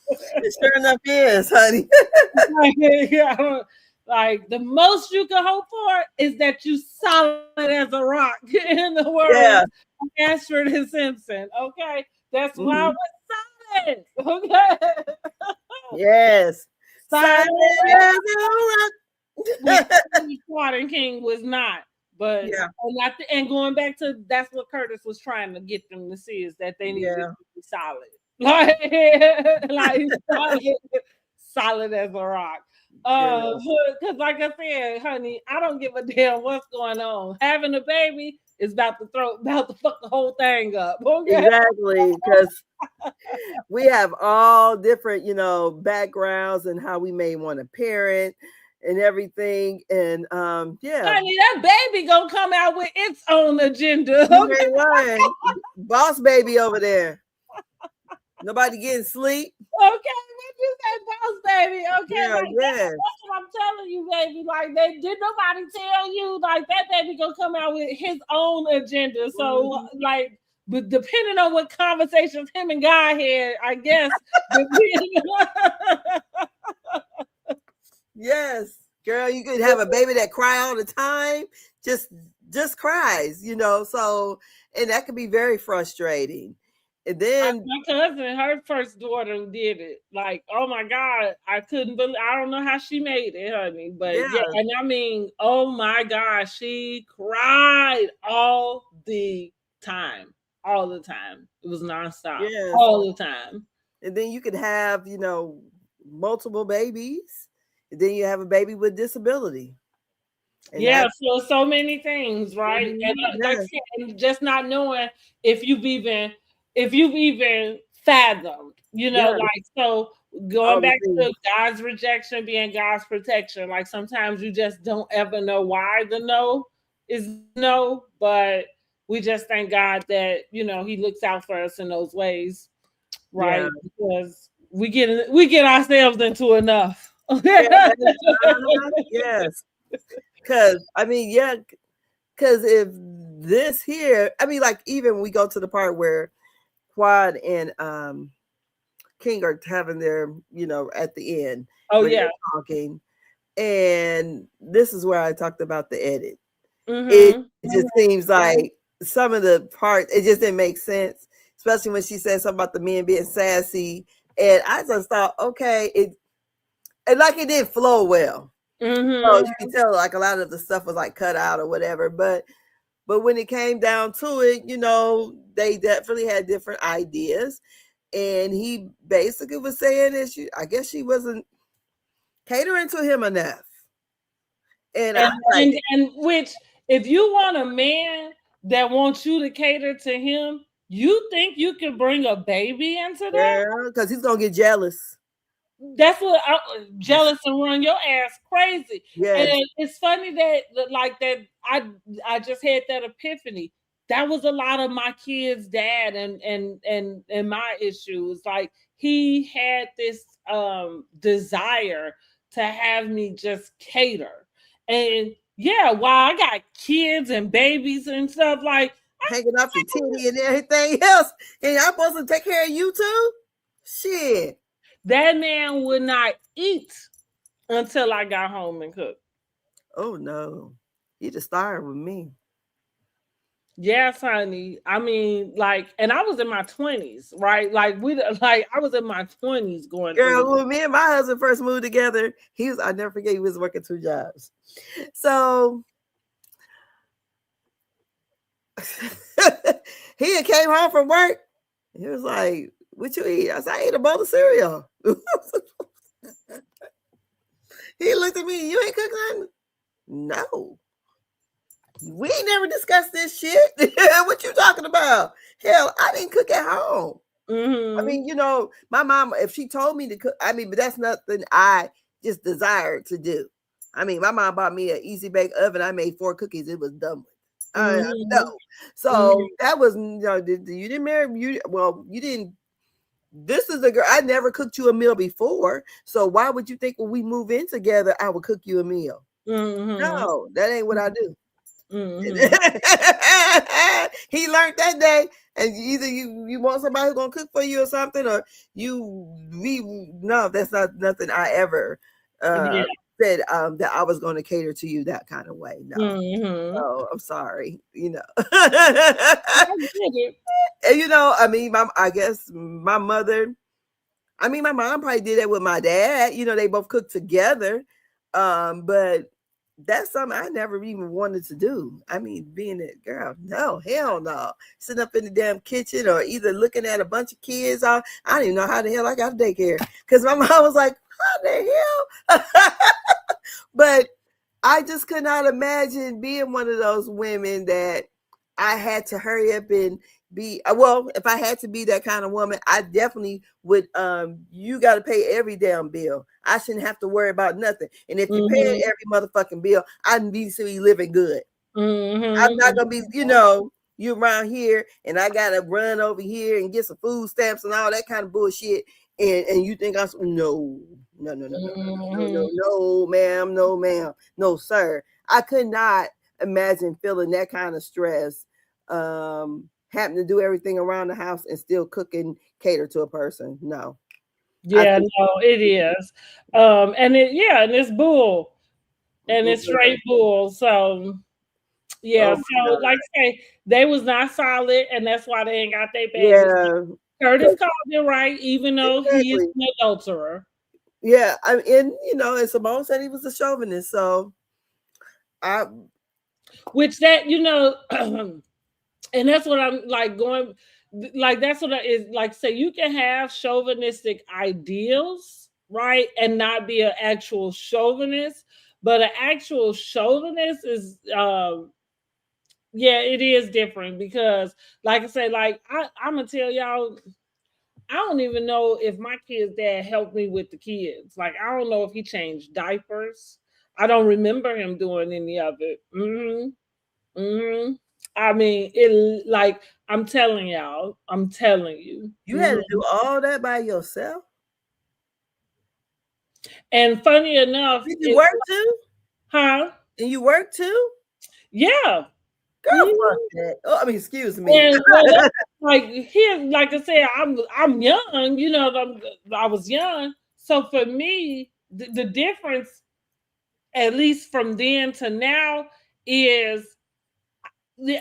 It sure enough is, honey. Like the most you can hope for is that you solid as a rock in the world. Yeah. Ashford and Simpson. Okay. That's why we're solid. Okay. Yes. Solid as a rock. Which King was not. But and going back to, that's what Curtis was trying to get them to see, is that they need to be solid. Like solid as a rock. Because like I said, honey, I don't give a damn what's going on. Having a baby is about to fuck the whole thing up. Okay? Exactly, because we have all different, backgrounds and how we may want to parent and everything. And honey, that baby gonna come out with its own agenda. Okay? Right. Boss baby over there. Nobody getting sleep. Okay, what you say, boss baby? Okay, yeah, that's what I'm telling you, baby. Like, did nobody tell you, like, that baby gonna come out with his own agenda? So, like, but depending on what conversations him and God had, I guess. Yes, girl, you could have a baby that cry all the time, just cries, So, and that could be very frustrating. And then my cousin, her first daughter did it. Like, oh my God, I couldn't believe. I don't know how she made it, honey. But and I mean, oh my God, she cried all the time. All the time. It was nonstop. Yes. All the time. And then you could have, multiple babies. And then you have a baby with disability. And so many things, right? And like I said, just not knowing if you've even fathomed, like, so going back to God's rejection being God's protection. Like, sometimes you just don't ever know why the no is no, but we just thank God that, he looks out for us in those ways, right? Because we get ourselves into enough. Yes. Because, I mean, because if this here, I mean, like, even we go to the part where Quad and King are having their, at the end. Oh, yeah. Talking. And this is where I talked about the edit. It just seems like some of the parts, it just didn't make sense, especially when she said something about the men being sassy. And I just thought, okay, it didn't flow well. So you can tell, like, a lot of the stuff was like cut out or whatever. But when it came down to it, they definitely had different ideas. And he basically was saying that I guess she wasn't catering to him enough. And which, if you want a man that wants you to cater to him, you think you can bring a baby into that? Yeah, because he's gonna get jealous. That's what jealous and run your ass crazy. Yes. And it's funny that I just had that epiphany. That was a lot of my kids' dad and my issues. Like, he had this desire to have me just cater. And while I got kids and babies and stuff, like, hanging off your titty and everything else, and I'm supposed to take care of you too? Shit. That man would not eat until I got home and cooked. Oh no. He just started with me. Yes, honey. I mean, like, and I was in my 20s, right? Like I was in my 20s going through Girl, it. when me and my husband first moved together, I never forget, he was working 2 jobs. So he had came home from work. He was like, "What you eat?" I said, "I ate a bowl of cereal." He looked at me, "You ain't cooked nothing?" No. We ain't never discussed this shit. What you talking about? Hell, I didn't cook at home. I mean, my mom, if she told me to cook, I mean, but that's nothing I just desired to do. I mean, my mom bought me an easy bake oven. I made 4 cookies. It was done. No. So that was, you didn't marry you. Well, you didn't. This is a girl. I never cooked you a meal before. So why would you think when we move in together, I would cook you a meal? No, that ain't what I do. He learned that day, and either you want somebody who's gonna cook for you or something, or no, that's not nothing I ever said that I was going to cater to you that kind of way. No, so I'm sorry, and I mean, I guess my mother. I mean, my mom probably did that with my dad. They both cooked together, but that's something I never even wanted to do. I mean, being a girl, no, hell no. Sitting up in the damn kitchen or either looking at a bunch of kids. I don't even know how the hell I got daycare, because my mom was like, "How the hell?" But I just could not imagine being one of those women that I had to hurry up and be. Well, if I had to be that kind of woman, I definitely would. You got to pay every damn bill. I shouldn't have to worry about nothing. And if you pay every motherfucking bill, I need to be living good. I'm not gonna be, you around here and I gotta run over here and get some food stamps and all that kind of bullshit. And you think no, ma'am, no, ma'am, no, sir. I could not imagine feeling that kind of stress, having to do everything around the house and still cook and cater to a person. No. Yeah, no, it is. And it's bull. And it's straight bull. So yeah, so like I say, they was not solid, and that's why they ain't got their baby. Yeah. Curtis called it right, even though he is an adulterer. Yeah, and Simone said he was a chauvinist, so which that and that's what I'm like going, like that's what is like. Say you can have chauvinistic ideals, right, and not be an actual chauvinist, but an actual chauvinist is yeah, it is different because, like I said, like I'm gonna tell y'all, I don't even know if my kid's dad helped me with the kids. Like I don't know if he changed diapers. I don't remember him doing any of it. I mean, it like I'm telling y'all, I'm telling you, you had to do all that by yourself. And funny enough, did you work too? Huh? And you work too? Yeah. Girl, fuck that. Oh, I mean, excuse me. And like here, like I said, I'm young. I was young, so for me, the difference, at least from then to now, is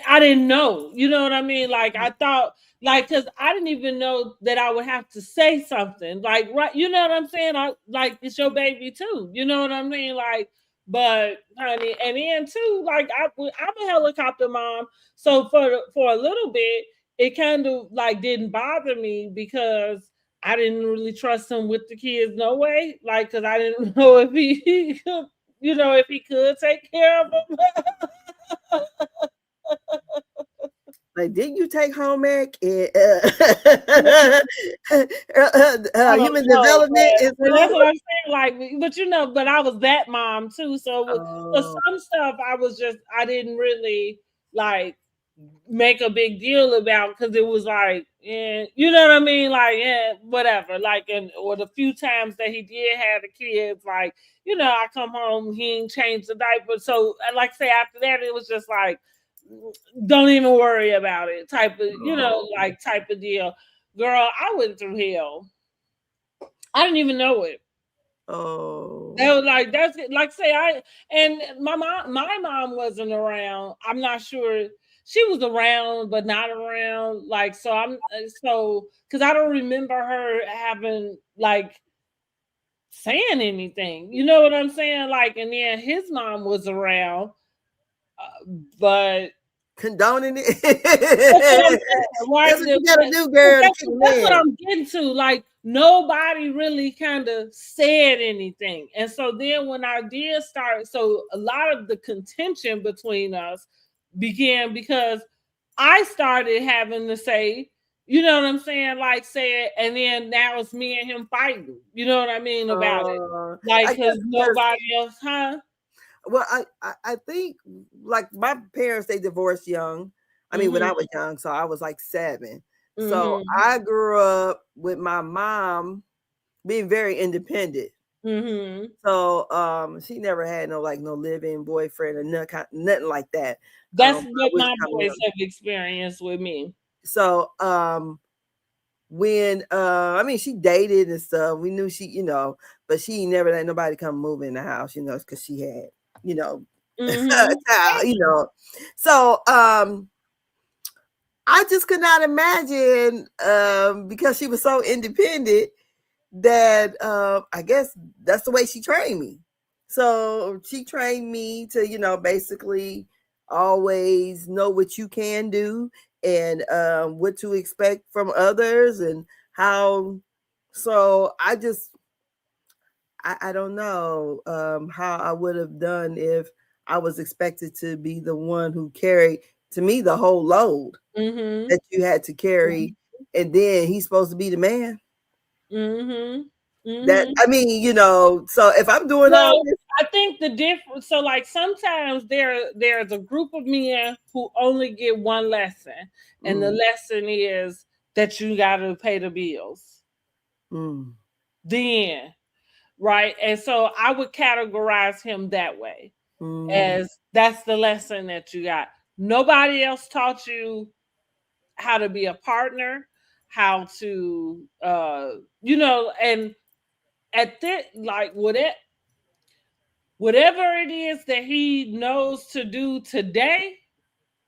I didn't know. You know what I mean? Like I thought, like, because I didn't even know that I would have to say something. Like, right? You know what I'm saying? Like it's your baby too. You know what I mean? Like, but honey, and then too, like I'm a helicopter mom, so for a little bit, it kind of like didn't bother me because I didn't really trust him with the kids, no way. Like, because I didn't know if he could, if he could take care of them. Like, didn't you take home ec? Human development is that's what I'm saying. Like, but I was that mom too. So some stuff I didn't really like make a big deal about because it was like, you know what I mean? Like, whatever. Like, or the few times that he did have the kids, like, I come home, he ain't changed the diaper. So, like I say, after that, it was just like, don't even worry about it type of, type of deal. Girl, I went through hell. I didn't even know it. That was like, that's like say and my mom wasn't around. I'm not sure. she was around but not around. Like, so I'm so because I don't remember her having like saying anything. You know what I'm saying? Like, and then his mom was around, but condoning it. Right? That's what you gotta do, girl. That's what I'm getting to. Like, nobody really kind of said anything. And so then when I did start, so a lot of the contention between us began because I started having to say, you know what I'm saying? Like, say it, and then now it's me and him fighting. You know what I mean about it? Like, because nobody else, huh? Well, I think like my parents, they divorced young. I mean, when I was young, so I was like 7. So I grew up with my mom being very independent. So she never had no living boyfriend or nothing like that. That's what my boys have experienced with me. So when I mean, she dated and stuff, we knew she, but she never let nobody come move in the house, because she had, a child, So I just could not imagine because she was so independent that I guess that's the way she trained me. So she trained me to, basically always know what you can do and what to expect from others and how. So I don't know how I would have done if I was expected to be the one who carried, to me, the whole load that you had to carry. And then he's supposed to be the man. That, I mean, so if I'm doing all this, I think the difference. So, like, sometimes there's a group of men who only get one lesson, and the lesson is that you got to pay the bills. Then, right, and so I would categorize him that way, as that's the lesson that you got. Nobody else taught you how to be a partner, how to, and at that, like, whatever it is that he knows to do today,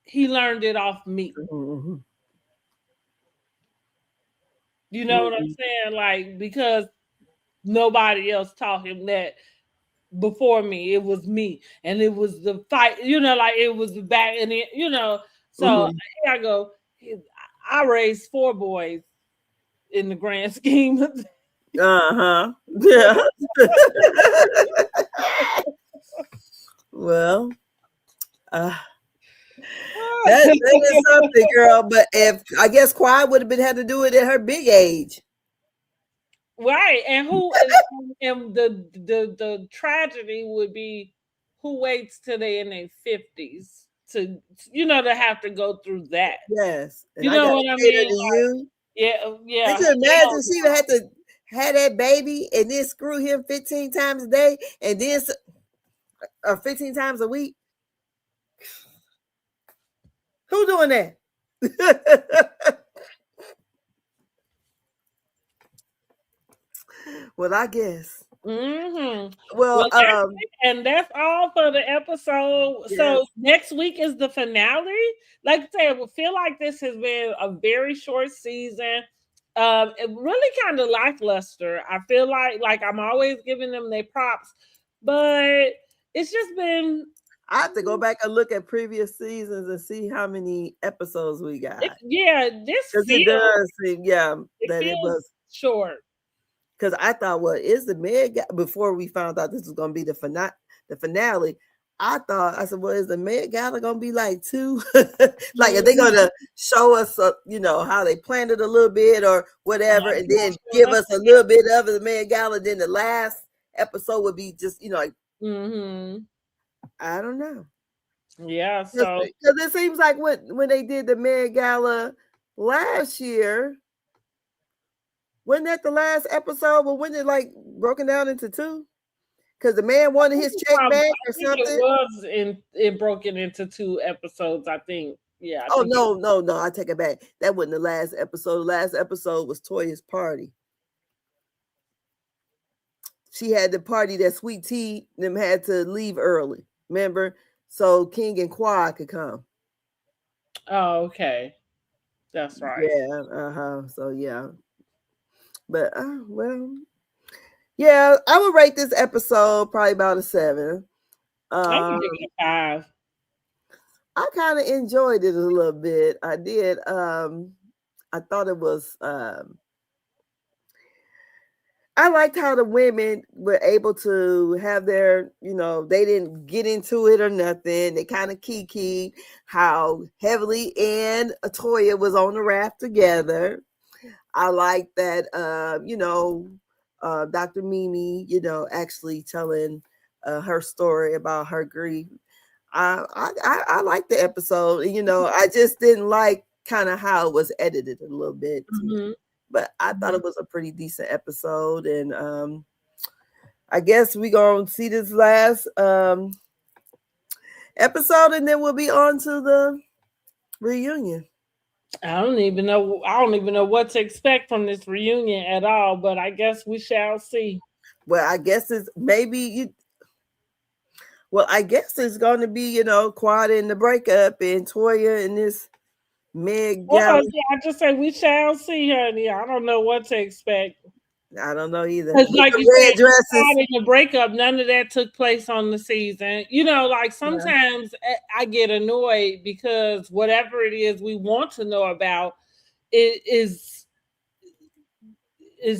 he learned it off me. You know what I'm saying? Like, because nobody else taught him that before me. It was me. And it was the fight, like it was the back and it, So here I go. I raised 4 boys in the grand scheme of things. Yeah. Well, that is something, girl. But if I guess Quiet would have had to do it at her big age, right? And and the tragedy would be who waits till they in their 50s to to have to go through that. Yes, and you know what I mean? You. Yeah. Could you imagine she would have to have that baby and then screw him 15 times a day and then 15 times a week? Who doing that? Well, I guess. Well, and that's all for the episode. Yes. So next week is the finale. Like I said, I feel like this has been a very short season. It really kind of lackluster. I feel like I'm always giving them their props, but it's just been. I have to go back and look at previous seasons and see how many episodes we got. This it does seem, that it was short. Because I thought, well, is the Med before we found out this was going to be the finale? I said, well, is the Met Gala going to be like 2? Like, are they going to show us, how they planned it a little bit or whatever, and then give us a little bit of the Met Gala? Then the last episode would be just, like, I don't know. Yeah, so because it seems like when they did the Met Gala last year. Wasn't that the last episode? But wasn't it like broken down into 2? Because the man wanted his check back or something. It was broken into 2 episodes, I think. Yeah. No. I take it back. That wasn't the last episode. The last episode was Toya's party. She had the party that Sweet Tea them had to leave early. Remember? So King and Quad could come. Oh, okay. That's right. Yeah, so yeah. But well, yeah, I would rate this episode probably about a 7. I'm gonna Um give it a 5. I kind of enjoyed it a little bit. I did. I thought it was I liked how the women were able to have their, they didn't get into it or nothing. They kind of kiki how heavily and Atoya was on the raft together. I like that, Dr. Mimi, actually telling her story about her grief. I like the episode. I just didn't like kind of how it was edited a little bit to me. Mm-hmm. But I thought it was a pretty decent episode, and I guess we gonna see this last episode, and then we'll be on to the reunion. I don't even know. I don't even know what to expect from this reunion at all. But I guess we shall see. Well, I guess it's maybe you. Well, I guess it's going to be Quad in the breakup and Toya and this Meg Well, Galley. yeah, I just say we shall see, honey. I don't know what to expect. I don't know either. Because, With like the you red said, dresses. in the breakup, none of that took place on the season. Like sometimes I get annoyed because whatever it is we want to know about, it is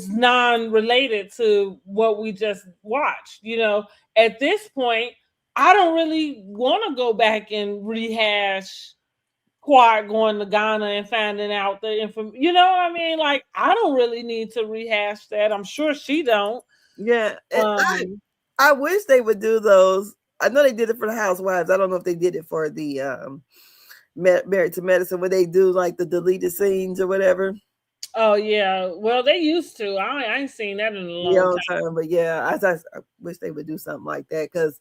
non-related to what we just watched. At this point, I don't really want to go back and rehash Quad going to Ghana and finding out the information. You know what I mean? Like, I don't really need to rehash that. I'm sure she don't. Yeah, and Um, I wish they would do those. I know they did it for the Housewives. I don't know if they did it for the Married to Medicine, where they do like the deleted scenes or whatever. oh yeah. Well, they used to. I ain't seen that in a long Yeah, time. time, but yeah, I wish they would do something like that because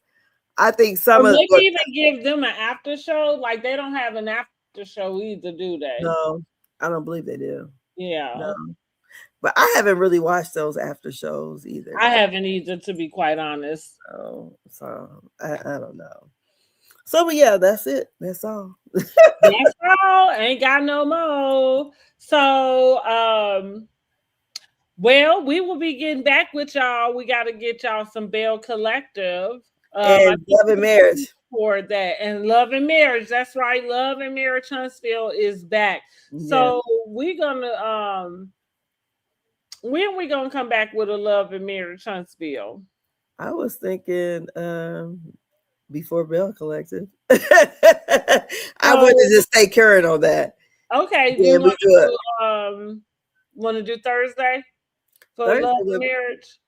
I think Or some of maybe what even give them an after show. Like they don't have an after show either, do they? no, I don't believe they do. No, Yeah. but I haven't really watched those after shows either. I haven't either, to be quite honest. So I don't know. So, but yeah, that's it. That's all. That's all. Ain't got no more. So, well, we will be getting back with y'all. We got to get y'all some Belle Collective. I And think love and marriage. for that, and Love and Marriage. That's right, Love and Marriage Huntsville is back. Yeah. So we're gonna when we gonna come back with a Love and Marriage Huntsville? I was thinking before Belle Collective. I So wanted to just stay current on that. okay, Yeah, you we good. want to do Thursday for Thursday Love and Marriage?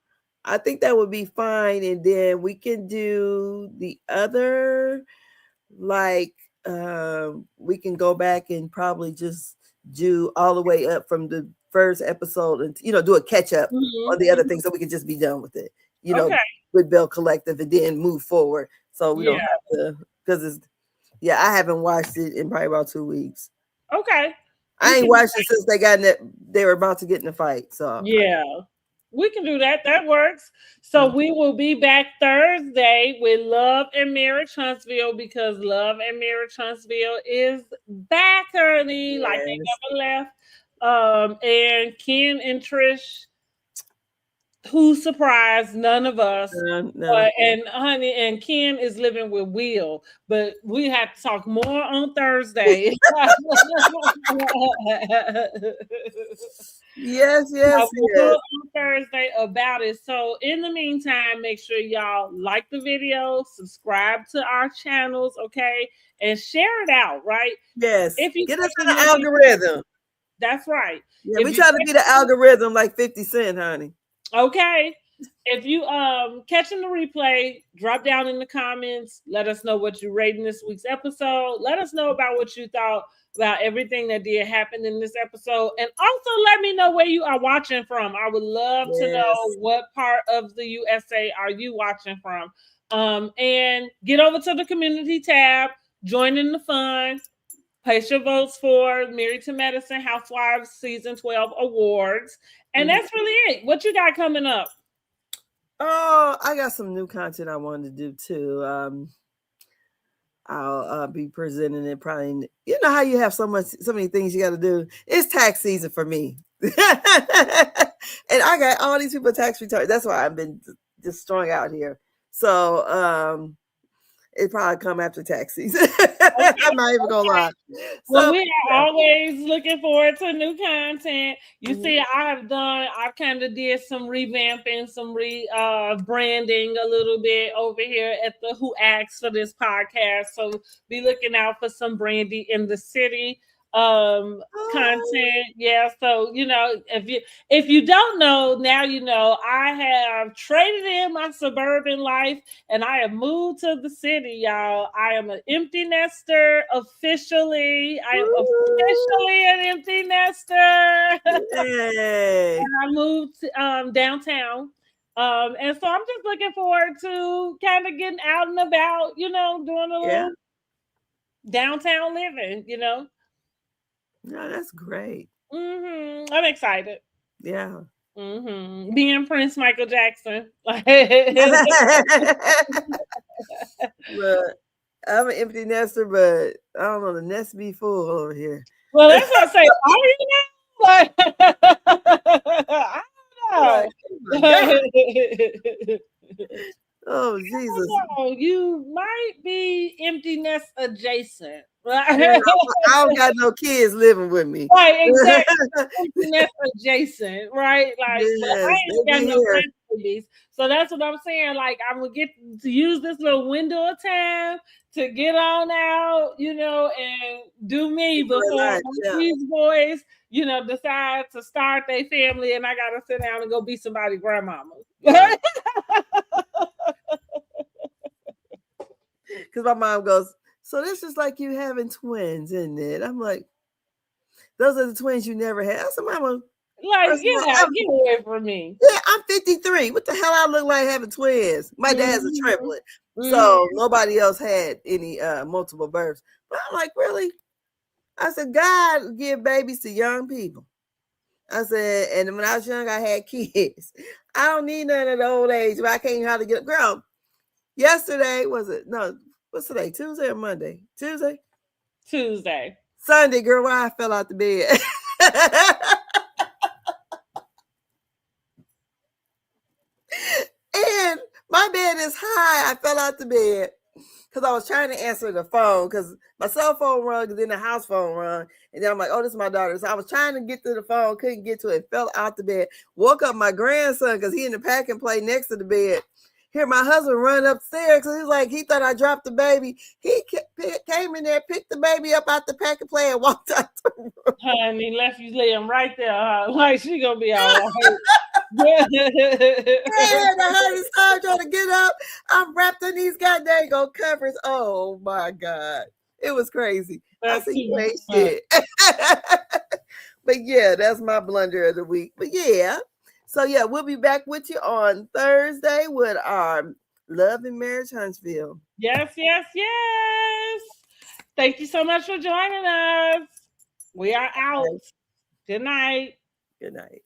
I think that would be fine. And then we can do the other, like, we can go back and probably just do all the way up from the first episode and, do a catch up on the other things so we can just be done with it, Okay. with Belle Collective and then move forward. So we don't Yeah. have to, because I haven't watched it in probably about 2 weeks. Okay. I ain't watched it since they were about to get in a fight. So Yeah. We can do that. That works. So we will be back Thursday with Love and Marriage Huntsville because Love and Marriage Huntsville is back, honey. Like they never left. And Ken and Trish, who surprised none of us. no. And honey, and Ken is living with Will, but we have to talk more on Thursday. Yes. On Thursday about it. So in the meantime, make sure y'all like the video, subscribe to our channels, okay, and share it out, right? Yes. If you get us in the algorithm. That's right. Yeah, we try to be the algorithm like 50 Cent, honey. Okay. If you catching the replay, drop down in the comments. Let us know what you rated this week's episode. Let us know about what you thought about everything that did happen in this episode. And also let me know where you are watching from. I would love to know what part of the USA are you watching from. And get over to the community tab, join in the fun. Place your votes for Married to Medicine Housewives Season 12 Awards. And that's really it. What you got coming up? Oh, I got some new content I wanted to do too. I'll be presenting it probably. You know how you have so many things you got to do. It's tax season for me, and I got all these people tax returns. That's why I've been just strung out here. So it probably come after tax season. I'm not even gonna lie. Well, we are always looking forward to new content. You see, I've kind of did some revamping, some branding a little bit over here at the Who Asked for This podcast. So be looking out for some Brandy in the City content. Yeah, so if you don't know, now you know. I have traded in my suburban life and I have moved to the city, y'all. I am an empty nester officially. I am officially an empty nester. Yay. And I moved downtown. And so I'm just looking forward to kind of getting out and about, doing a little downtown living, No, that's great. I'm excited. Yeah. Being Prince Michael Jackson. But I'm an empty nester, but I don't know, the nest be full over here. Well, that's what I say. Are you now? I don't know. Oh, Jesus. You might be empty nest adjacent. I don't got no kids living with me. Right, exactly. Empty nest adjacent, right? Like, but I ain't got no grandbabies. So that's what I'm saying. Like, I'm going to get to use this little window of time to get on out, and do me before these boys, decide to start their family and I got to sit down and go be somebody's grandmama. Because my mom goes, so this is like you having twins, isn't it? I'm like, those are the twins you never had. I said, Mama, get away from me. Yeah, I'm 53. What the hell I look like having twins? My dad's a triplet. So nobody else had any multiple births. But I'm like, really? I said, God give babies to young people. I said, and when I was young, I had kids. I don't need none of the old age, but I can't even how to get a girl. Yesterday, what's today? Tuesday or Monday? Tuesday. Sunday, girl, why I fell out the bed. And my bed is high. I fell out the bed because I was trying to answer the phone because my cell phone rung and then the house phone rung. And then I'm like, oh, this is my daughter. So I was trying to get to the phone, couldn't get to it, fell out the bed. Woke up my grandson because he in the pack and play next to the bed. Hear my husband run upstairs because he's like, he thought I dropped the baby. He came in there, picked the baby up out the pack and play and walked out the room. Honey, left you laying right there. Like she gonna be all right. The hardest time trying to get up. I'm wrapped in these goddamn covers. Oh my God. It was crazy. I said, you ain't shit. But yeah, that's my blunder of the week. But yeah. So yeah, we'll be back with you on Thursday with our Love and Marriage Huntsville. Yes. Thank you so much for joining us. We are out. Good night. Good night.